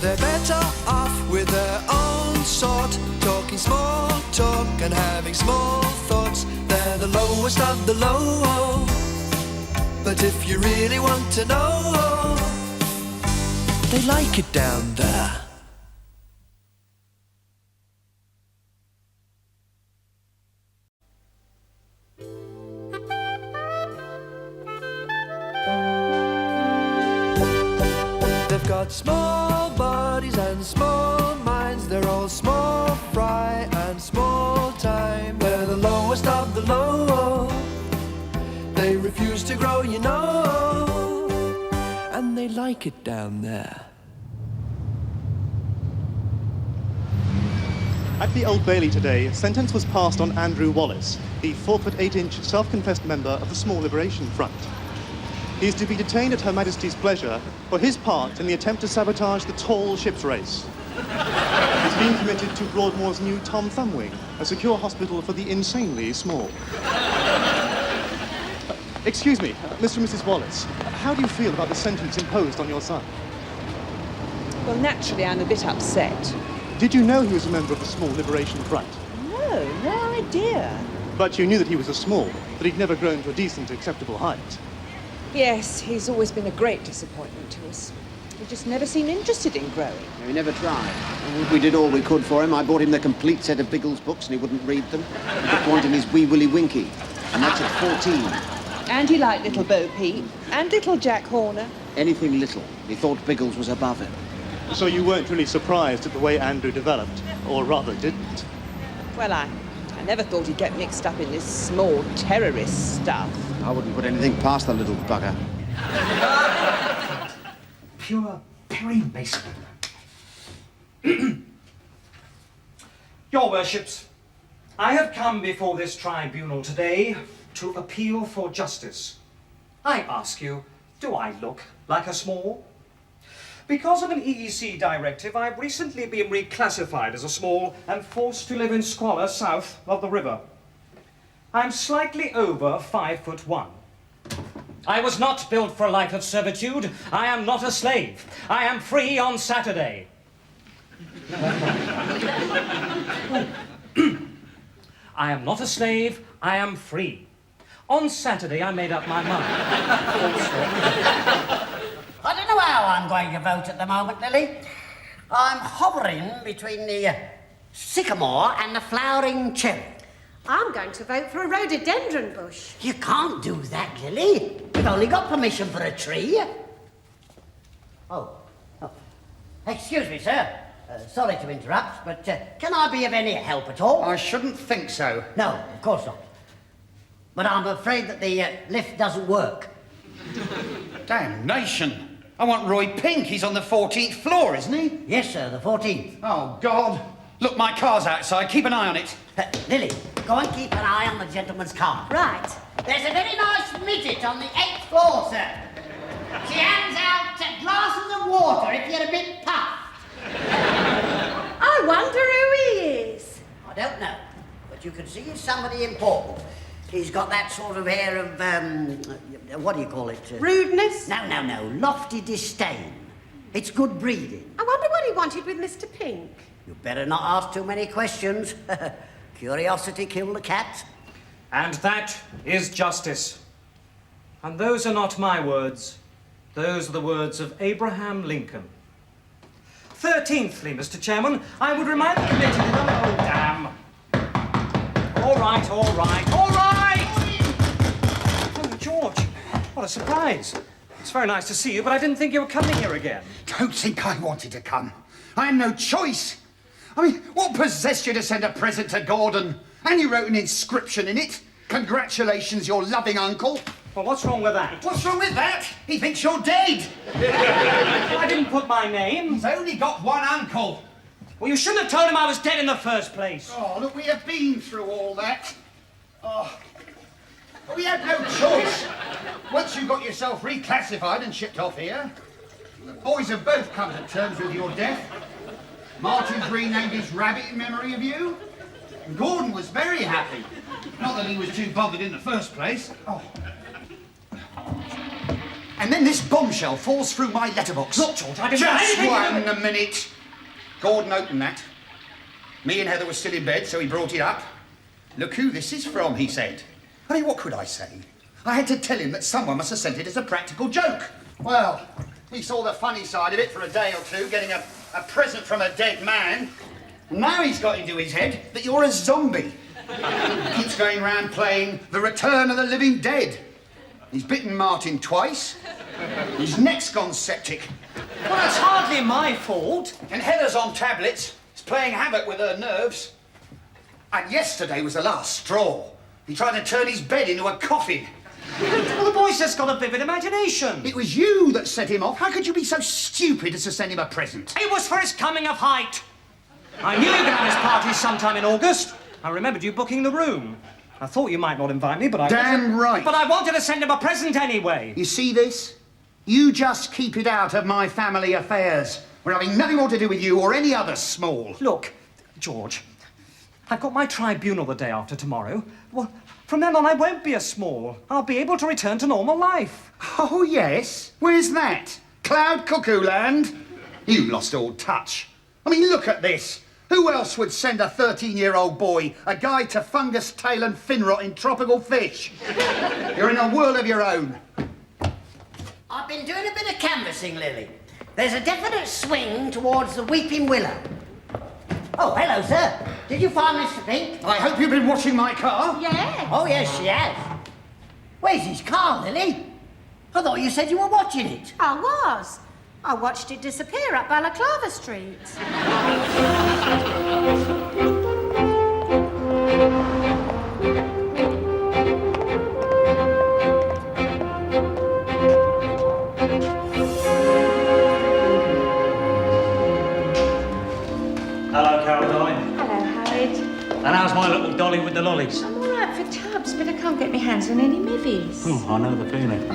They're better off with their own sort, talking small talk and having small thoughts. They're the lowest of the low. But if you really want to know, they like it down there. They've got small bodies and small minds. They're all small fry and small time. They're the lowest of the low. They refuse to grow, you know. And they like it down there. At the Old Bailey today, sentence was passed on Andrew Wallace, the 4'8" self-confessed member of the Small Liberation Front. He is to be detained at Her Majesty's pleasure for his part in the attempt to sabotage the tall ships race. He's been committed to Broadmoor's new Tom Thumb Wing, a secure hospital for the insanely small. Excuse me, Mr. and Mrs. Wallace, how do you feel about the sentence imposed on your son? Well, naturally, I'm a bit upset. Did you know he was a member of the Small Liberation Front? No idea. But you knew that he was a small, that he'd never grown to a decent, acceptable height. Yes, he's always been a great disappointment to us. He just never seemed interested in growing. No, he never tried. We did all we could for him. I bought him the complete set of Biggles books and he wouldn't read them. He kept wanting his Wee Willie Winky, and that's at 14. And he liked Little Bo Peep and Little Jack Horner. Anything little. He thought Biggles was above him. So you weren't really surprised at the way Andrew developed, or rather didn't? Well, I never thought he'd get mixed up in this small terrorist stuff. I wouldn't put anything past the little bugger. Pure Perry Mason. Your worships, I have come before this tribunal today to appeal for justice. I ask you, do I look like a small? Because of an EEC directive, I've recently been reclassified as a small and forced to live in squalor south of the river. I'm slightly over 5'1". I was not built for a life of servitude. I am not a slave. I am free on Saturday. I am not a slave. I am free. On Saturday, I made up my mind. I don't know how I'm going to vote at the moment, Lily. I'm hovering between the sycamore and the flowering cherry. I'm going to vote for a rhododendron bush. You can't do that, Lily. We've only got permission for a tree. Oh. Excuse me, sir. Sorry to interrupt, but can I be of any help at all? I shouldn't think so. No, of course not. But I'm afraid that the lift doesn't work. Damnation. I want Roy Pink. He's on the 14th floor, isn't he? Yes, sir, the 14th. Oh, God. Look, my car's outside. Keep an eye on it. Lily, go and keep an eye on the gentleman's car. Right. There's a very nice midget on the 8th floor, sir. She hands out glasses of water if you're a bit puffed. I wonder who he is. I don't know, but you can see he's somebody important. He's got that sort of air of, what do you call it? Rudeness? No, lofty disdain. It's good breeding. I wonder what he wanted with Mr. Pink. You better not ask too many questions. Curiosity killed the cat. And that is justice. And those are not my words. Those are the words of Abraham Lincoln. 13thly, Mr. Chairman, I would remind the committee that... Oh, damn. All right. Oh, George, what a surprise. It's very nice to see you, but I didn't think you were coming here again. Don't think I wanted to come. I had no choice. I mean, what possessed you to send a present to Gordon? And you wrote an inscription in it. Congratulations, your loving uncle. Well, what's wrong with that? What's wrong with that? He thinks you're dead. I didn't put my name. He's only got one uncle. Well, you shouldn't have told him I was dead in the first place. Oh, look, we have been through all that. Oh, we had no choice. Once you got yourself reclassified and shipped off here, the boys have both come to terms with your death. Martin's renamed his rabbit in memory of you. And Gordon was very happy. Not that he was too bothered in the first place. Oh. And then this bombshell falls through my letterbox. Look, George, I didn't... Just a minute. Gordon opened that. Me and Heather were still in bed, so he brought it up. Look who this is from, he said. I mean, what could I say? I had to tell him that someone must have sent it as a practical joke. Well, he saw the funny side of it for a day or two, getting a present from a dead man. Now he's got into his head that you're a zombie. Keeps going round playing The Return of the Living Dead. He's bitten Martin twice. His neck's gone septic. Well, that's hardly my fault. And Heather's on tablets. He's playing havoc with her nerves. And yesterday was the last straw. He tried to turn his bed into a coffin. Well, the boy's just got a vivid imagination. It was you that set him off. How could you be so stupid as to send him a present? It was for his coming of height. I knew you could have his party sometime in August. I remembered you booking the room. I thought you might not invite me, but I... Damn right. But I wanted to send him a present anyway. You see this? You just keep it out of my family affairs. We're having nothing more to do with you or any other small. Look, George, I've got my tribunal the day after tomorrow. Well, from then on, I won't be a small. I'll be able to return to normal life. Oh, yes? Where's that? Cloud Cuckoo Land? You lost all touch. I mean, look at this. Who else would send a 13-year-old boy a guide to fungus, tail and fin rot in tropical fish? You're in a world of your own. I've been doing a bit of canvassing, Lily. There's a definite swing towards the Weeping Willow. Oh, hello, sir. Did you find Mr. Pink? I hope you've been watching my car. Yes. Oh, yes, she has. Where's his car, Lily? I thought you said you were watching it. I was. I watched it disappear up Balaclava Street. How's my little dolly with the lollies? I'm all right for tubs, but I can't get my hands on any mivies. I know the feeling.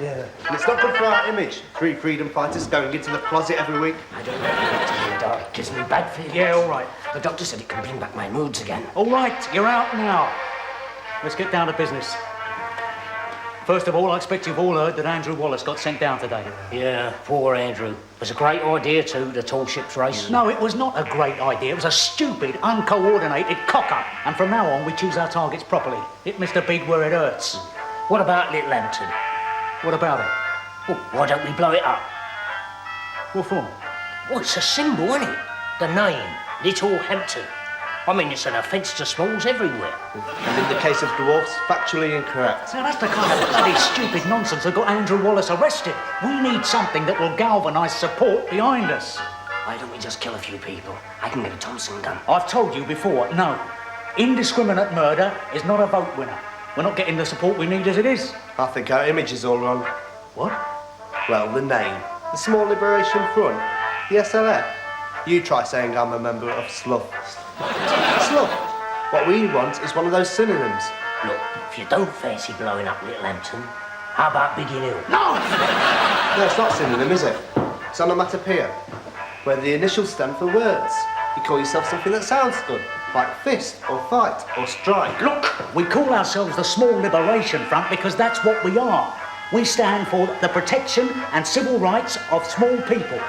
Yeah, and it's not good for our image. 3 freedom fighters going into the closet every week. I don't like it in the dark. It gives me bad feelings. Yeah, all right. The doctor said it can bring back my moods again. All right, you're out now. Let's get down to business. First of all, I expect you've all heard that Andrew Wallace got sent down today. Yeah, poor Andrew. It was a great idea too, the tall ships race. No, it was not a great idea. It was a stupid, uncoordinated cock-up. And from now on, we choose our targets properly. Hit Mr. Big where it hurts. What about Little Hampton? What about it? Well, why don't we blow it up? What for? Well, it's a symbol, isn't it? The name, Little Hampton. I mean, it's an offence to smalls everywhere. And in the case of dwarfs, factually incorrect. Now, that's the kind of bloody stupid nonsense that got Andrew Wallace arrested. We need something that will galvanise support behind us. Why don't we just kill a few people? I can get a Thompson gun. I've told you before, no. Indiscriminate murder is not a vote winner. We're not getting the support we need as it is. I think our image is all wrong. What? Well, the name. The Small Liberation Front. The SLF. You try saying I'm a member of SLUF. SLUF. What we want is one of those synonyms. Look, if you don't fancy blowing up Little Hampton, how about Biggin Hill? No! No, it's not synonym, is it? It's onomatopoeia, where the initials stand for words. You call yourself something that sounds good, like fist, or fight, or strike. Look, we call ourselves the Small Liberation Front because that's what we are. We stand for the protection and civil rights of small people.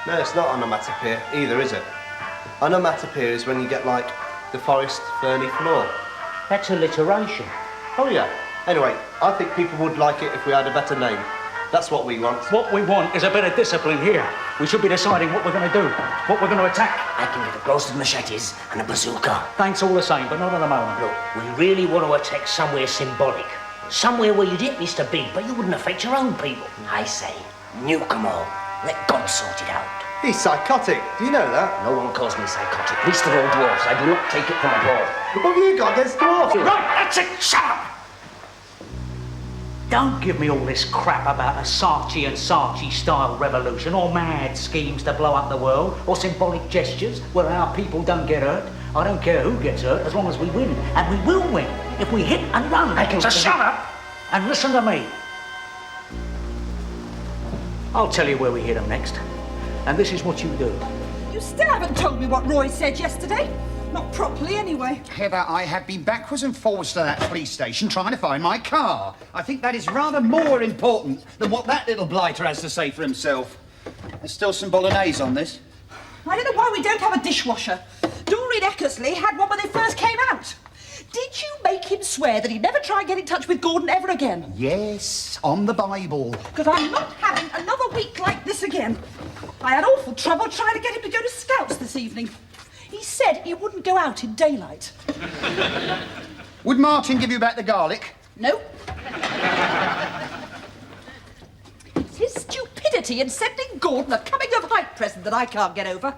No, it's not onomatopoeia either, is it? Onomatopoeia is when you get like the forest ferny floor. That's alliteration. Oh yeah. Anyway, I think people would like it if we had a better name. That's what we want. What we want is a bit of discipline here. We should be deciding what we're going to do, what we're going to attack. I can get a roasted machetes and a bazooka. Thanks all the same, but not at the moment. Look, we really want to attack somewhere symbolic. Somewhere where you'd hit Mr. Big, but you wouldn't affect your own people. I say, nuke them all. Let God sort it out. He's psychotic. Do you know that? No one calls me psychotic. At least they're all dwarfs. I do not take it from abroad. What have you got against dwarfs? Right, that's it. Shut up. Don't give me all this crap about a Saatchi and Saatchi style revolution or mad schemes to blow up the world or symbolic gestures where our people don't get hurt. I don't care who gets hurt as long as we win. And we will win if we hit and run. So shut up and listen to me. I'll tell you where we hit them next. And this is what you do. You still haven't told me what Roy said yesterday. Not properly, anyway. Heather, I have been backwards and forwards to that police station trying to find my car. I think that is rather more important than what that little blighter has to say for himself. There's still some bolognese on this. I don't know why we don't have a dishwasher. Doreen Eckersley had one when they first came out. Did you make him swear that he'd never try and get in touch with Gordon ever again? Yes, on the Bible. Because I'm not having another week like this again. I had awful trouble trying to get him to go to Scouts this evening. He said he wouldn't go out in daylight. Would Martin give you back the garlic? No. It's his stupidity in sending Gordon a coming-of-height present that I can't get over.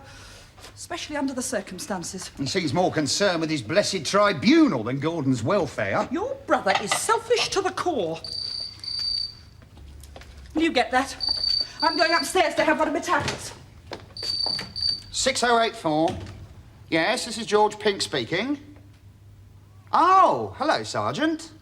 Especially under the circumstances. He seems more concerned with his blessed tribunal than Gordon's welfare. Your brother is selfish to the core. Will you get that? I'm going upstairs to have one of my tablets. 6084. Yes, this is George Pink speaking. Oh, hello, Sergeant.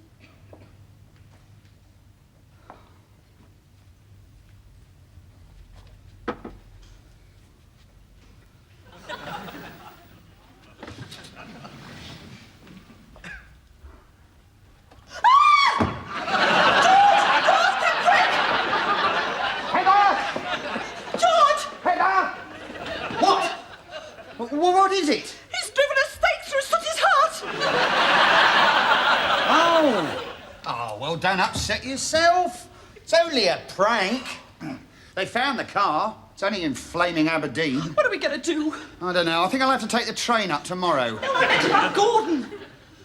George! What? What is it? He's driven a stake through Sooty don't upset yourself. It's only a prank. They found the car. It's only in flaming Aberdeen. What are we going to do? I don't know. I think I'll have to take the train up tomorrow. No, I meant about Gordon.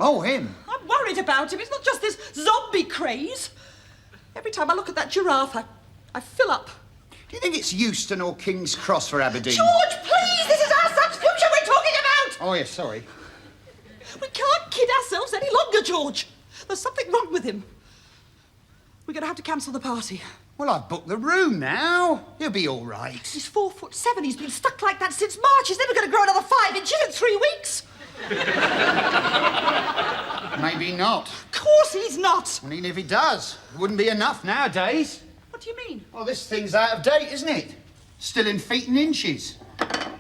Oh, him? I'm worried about him. It's not just this zombie craze. Every time I look at that giraffe, I fill up. Do you think it's Euston or King's Cross for Aberdeen? George, please! This is our son's future we're talking about! Oh, yes, sorry. We can't kid ourselves any longer, George. There's something wrong with him. We're going to have to cancel the party. Well, I've booked the room now. He'll be all right. He's 4'7". He's been stuck like that since March. He's never going to grow another 5 inches in 3 weeks. Maybe not. Of course he's not. I mean, if he does, it wouldn't be enough nowadays. What do you mean? Well, this thing's out of date, isn't it? Still in feet and inches.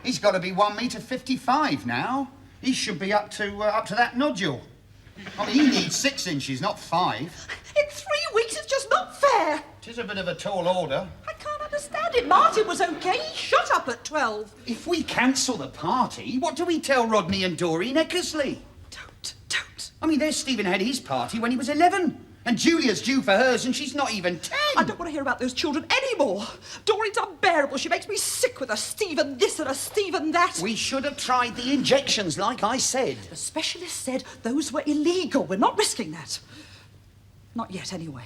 He's got to be 1.55 m now. He should be up to that nodule. I mean, he needs 6 inches, not 5. In 3 weeks, it's just not fair. It is a bit of a tall order. I can't understand it. Martin was okay. He shut up at 12. If we cancel the party, what do we tell Rodney and Doreen Eckersley? Don't. I mean, there's Stephen had his party when he was 11. And Julia's due for hers, and she's not even 10. I don't want to hear about those children anymore. Doreen's unbearable. She makes me sick with a Stephen this and a Stephen that. We should have tried the injections, like I said. The specialist said those were illegal. We're not risking that. Not yet, anyway.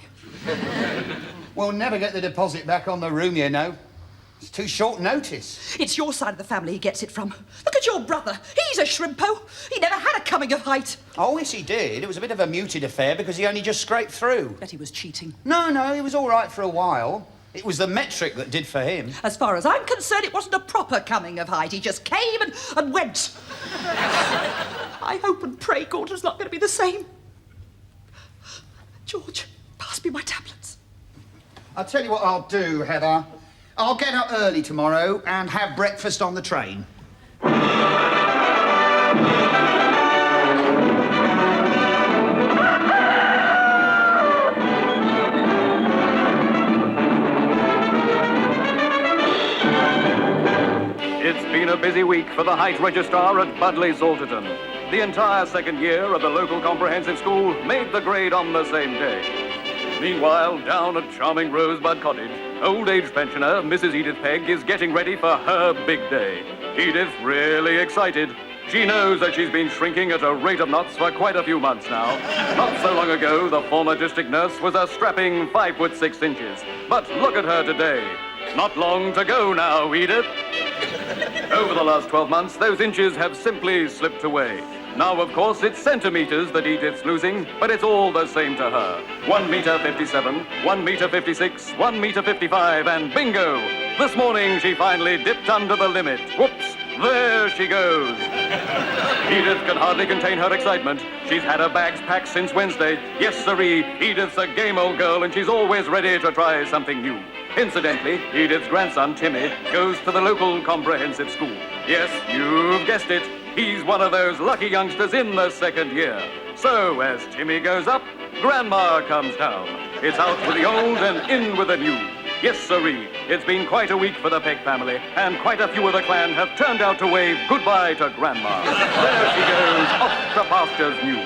We'll never get the deposit back on the room, you know. It's too short notice. It's your side of the family he gets it from. Look at your brother. He's a shrimpo. He never had a coming of height. Oh, yes, he did. It was a bit of a muted affair because he only just scraped through. Bet he was cheating. No, he was all right for a while. It was the metric that did for him. As far as I'm concerned, it wasn't a proper coming of height. He just came and went. I hope and pray Gordon's not going to be the same. George, pass me my tablets. I'll tell you what I'll do, Heather. I'll get up early tomorrow and have breakfast on the train. It's been a busy week for the Height Registrar at Budley Salterton. The entire second year of the local comprehensive school made the grade on the same day. Meanwhile, down at charming Rosebud Cottage, old-age pensioner Mrs. Edith Pegg is getting ready for her big day. Edith's really excited. She knows that she's been shrinking at a rate of knots for quite a few months now. Not so long ago, the former district nurse was a strapping 5'6" inches. But look at her today. Not long to go now, Edith. Over the last 12 months, those inches have simply slipped away. Now, of course, it's centimetres that Edith's losing, but it's all the same to her. 1.57 m, 1.56 m, 1.55 m, and bingo! This morning, she finally dipped under the limit. Whoops! There she goes. Edith can hardly contain her excitement. She's had her bags packed since Wednesday. Yes, sirree, Edith's a game old girl, and she's always ready to try something new. Incidentally, Edith's grandson, Timmy, goes to the local comprehensive school. Yes, you've guessed it. He's one of those lucky youngsters in the second year. So, as Timmy goes up, Grandma comes down. It's out with the old and in with the new. Yes, sirree, it's been quite a week for the Pegg family, and quite a few of the clan have turned out to wave goodbye to Grandma. There she goes, off to pastures new.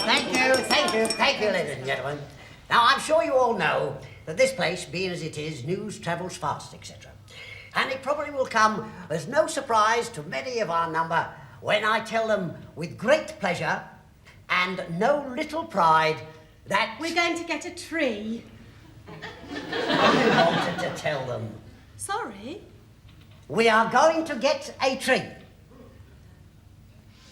Thank you, ladies and gentlemen. Now, I'm sure you all know that this place, being as it is, news travels fast, etc. And it probably will come as no surprise to many of our number when I tell them with great pleasure and no little pride that... We're going to get a tree. I wanted to tell them. Sorry? We are going to get a tree.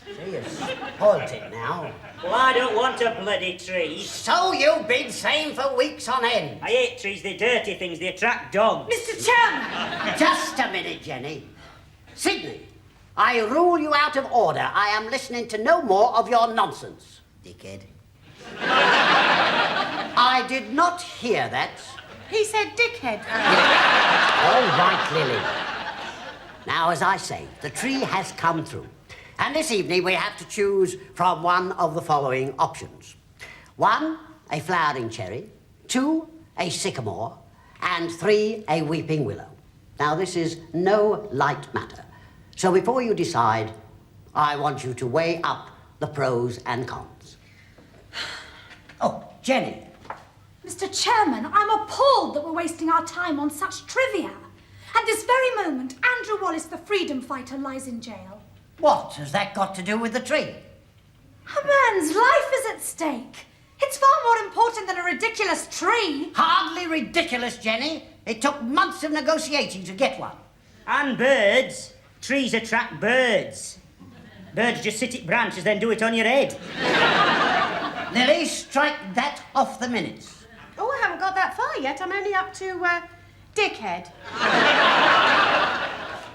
See, you've spoilt it now. Well, I don't want a bloody tree. So you've been saying for weeks on end. I hate trees, they're dirty things, they attract dogs. Mr. Chum! Just a minute, Jenny. Sydney, I rule you out of order. I am listening to no more of your nonsense, dickhead. I did not hear that. He said dickhead. All right, Lily. Now, as I say, the tree has come through. And this evening we have to choose from one of the following options. 1, a flowering cherry. 2, a sycamore. And 3, a weeping willow. Now, this is no light matter. So before you decide, I want you to weigh up the pros and cons. Oh, Jenny. Mr. Chairman, I'm appalled that we're wasting our time on such trivia. At this very moment, Andrew Wallace, the freedom fighter, lies in jail. What has that got to do with the tree? A man's life is at stake. It's far more important than a ridiculous tree. Hardly ridiculous, Jenny. It took months of negotiating to get one. And birds. Trees attract birds. Birds just sit at branches, then do it on your head. Lily, strike that off the minutes. Oh, I haven't got that far yet. I'm only up to, dickhead.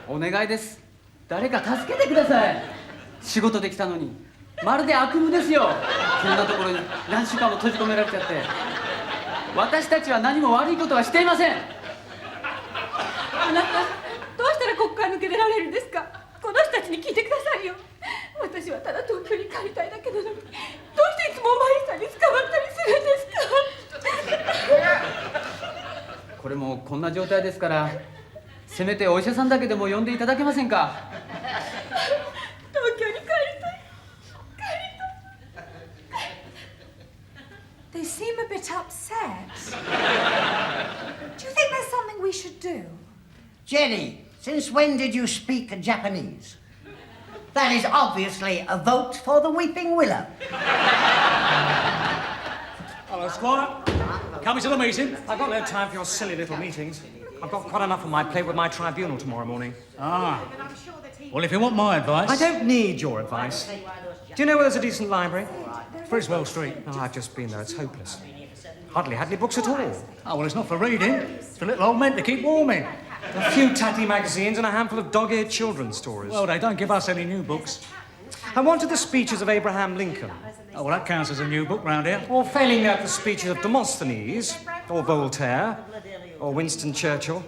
お願いです。誰か助けてください。仕事できたのに、まるで悪夢ですよ。こんなところに何週間も閉じ込められちゃって。私たちは何も悪いことはしていません。あなた、どうしたらここから抜け出られるんですか？この人たちに聞いてくださいよ。私はただ東京に帰りたいだけなのに、どうしていつもお巡りさんに捕まったりするんですか？これもこんな状態ですから、せめてお医者さんだけでも呼んでいただけませんか？東京に帰りたい。 They seem a bit upset. Do you think there's something we should do? Jenny, since when did you speak Japanese? That is obviously a vote for the Weeping Willow. Hello, Squire. Coming to the meeting? I've got no time for your silly little meetings. I've got quite enough on my plate with my tribunal tomorrow morning. Ah. Well, if you want my advice... I don't need your advice. Do you know where there's a decent library? Friswell Street. Oh, I've just been there. It's hopeless. Hardly had any books at all. Oh, well, it's not for reading. It's for little old men to keep warming. A few tatty magazines and a handful of dog-eared children's stories. Well, they don't give us any new books. I wanted the speeches of Abraham Lincoln. Oh, well, that counts as a new book round here. Or failing that, the speeches of Demosthenes, or Voltaire, or Winston Churchill.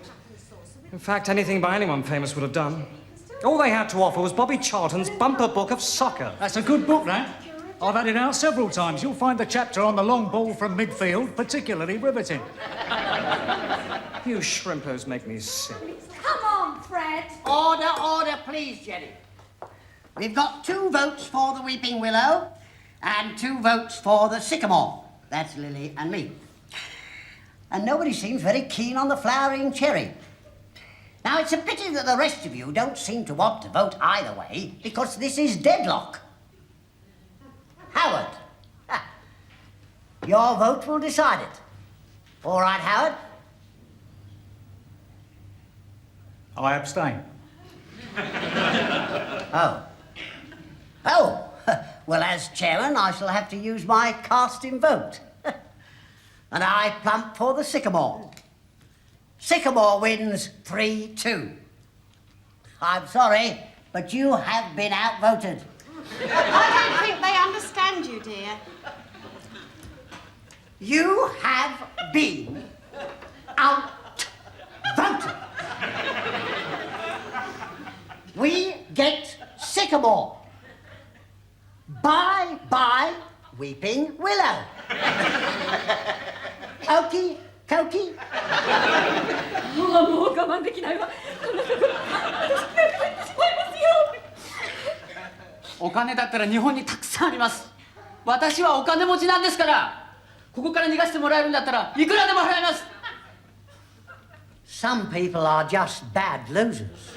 In fact, anything by anyone famous would have done. All they had to offer was Bobby Charlton's bumper book of soccer. That's a good book, that. I've had it out several times. You'll find the chapter on the long ball from midfield particularly riveting. You shrimpos make me sick. Come on, Fred. Order, order, please, Jenny. We've got 2 votes for the Weeping Willow and 2 votes for the Sycamore. That's Lily and me. And nobody seems very keen on the flowering cherry. Now, it's a pity that the rest of you don't seem to want to vote either way, because this is deadlock. Howard. Your vote will decide it. All right, Howard? I abstain. Oh. Oh. Well, as chairman, I shall have to use my casting vote. And I plump for the Sycamore. Sycamore wins 3-2. I'm sorry, but you have been outvoted. I don't think they understand you, dear. You have been outvoted. We get Sycamore. Bye-bye, Weeping Willow. Okie dokie. もう我慢できないわ。こんなところ、私帰ってしまいますよ。お金だったら日本にたくさんあります。私はお金持ちなんですから。ここから逃がしてもらえるんだったらいくらでも払います。 Some people are just bad losers.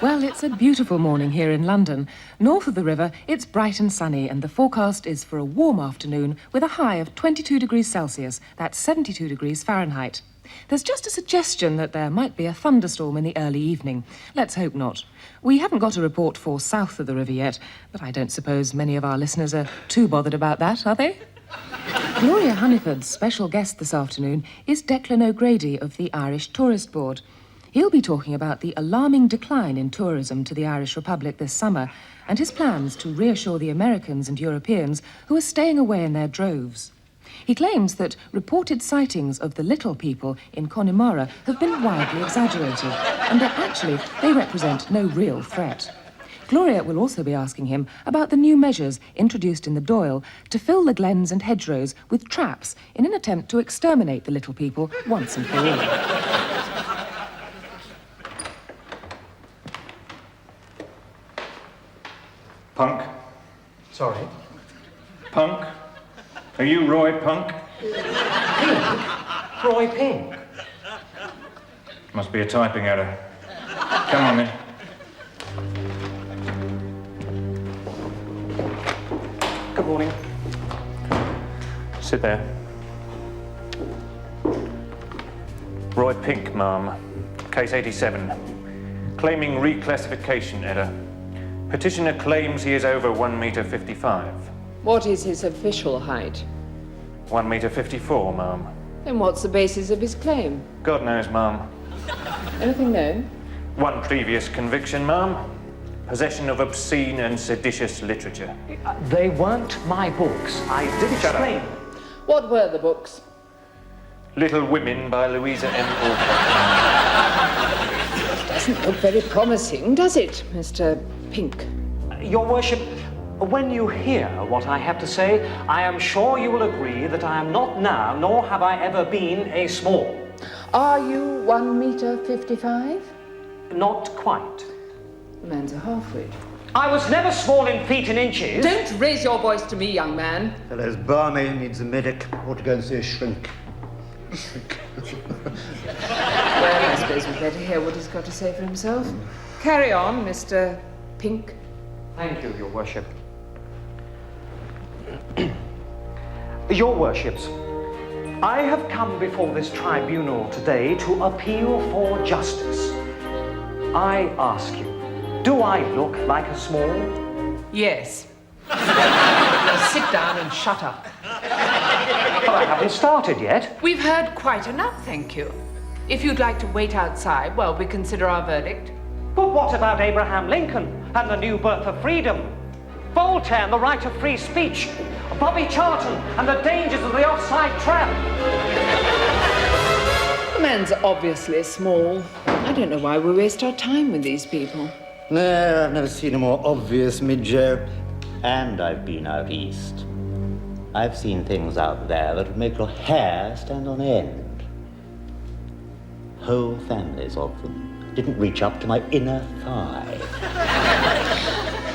Well, it's a beautiful morning here in London. North of the river, it's bright and sunny, and the forecast is for a warm afternoon with a high of 22 degrees Celsius. That's 72 degrees Fahrenheit. There's just a suggestion that there might be a thunderstorm in the early evening. Let's hope not. We haven't got a report for south of the river yet, but I don't suppose many of our listeners are too bothered about that, are they? Gloria Honeyford's special guest this afternoon is Declan O'Grady of the Irish Tourist Board. He'll be talking about the alarming decline in tourism to the Irish Republic this summer and his plans to reassure the Americans and Europeans who are staying away in their droves. He claims that reported sightings of the little people in Connemara have been widely exaggerated and that actually they represent no real threat. Gloria will also be asking him about the new measures introduced in the Doyle to fill the glens and hedgerows with traps in an attempt to exterminate the little people once and for all. Punk. Sorry. Punk. Are you Roy Punk? Roy Pink. Must be a typing error. Come on, then. Good morning. Sit there. Roy Pink, ma'am. Case 87. Claiming reclassification error. Petitioner claims he is over 1 metre 55. What is his official height? 1 metre 54, ma'am. Then what's the basis of his claim? God knows, ma'am. Anything known? One previous conviction, ma'am. Possession of obscene and seditious literature. They weren't my books. I did explain. What were the books? Little Women by Louisa M. Alcott. Doesn't look very promising, does it, Mr. Pink? Your Worship, when you hear what I have to say, I am sure you will agree that I am not now, nor have I ever been, a small. Are you 1 metre 55? Not quite. The man's a half-wit. I was never small in feet and inches. Don't raise your voice to me, young man. Fellow's balmy, needs a medic. Ought to go and see a shrink. Well, I suppose we'd better hear what he's got to say for himself. Carry on, Mr. Pink. Thank you, Your Worship. Your Worships, I have come before this tribunal today to appeal for justice. I ask you, do I look like a small? Yes. Now sit down and shut up. But I haven't started yet. We've heard quite enough, thank you. If you'd like to wait outside while we consider our verdict. But what about Abraham Lincoln and the new birth of freedom? Voltaire and the right of free speech? Bobby Charlton and the dangers of the offside trap? The man's obviously small. I don't know why we waste our time with these people. No, I've never seen a more obvious mid-Joe. And I've been out east. I've seen things out there that would make your hair stand on end. Whole families of them didn't reach up to my inner thigh.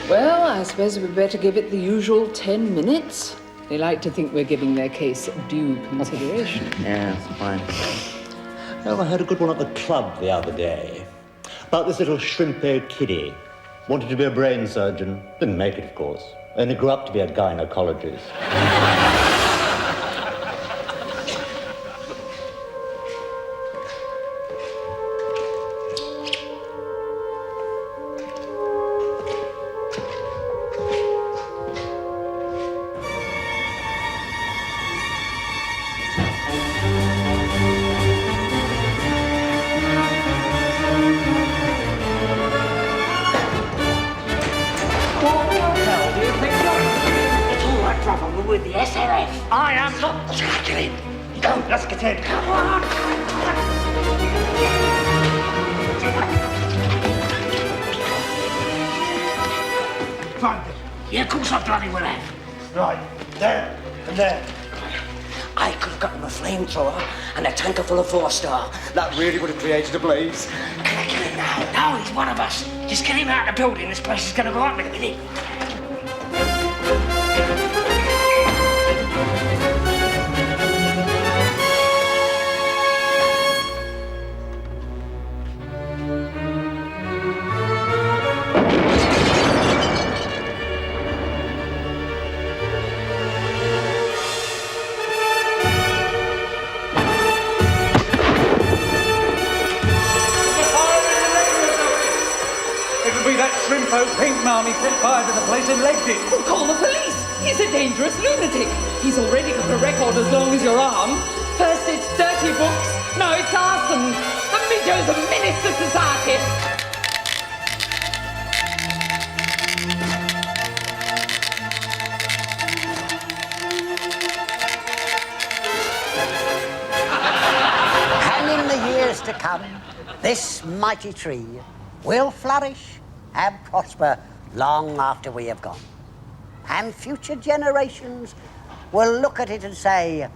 Well, I suppose we'd better give it the usual 10 minutes. They like to think we're giving their case due consideration. Yes, fine. Oh, I heard a good one at the club the other day. About this little shrimpo kiddie. Wanted to be a brain surgeon. Didn't make it, of course. Only grew up to be a gynecologist. With the SLF. I am not. Get in. Go, let's get in. Come on. Find it. Yeah, of course I bloody will have. Right, there and there. I could have gotten a flamethrower and a tanker full of 4-star. That really would have created a blaze. Get him now. No, he's one of us. Just get him out of the building. This place is going to go up in a minute. Pink Marmy set fire to the place and legged it. Well, call the police. He's a dangerous lunatic. He's already got a record as long as your arm. First it's dirty books, now it's arson. The Midjo's a menace to society. And in the years to come, this mighty tree will flourish and prosper long after we have gone. And future generations will look at it and say,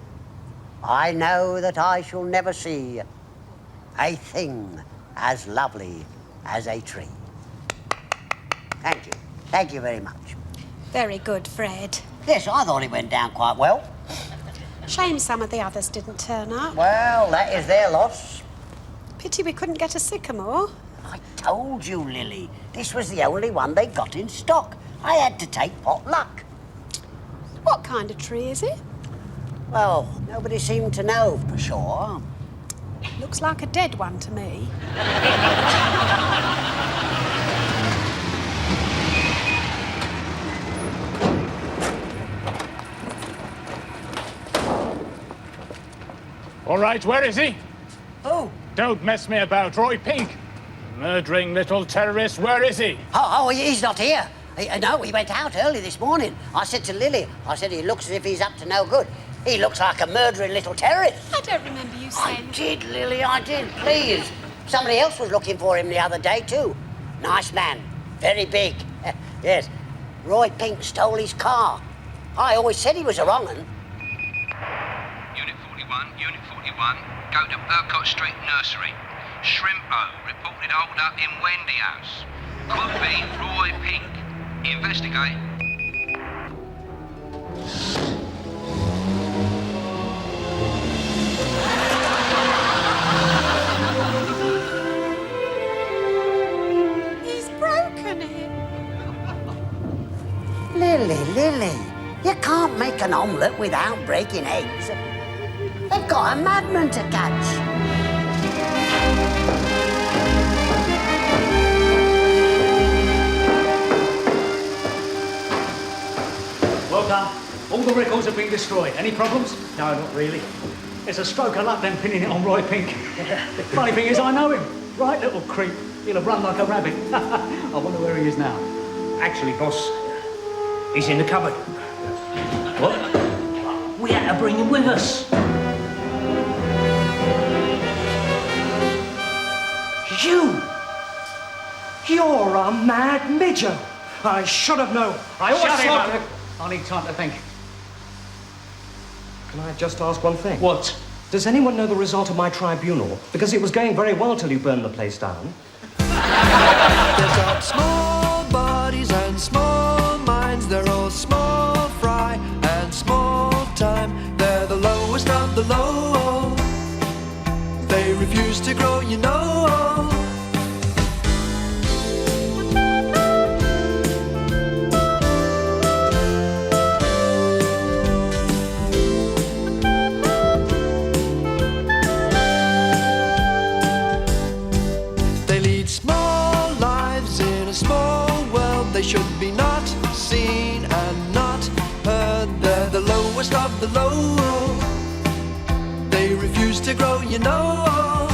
I know that I shall never see a thing as lovely as a tree. Thank you. Thank you very much. Very good, Fred. Yes, I thought it went down quite well. Shame some of the others didn't turn up. Well, that is their loss. Pity we couldn't get a sycamore. I told you, Lily. This was the only one they got in stock. I had to take pot luck. What kind of tree is it? Well, nobody seemed to know for sure. Looks like a dead one to me. All right, where is he? Who? Don't mess me about, Roy Pink. Murdering little terrorist, where is he? Oh, he's not here. No, he went out early this morning. I said to Lily, he looks as if he's up to no good. He looks like a murdering little terrorist. I don't remember you saying... I did, Lily, I did, please. Somebody else was looking for him the other day, too. Nice man, very big. Yes, Roy Pink stole his car. I always said he was a wrong 'un. Unit 41, go to Urquhart Street Nursery. Shrimpo reported hold up in Wendy House. Could be Roy Pink. Investigate. He's broken it. Lily, you can't make an omelette without breaking eggs. They've got a madman to catch. Well done. All the records have been destroyed. Any problems? No, not really. It's a stroke of luck them pinning it on Roy Pink. The funny thing is, I know him. Right little creep. He'll have run like a rabbit. I wonder where he is now. Actually, boss, he's in the cupboard. What? We had to bring him with us. You're a mad midger. I should have known. I always Shut him thought... up. I need time to think. Can I just ask one thing? What? Does anyone know the result of my tribunal? Because it was going very well till you burned the place down. They've got small bodies and small minds. They're all small fry and small time. They're the lowest of the low. They refuse to grow, you know. Should be not seen and not heard. They're the lowest of the low. They refuse to grow, you know.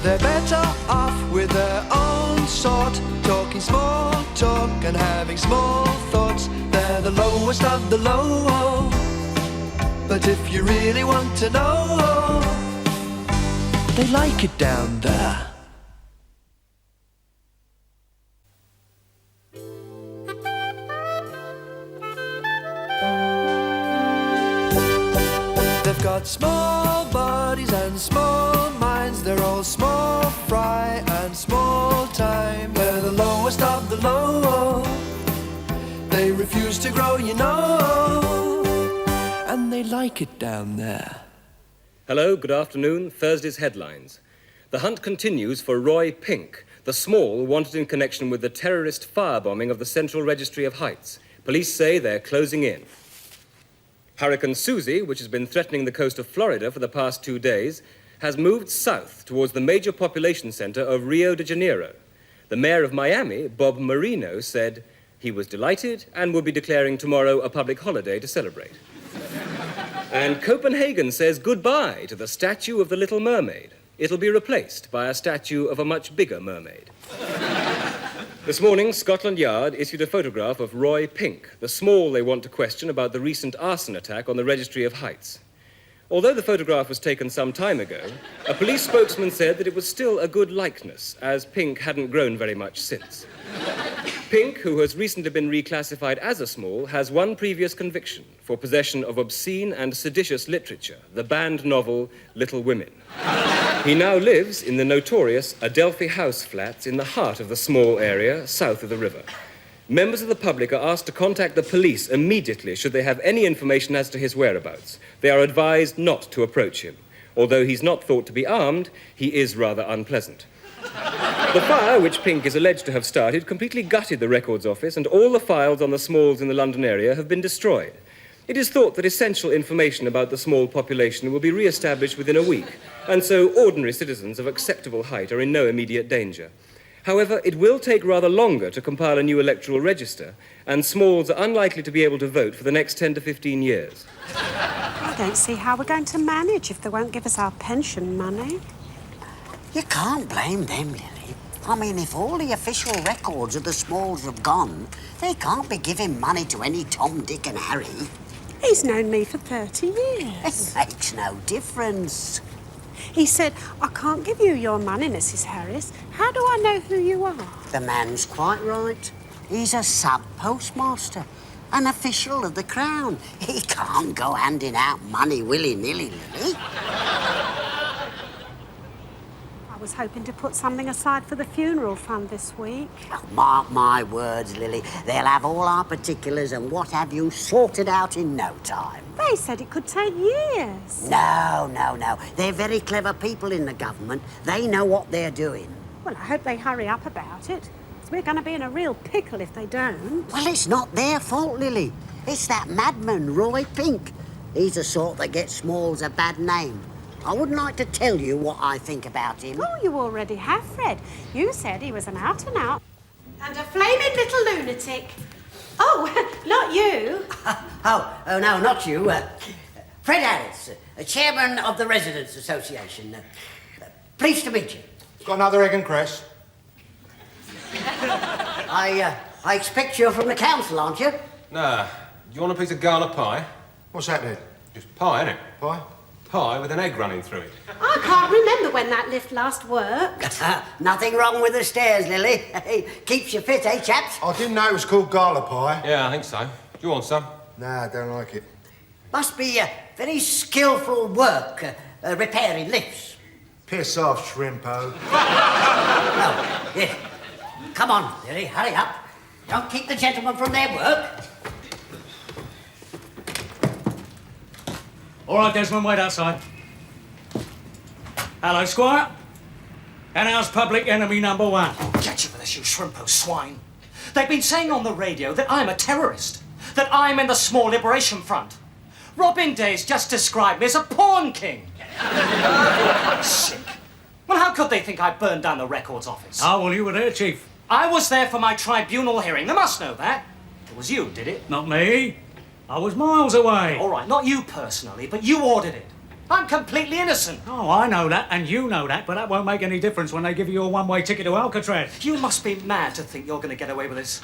They're better off with their own sort, talking small talk and having small thoughts. They're the lowest of the low. But if you really want to know, they like it down there. They've got small bodies and small minds. They're all small fry and small time. They're the lowest of the low. They refuse to grow, you know. And they like it down there. Hello, good afternoon. Thursday's headlines. The hunt continues for Roy Pink, the small wanted in connection with the terrorist firebombing of the Central Registry of Heights. Police say they're closing in. Hurricane Susie, which has been threatening the coast of Florida for the past 2 days, has moved south towards the major population center of Rio de Janeiro. The mayor of Miami, Bob Marino, said he was delighted and will be declaring tomorrow a public holiday to celebrate. And Copenhagen says goodbye to the statue of the Little Mermaid. It'll be replaced by a statue of a much bigger mermaid. This morning, Scotland Yard issued a photograph of Roy Pink, the small they want to question about the recent arson attack on the Registry of Heights. Although the photograph was taken some time ago, a police spokesman said that it was still a good likeness, as Pink hadn't grown very much since. Pink, who has recently been reclassified as a small, has one previous conviction for possession of obscene and seditious literature, the banned novel Little Women. He now lives in the notorious Adelphi House flats in the heart of the small area south of the river. Members of the public are asked to contact the police immediately should they have any information as to his whereabouts. They are advised not to approach him. Although he's not thought to be armed, he is rather unpleasant. The fire, which Pink is alleged to have started, completely gutted the records office, and all the files on the Smalls in the London area have been destroyed. It is thought that essential information about the Small population will be re-established within a week, and so ordinary citizens of acceptable height are in no immediate danger. However, it will take rather longer to compile a new electoral register, and Smalls are unlikely to be able to vote for the next 10 to 15 years. I don't see how we're going to manage if they won't give us our pension money. You can't blame them, Lily. I mean, if all the official records of the Smalls have gone, they can't be giving money to any Tom, Dick and Harry. He's known me for 30 years. It makes no difference. He said, I can't give you your money, Mrs. Harris. How do I know who you are? The man's quite right. He's a sub-postmaster, an official of the Crown. He can't go handing out money willy-nilly, Lily. I was hoping to put something aside for the funeral fund this week. Mark my words, Lily. They'll have all our particulars and what have you sorted out in no time. They said it could take years. No. They're very clever people in the government. They know what they're doing. Well, I hope they hurry up about it. 'Cause we're going to be in a real pickle if they don't. Well, it's not their fault, Lily. It's that madman, Roy Pink. He's the sort that gets Smalls a bad name. I wouldn't like to tell you what I think about him. Oh, you already have, Fred. You said he was an out-and-out. And a flaming little lunatic. Oh, not you. Oh, no, not you. Fred Harris, chairman of the Residents' Association. Pleased to meet you. Got another egg and cress? I expect you're from the council, aren't you? Nah. Do you want a piece of gala pie? What's that then? Just pie, innit? Pie? Pie with an egg running through it. I can't remember when that lift last worked. Nothing wrong with the stairs, Lily. Keeps you fit, eh, chaps? I didn't know it was called gala pie. Yeah, I think so. Do you want some? Nah, I don't like it. Must be very skillful work repairing lifts. Piss off, Shrimpo. Oh, yes. Come on, Lily, hurry up. Don't keep the gentlemen from their work. All right, Desmond, wait outside. Hello, Squire. And how's public enemy number one? Get you with this, you shrimpo swine. They've been saying on the radio that I'm a terrorist, that I'm in the Small Liberation Front. Robin Day's just described me as a pawn king. Sick. Well, how could they think I burned down the records office? Oh, well, you were there, Chief. I was there for my tribunal hearing. They must know that. It was you, did it? Not me. I was miles away. All right, not you personally, but you ordered it. I'm completely innocent. Oh, I know that, and you know that, but that won't make any difference when they give you a one-way ticket to Alcatraz. You must be mad to think you're going to get away with this.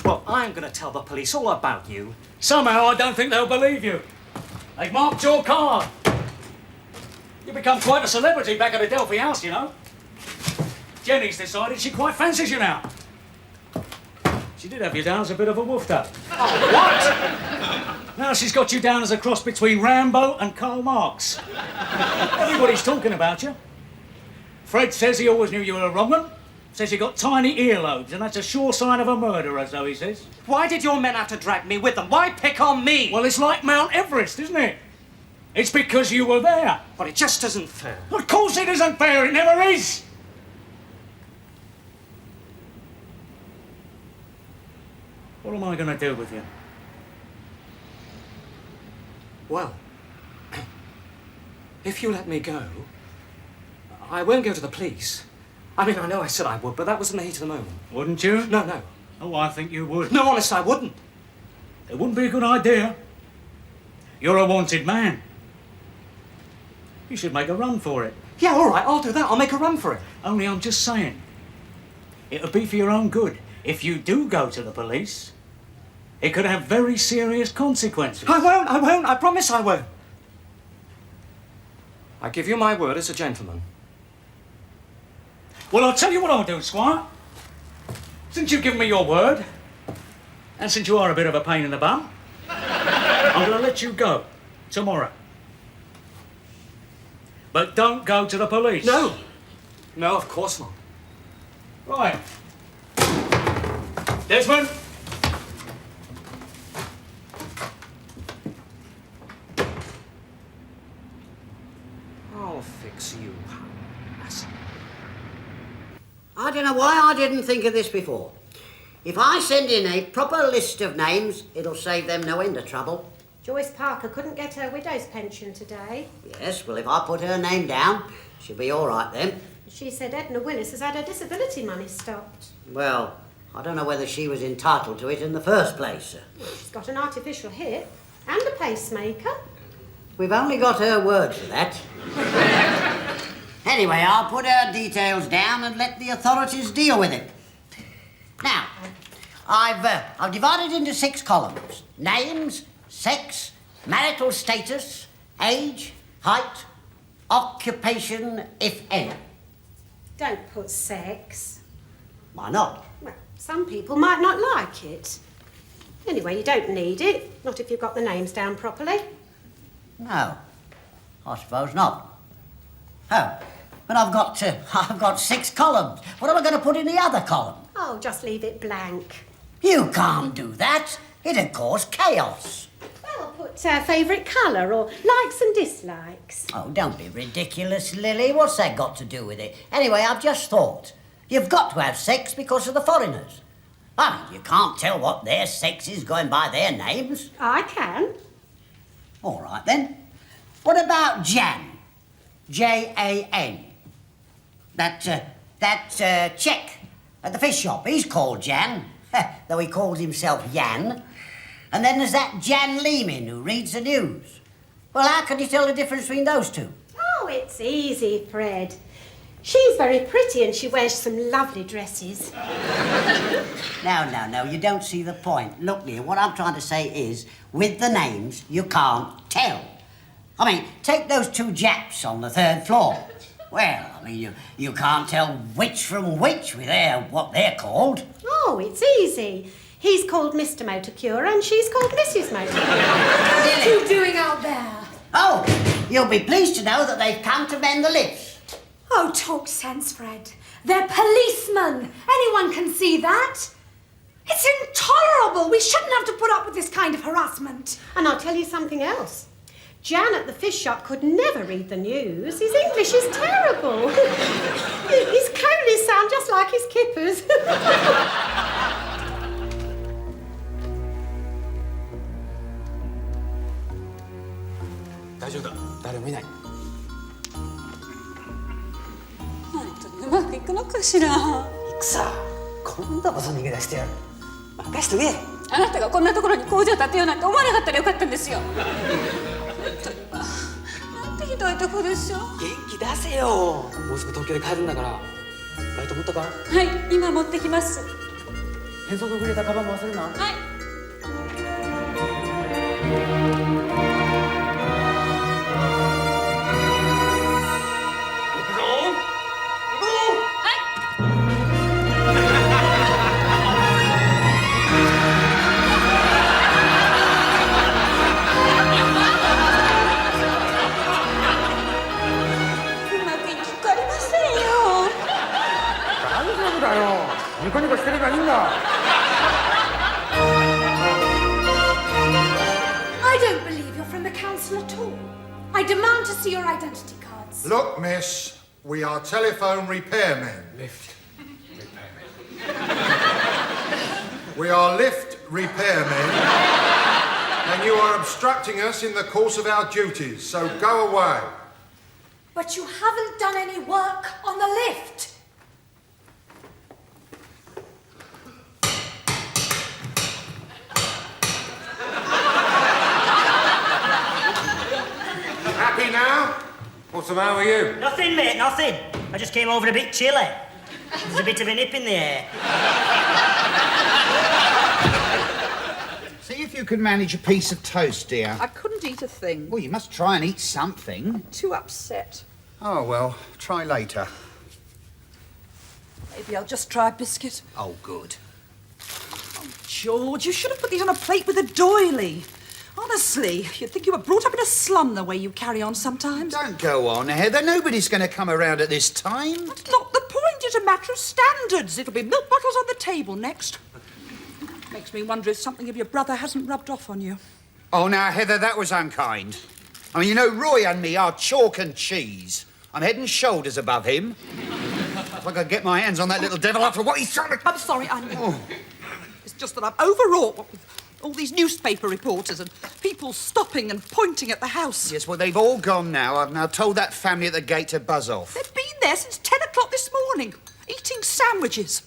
Well, I'm going to tell the police all about you. Somehow, I don't think they'll believe you. They've marked your card. You've become quite a celebrity back at the Delphi House, you know. Jenny's decided she quite fancies you now. She did have you down as a bit of a woofed-up. Oh, what? Now she's got you down as a cross between Rambo and Karl Marx. Everybody's talking about you. Fred says he always knew you were a wrong one. Says you got tiny earlobes, and that's a sure sign of a murderer, so he says. Why did your men have to drag me with them? Why pick on me? Well, it's like Mount Everest, isn't it? It's because you were there. But it just isn't fair. Of course it isn't fair, it never is. What am I going to do with you? Well, if you let me go, I won't go to the police. I mean, I know I said I would, but that was in the heat of the moment. Wouldn't you? No. Oh, I think you would. No, honest, I wouldn't. It wouldn't be a good idea. You're a wanted man. You should make a run for it. Yeah, all right, I'll do that. I'll make a run for it. Only I'm just saying, it'll be for your own good. If you do go to the police, it could have very serious consequences. I won't. I promise I won't. I give you my word as a gentleman. Well, I'll tell you what I'll do, Squire. Since you've given me your word, and since you are a bit of a pain in the bum, I'm going to let you go tomorrow. But don't go to the police. No, of course not. Right. Desmond, fix you. I don't know why I didn't think of this before. If I send in a proper list of names, it'll save them no end of trouble. Joyce Parker couldn't get her widow's pension today. Yes, well, if I put her name down, she'll be all right then. She said Edna Willis has had her disability money stopped. Well, I don't know whether she was entitled to it in the first place. She's got an artificial hip and a pacemaker. We've only got her word for that. Anyway, I'll put her details down and let the authorities deal with it. Now, I've divided into 6 columns. Names, sex, marital status, age, height, occupation, if any. Don't put sex. Why not? Well, some people might not like it. Anyway, you don't need it. Not if you've got the names down properly. No, I suppose not. Oh, but I've got 6 columns. What am I going to put in the other column? Oh, just leave it blank. You can't do that. It'd cause chaos. Well, put favourite colour or likes and dislikes. Oh, don't be ridiculous, Lily. What's that got to do with it? Anyway, I've just thought. You've got to have sex because of the foreigners. I mean, you can't tell what their sex is going by their names. I can. All right, then. What about Jan? Jan. That Czech at the fish shop. He's called Jan, though he calls himself Jan. And then there's that Jan Leeman who reads the news. Well, how can you tell the difference between those two? Oh, it's easy, Fred. She's very pretty and she wears some lovely dresses. No, you don't see the point. Look, dear, what I'm trying to say is, with the names, you can't tell. I mean, take those 2 Japs on the 3rd floor. Well, I mean, you can't tell which from which with what they're called. Oh, it's easy. He's called Mr. Motorcure and she's called Mrs. Motorcure. What are you doing out there? Oh, you'll be pleased to know that they've come to mend the lifts. Oh, talk sense, Fred. They're policemen. Anyone can see that. It's intolerable. We shouldn't have to put up with this kind of harassment. And I'll tell you something else. Jan at the fish shop could never read the news. His English is terrible. His conies sound just like his kippers. 大丈夫だ。誰もいない。本当にうまくいくのかしら。行くさ。今度こそ逃げ出してやる。任しとけ。あなたがこんなところに工場建てようなんて思わなかったらよかったんですよ。本当になんてひどいとこでしょ。元気出せよ。もうすぐ東京で帰るんだから。バイト持ったか？はい、今持ってきます。変装のくれたカバンも忘れるな。はい。ニコニコしてればいいんだ。I don't believe you're from the council at all. I demand to see your identity cards. Look, miss, we are telephone repairmen. Lift We are lift repairmen, and you are obstructing us in the course of our duties, so go away. But you haven't done any work on the lift. Happy now? What's the matter with you? Nothing, mate, nothing. I just came over a bit chilly. There's a bit of a nip in the air. See if you can manage a piece of toast, dear. I couldn't eat a thing. Well, you must try and eat something. I'm too upset. Oh, well, try later. Maybe I'll just try a biscuit. Oh, good. Oh, George, you should have put these on a plate with a doily. Honestly, you'd think you were brought up in a slum the way you carry on sometimes. Don't go on, Heather. Nobody's going to come around at this time. That's not the point. It's a matter of standards. It'll be milk bottles on the table next. Makes me wonder if something of your brother hasn't rubbed off on you. Oh, now, Heather, that was unkind. I mean, you know, Roy and me are chalk and cheese. I'm head and shoulders above him. If I could get my hands on that little devil after what he's trying to... I'm sorry, It's just that I'm overwrought with all these newspaper reporters and people stopping and pointing at the house. Yes, well, they've all gone now. I've now told that family at the gate to buzz off. They've been there since 10 o'clock this morning, eating sandwiches.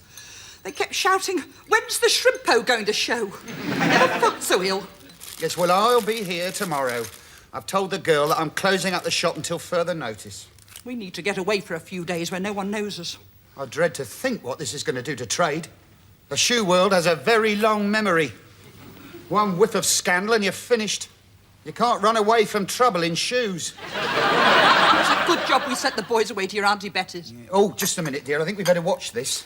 They kept shouting, "When's the Shrimpo going to show?" I never felt so ill. Yes, well, I'll be here tomorrow. I've told the girl that I'm closing up the shop until further notice. We need to get away for a few days where no one knows us. I dread to think what this is going to do to trade. The shoe world has a very long memory. One whiff of scandal and you're finished. You can't run away from trouble in shoes. It's a good job we sent the boys away to your Auntie Betty's. Oh, just a minute, dear. I think we better watch this.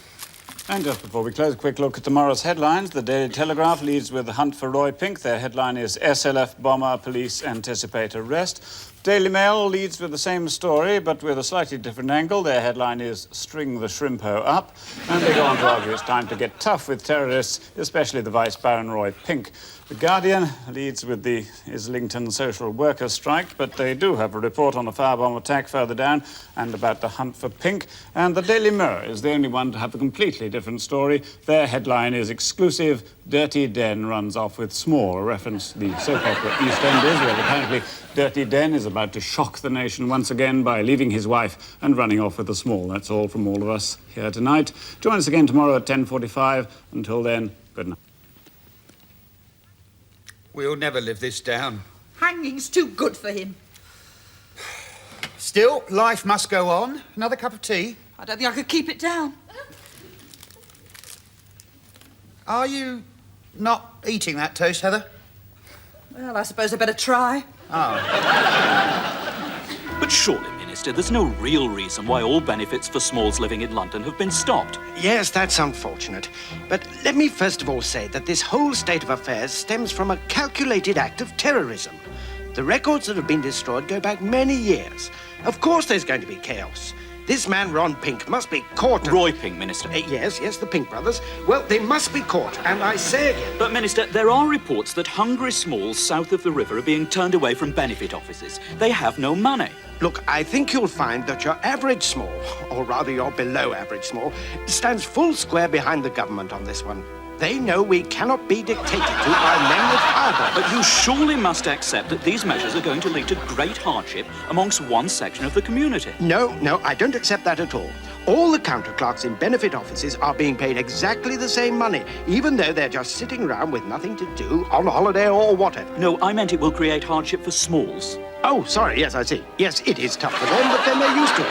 And just before we close, a quick look at tomorrow's headlines. The Daily Telegraph leads with the hunt for Roy Pink. Their headline is SLF bomber, police anticipate arrest. Daily Mail leads with the same story, but with a slightly different angle. Their headline is String the Shrimpo Up. And they go on to argue it's time to get tough with terrorists, especially the Vice Baron Roy Pink. The Guardian leads with the Islington social workers' strike, but they do have a report on the firebomb attack further down and about the hunt for Pink. And the Daily Mirror is the only one to have a completely different story. Their headline is Exclusive, Dirty Den runs off with Small, a reference to the soap opera EastEnders, where apparently Dirty Den is about to shock the nation once again by leaving his wife and running off with the Small. That's all from all of us here tonight. Join us again tomorrow at 10:45. Until then, good night. We'll never live this down. Hanging's too good for him. Still, life must go on. Another cup of tea? I don't think I could keep it down. Are you not eating that toast, Heather? Well, I suppose I better try. But surely, Minister, there's no real reason why all benefits for Smalls living in London have been stopped. Yes, that's unfortunate. But let me first of all say that this whole state of affairs stems from a calculated act of terrorism. The records that have been destroyed go back many years. Of course there's going to be chaos. This man, Ron Pink, must be caught. Roy Pink, Minister. Yes, the Pink brothers. Well, they must be caught, and I say again... But, Minister, there are reports that hungry Smalls south of the river are being turned away from benefit offices. They have no money. Look, I think you'll find that your average Small, or rather your below average Small, stands full square behind the government on this one. They know we cannot be dictated to by men with fireballs. But you surely must accept that these measures are going to lead to great hardship amongst one section of the community. No, I don't accept that at all. All the counter-clerks in benefit offices are being paid exactly the same money, even though they're just sitting around with nothing to do, on holiday or whatever. No, I meant it will create hardship for Smalls. Oh, sorry, yes, I see. Yes, it is tough for them, but then they're used to it.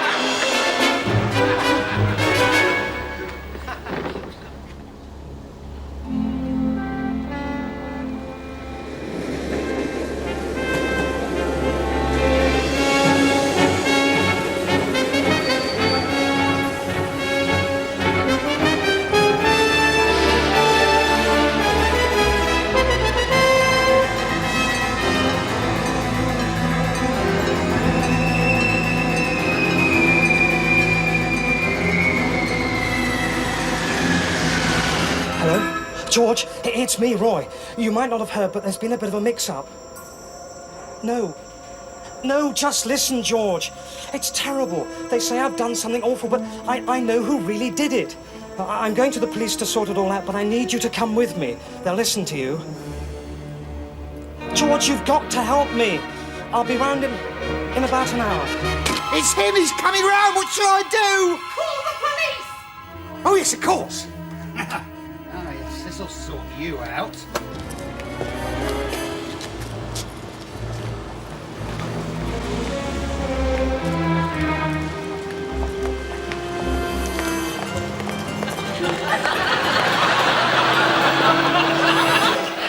George, it's me, Roy. You might not have heard, but there's been a bit of a mix-up. No, just listen, George. It's terrible. They say I've done something awful, but I know who really did it. I'm going to the police to sort it all out, but I need you to come with me. They'll listen to you. George, you've got to help me. I'll be round in about an hour. It's him! He's coming round! What shall I do? Call the police! Oh, yes, of course. This'll sort you out.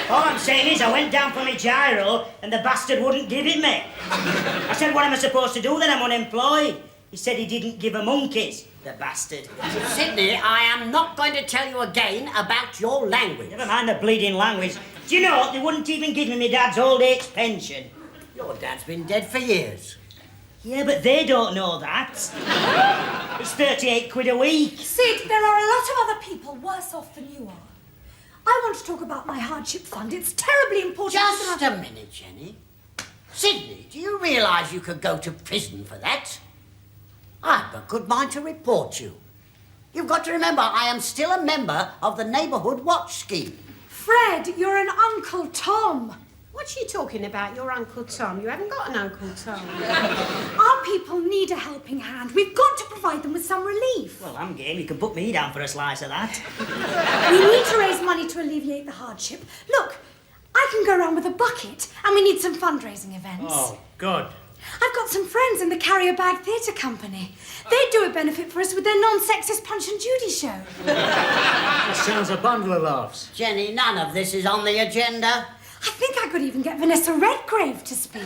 All I'm saying is I went down for my gyro and the bastard wouldn't give it me. I said, what am I supposed to do then? I'm unemployed. He said he didn't give a monkeys, the bastard. Sydney, I am not going to tell you again about your language. Never mind the bleeding language. Do you know, they wouldn't even give me my dad's old age pension. Your dad's been dead for years. Yeah, but they don't know that. It's 38 quid a week. Sid, there are a lot of other people worse off than you are. I want to talk about my hardship fund. It's terribly important. Just a minute, Jenny. Sydney, do you realise you could go to prison for that? I've a good mind to report you. You've got to remember, I am still a member of the neighbourhood watch scheme. Fred, you're an Uncle Tom. What's she talking about, your Uncle Tom? You haven't got an Uncle Tom. Our people need a helping hand. We've got to provide them with some relief. Well, I'm game. You can put me down for a slice of that. We need to raise money to alleviate the hardship. Look, I can go around with a bucket, and we need some fundraising events. Oh, good. I've got some friends in the Carrier Bag Theatre Company. They'd do a benefit for us with their non-sexist Punch and Judy show. That sounds a bundle of laughs. Jenny, none of this is on the agenda. I think I could even get Vanessa Redgrave to speak.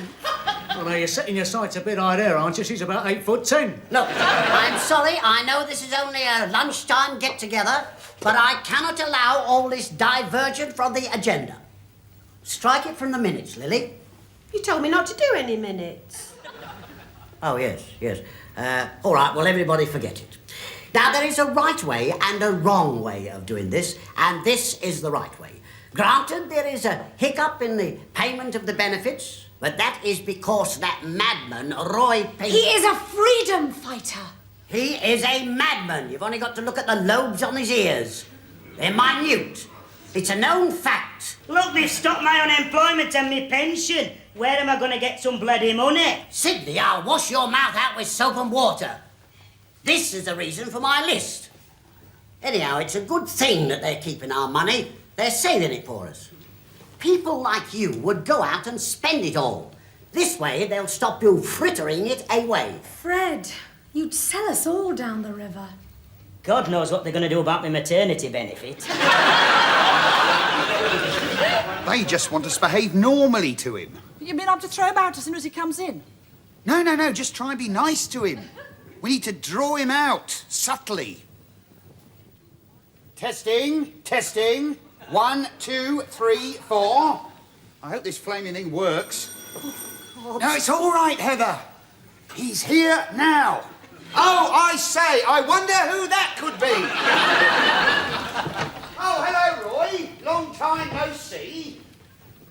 Well, now, you're setting your sights a bit high there, aren't you? She's about 8'10". Look, I'm sorry, I know this is only a lunchtime get-together, but I cannot allow all this divergent from the agenda. Strike it from the minutes, Lily. You told me not to do any minutes. Oh, yes. All right, well, everybody forget it. Now, there is a right way and a wrong way of doing this, and this is the right way. Granted, there is a hiccup in the payment of the benefits, but that is because that madman, Roy Pink... He is a freedom fighter. He is a madman. You've only got to look at the lobes on his ears. They're minute. It's a known fact. Look, they've stopped my unemployment and my pension. Where am I going to get some bloody money? Sydney, I'll wash your mouth out with soap and water. This is the reason for my list. Anyhow, it's a good thing that they're keeping our money. They're saving it for us. People like you would go out and spend it all. This way, they'll stop you frittering it away. Fred, you'd sell us all down the river. God knows what they're going to do about my maternity benefit. They just want us to behave normally to him. You mean I'm to throw him out as soon as he comes in? No, just try and be nice to him. We need to draw him out, subtly. Testing. 1, 2, 3, 4. I hope this flaming thing works. No, it's all right, Heather. He's here now. Oh, I say, I wonder who that could be. Oh, hello, Roy. Long time no see.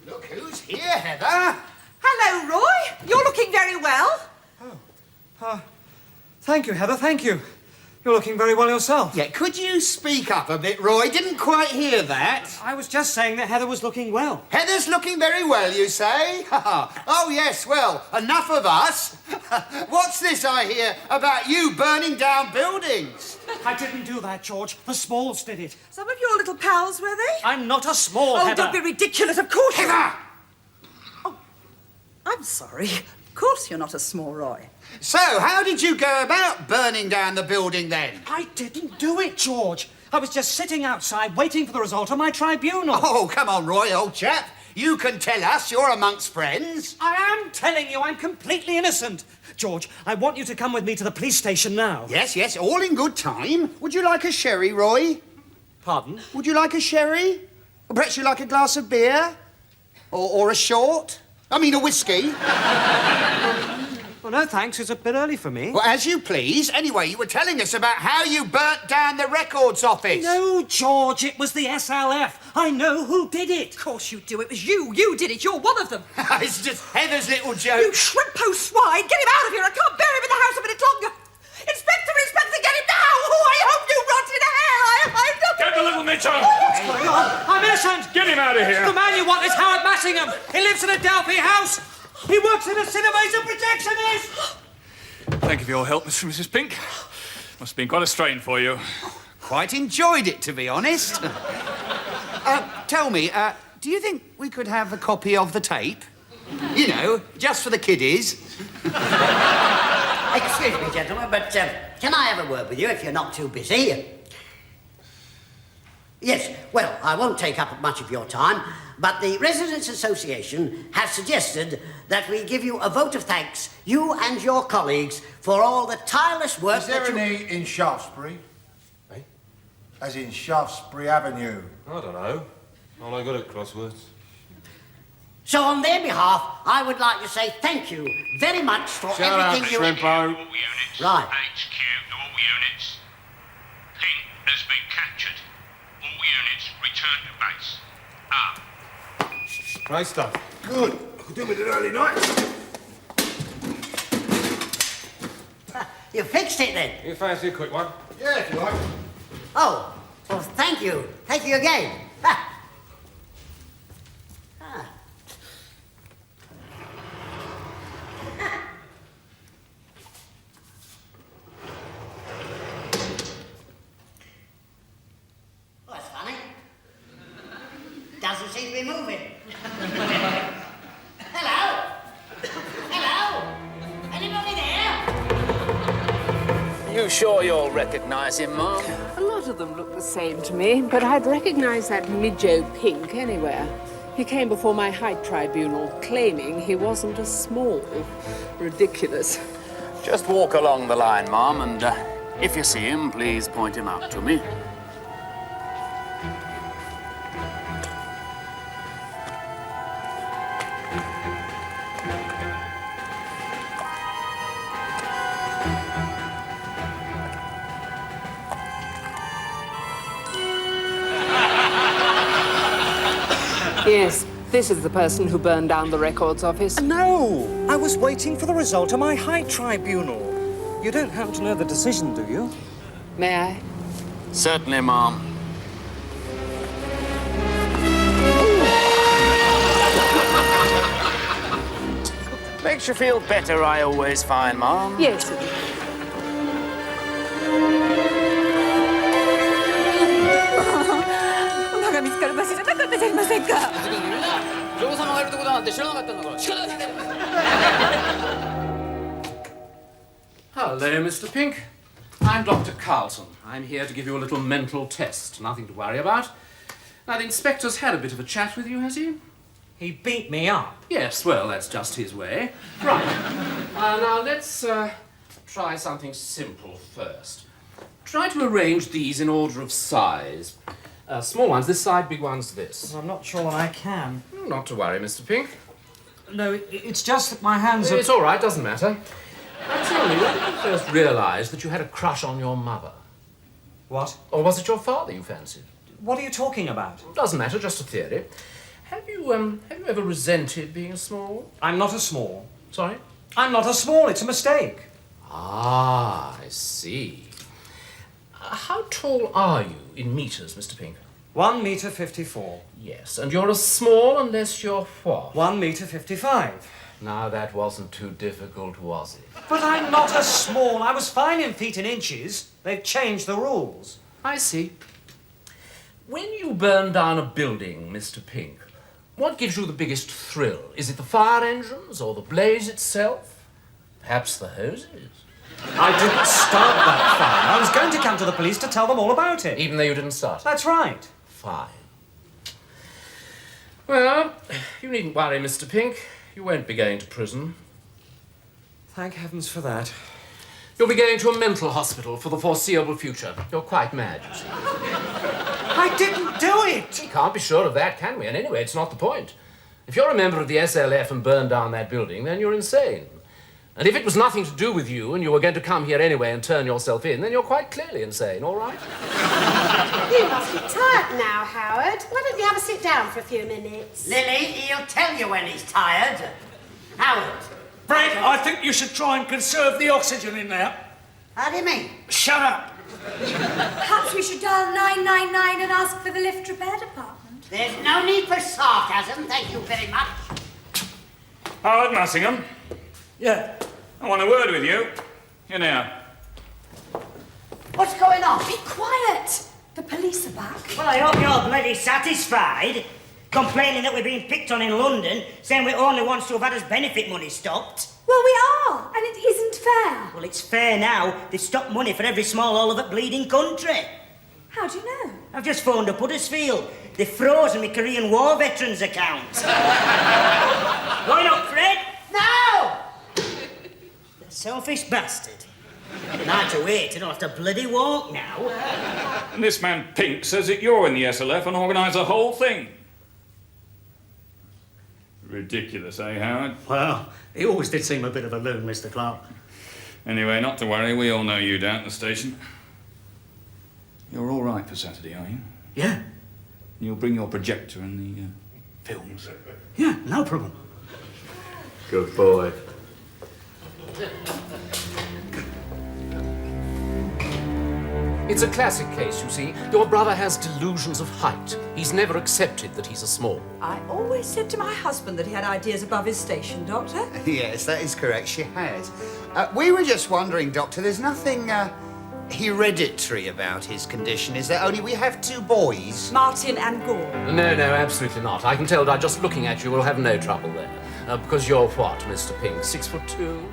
Look who's here, Heather. Hello, Roy. You're looking very well. Thank you, Heather, thank you. You're looking very well yourself. Yeah, could you speak up a bit, Roy? Didn't quite hear that. I was just saying that Heather was looking well. Heather's looking very well, you say? Oh, yes, well, enough of us. What's this I hear about you burning down buildings? I didn't do that, George. The Smalls did it. Some of your little pals, were they? I'm not a Small, Oh, Heather. don't be ridiculous, of course. Heather! Oh, I'm sorry. Of course you're not a small, Roy. So, how did you go about burning down the building then? I didn't do it, George. I was just sitting outside waiting for the result of my tribunal. Oh, come on, Roy, old chap. You can tell us. You're amongst friends. I am telling you I'm completely innocent. George, I want you to come with me to the police station now. Yes, all in good time. Would you like a sherry, Roy? Pardon? Would you like a sherry? Or perhaps you like a glass of beer? Or a short? I mean, a whiskey. Well, no, thanks. It's a bit early for me. Well, as you please. Anyway, you were telling us about how you burnt down the records office. No, George, it was the SLF. I know who did it. Of course you do. It was you. You did it. You're one of them. It's just Heather's little joke. You shrimpo swine. Get him out of here. I can't bear him in the house a minute longer. Inspector, get him now. Oh, I hope you rot in hell. Get the little Mitchell! What's going on? I'm innocent. Get him out of here! The man you want is Howard Massingham. He lives in a Delphi house. He works in a cinema. He's a projectionist. Thank you for your help, Mr. and Mrs. Pink. Must have been quite a strain for you. Quite enjoyed it, to be honest. Tell me, do you think we could have a copy of the tape? You know, just for the kiddies. Excuse me, gentlemen, but can I have a word with you if you're not too busy? Yes, well, I won't take up much of your time, but the Residents' Association has suggested that we give you a vote of thanks, you and your colleagues, for all the tireless work that you... Is there any in Shaftesbury? Eh? As in Shaftesbury Avenue? I don't know. All I got at crosswords. So on their behalf, I would like to say thank you very much for everything you... Shrimpo. All units. Right. HQ to all units. Pink has been captured. All units return to base. Up. Great stuff. Good. Could do with an early night. You fixed it then? You fancy a quick one? Yeah, if you like. Oh, well, thank you. Thank you again. Ah. Ah. Oh, that's funny. Doesn't seem to be moving. Hello? Hello? Anybody there? You sure you'll recognise him, Mom? A lot of them look the same to me, but I'd recognise that Midjo Pink anywhere. He came before my height tribunal, claiming he wasn't a small. Ridiculous. Just walk along the line, Mom, and if you see him, please point him out to me. Yes, this is the person who burned down the records office. No! I was waiting for the result of my height tribunal. You don't happen to know the decision, do you? May I? Certainly, Mom. Makes you feel better, I always find, Mom. Yes. Hello, Mr. Pink. I'm Dr. Carlton. I'm here to give you a little mental test. Nothing to worry about. Now, the inspector's had a bit of a chat with you, has he? He beat me up. Yes, well, that's just his way. Right. Now, let's try something simple first. Try to arrange these in order of size. Small ones this side, big ones this. I'm not sure I can. Not to worry, Mr. Pink. No, it's just that my hands are... It's all right, doesn't matter. Now, tell me, when did you first realise that you had a crush on your mother? What? Or was it your father you fancied? What are you talking about? Doesn't matter, just a theory. Have you ever resented being a small? I'm not a small. Sorry? I'm not a small, it's a mistake. Ah, I see. How tall are you in metres, Mr. Pink? 1 metre 54. Yes, and you're a small unless you're what? 1 metre 55. Now, that wasn't too difficult, was it? But I'm not a small. I was fine in feet and inches. They've changed the rules. I see. When you burn down a building, Mr. Pink, what gives you the biggest thrill? Is it the fire engines or the blaze itself? Perhaps the hoses? I didn't start that fire. I was going to come to the police to tell them all about it. Even though you didn't start it? That's right. Fine. Well, you needn't worry, Mr. Pink. You won't be going to prison. Thank heavens for that. You'll be going to a mental hospital for the foreseeable future. You're quite mad, you see. I didn't do it! We can't be sure of that, can we? And anyway, it's not the point. If you're a member of the SLF and burned down that building, then you're insane. And if it was nothing to do with you and you were going to come here anyway and turn yourself in, then you're quite clearly insane, all right? You must be tired now, Howard. Why don't you have a sit down for a few minutes? Lily, he'll tell you when he's tired. Howard. Fred, I think you should try and conserve the oxygen in there. How do you mean? Shut up. Perhaps we should dial 999 and ask for the lift repair department. There's no need for sarcasm, thank you very much. Howard Massingham. Yeah. I want a word with you. Here now. What's going on? Be quiet! The police are back. Well, I hope you're bloody satisfied. Complaining that we're being picked on in London, saying we're only ones to have had us benefit money stopped. Well, we are, and it isn't fair. Well, it's fair now. They've stopped money for every small hole of the bleeding country. How do you know? I've just phoned up Huddersfield. They've frozen my Korean War veterans account. Going up, Fred? No! The selfish bastard. And I had to wait. I don't have to bloody walk now. And this man Pink says that you're in the SLF and organise the whole thing. Ridiculous, eh, Howard? Well, he always did seem a bit of a loon, Mr. Clark. Anyway, not to worry, we all know you down at the station. You're all right for Saturday, are you? Yeah. You'll bring your projector and the films. Yeah, no problem. Good boy. It's a classic case, you see. Your brother has delusions of height. He's never accepted that he's a small. I always said to my husband that he had ideas above his station, Doctor. Yes, that is correct, she has. We were just wondering, Doctor, there's nothing hereditary about his condition, is there? Only we have two boys. Martin and Gordon. No, absolutely not. I can tell by just looking at you we'll have no trouble there. Because you're what, Mr. Pink? 6'2"?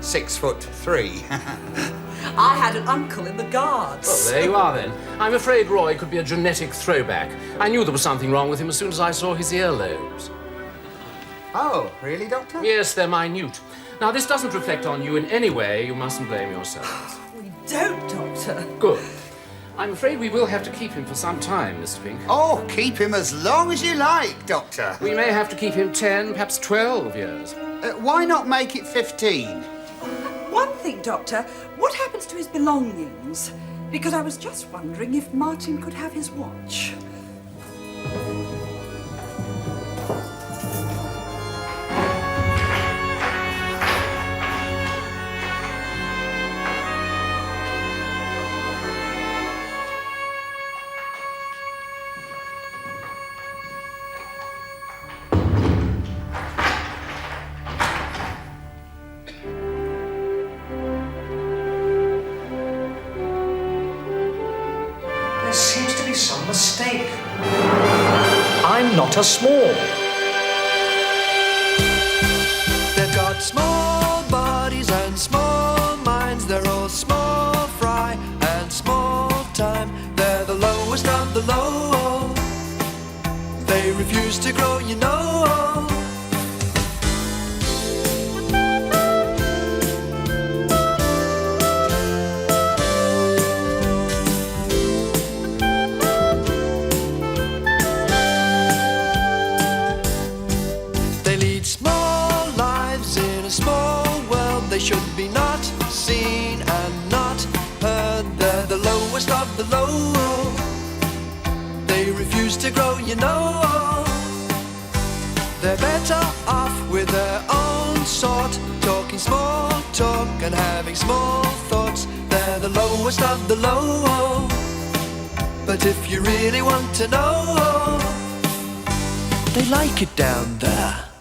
6'3". I had an uncle in the Guards. Well, there you are then. I'm afraid Roy could be a genetic throwback. I knew there was something wrong with him as soon as I saw his earlobes. Oh, really, Doctor? Yes, they're minute. Now, this doesn't reflect on you in any way. You mustn't blame yourselves. We don't, Doctor. Good. I'm afraid we will have to keep him for some time, Mr. Pink. Oh, keep him as long as you like, Doctor. We may have to keep him 10, perhaps 12 years. Why not make it 15? One thing, Doctor, what happens to his belongings? Because I was just wondering if Martin could have his watch. There seems to be some mistake. I'm not a small. They've got small bodies and small minds. They're all small fry and small time. They're the lowest of the low. They refuse to grow, you know. They should be not seen and not heard. They're the lowest of the low. They refuse to grow, you know. They're better off with their own sort, talking small talk and having small thoughts. They're the lowest of the low. But if you really want to know, they like it down there.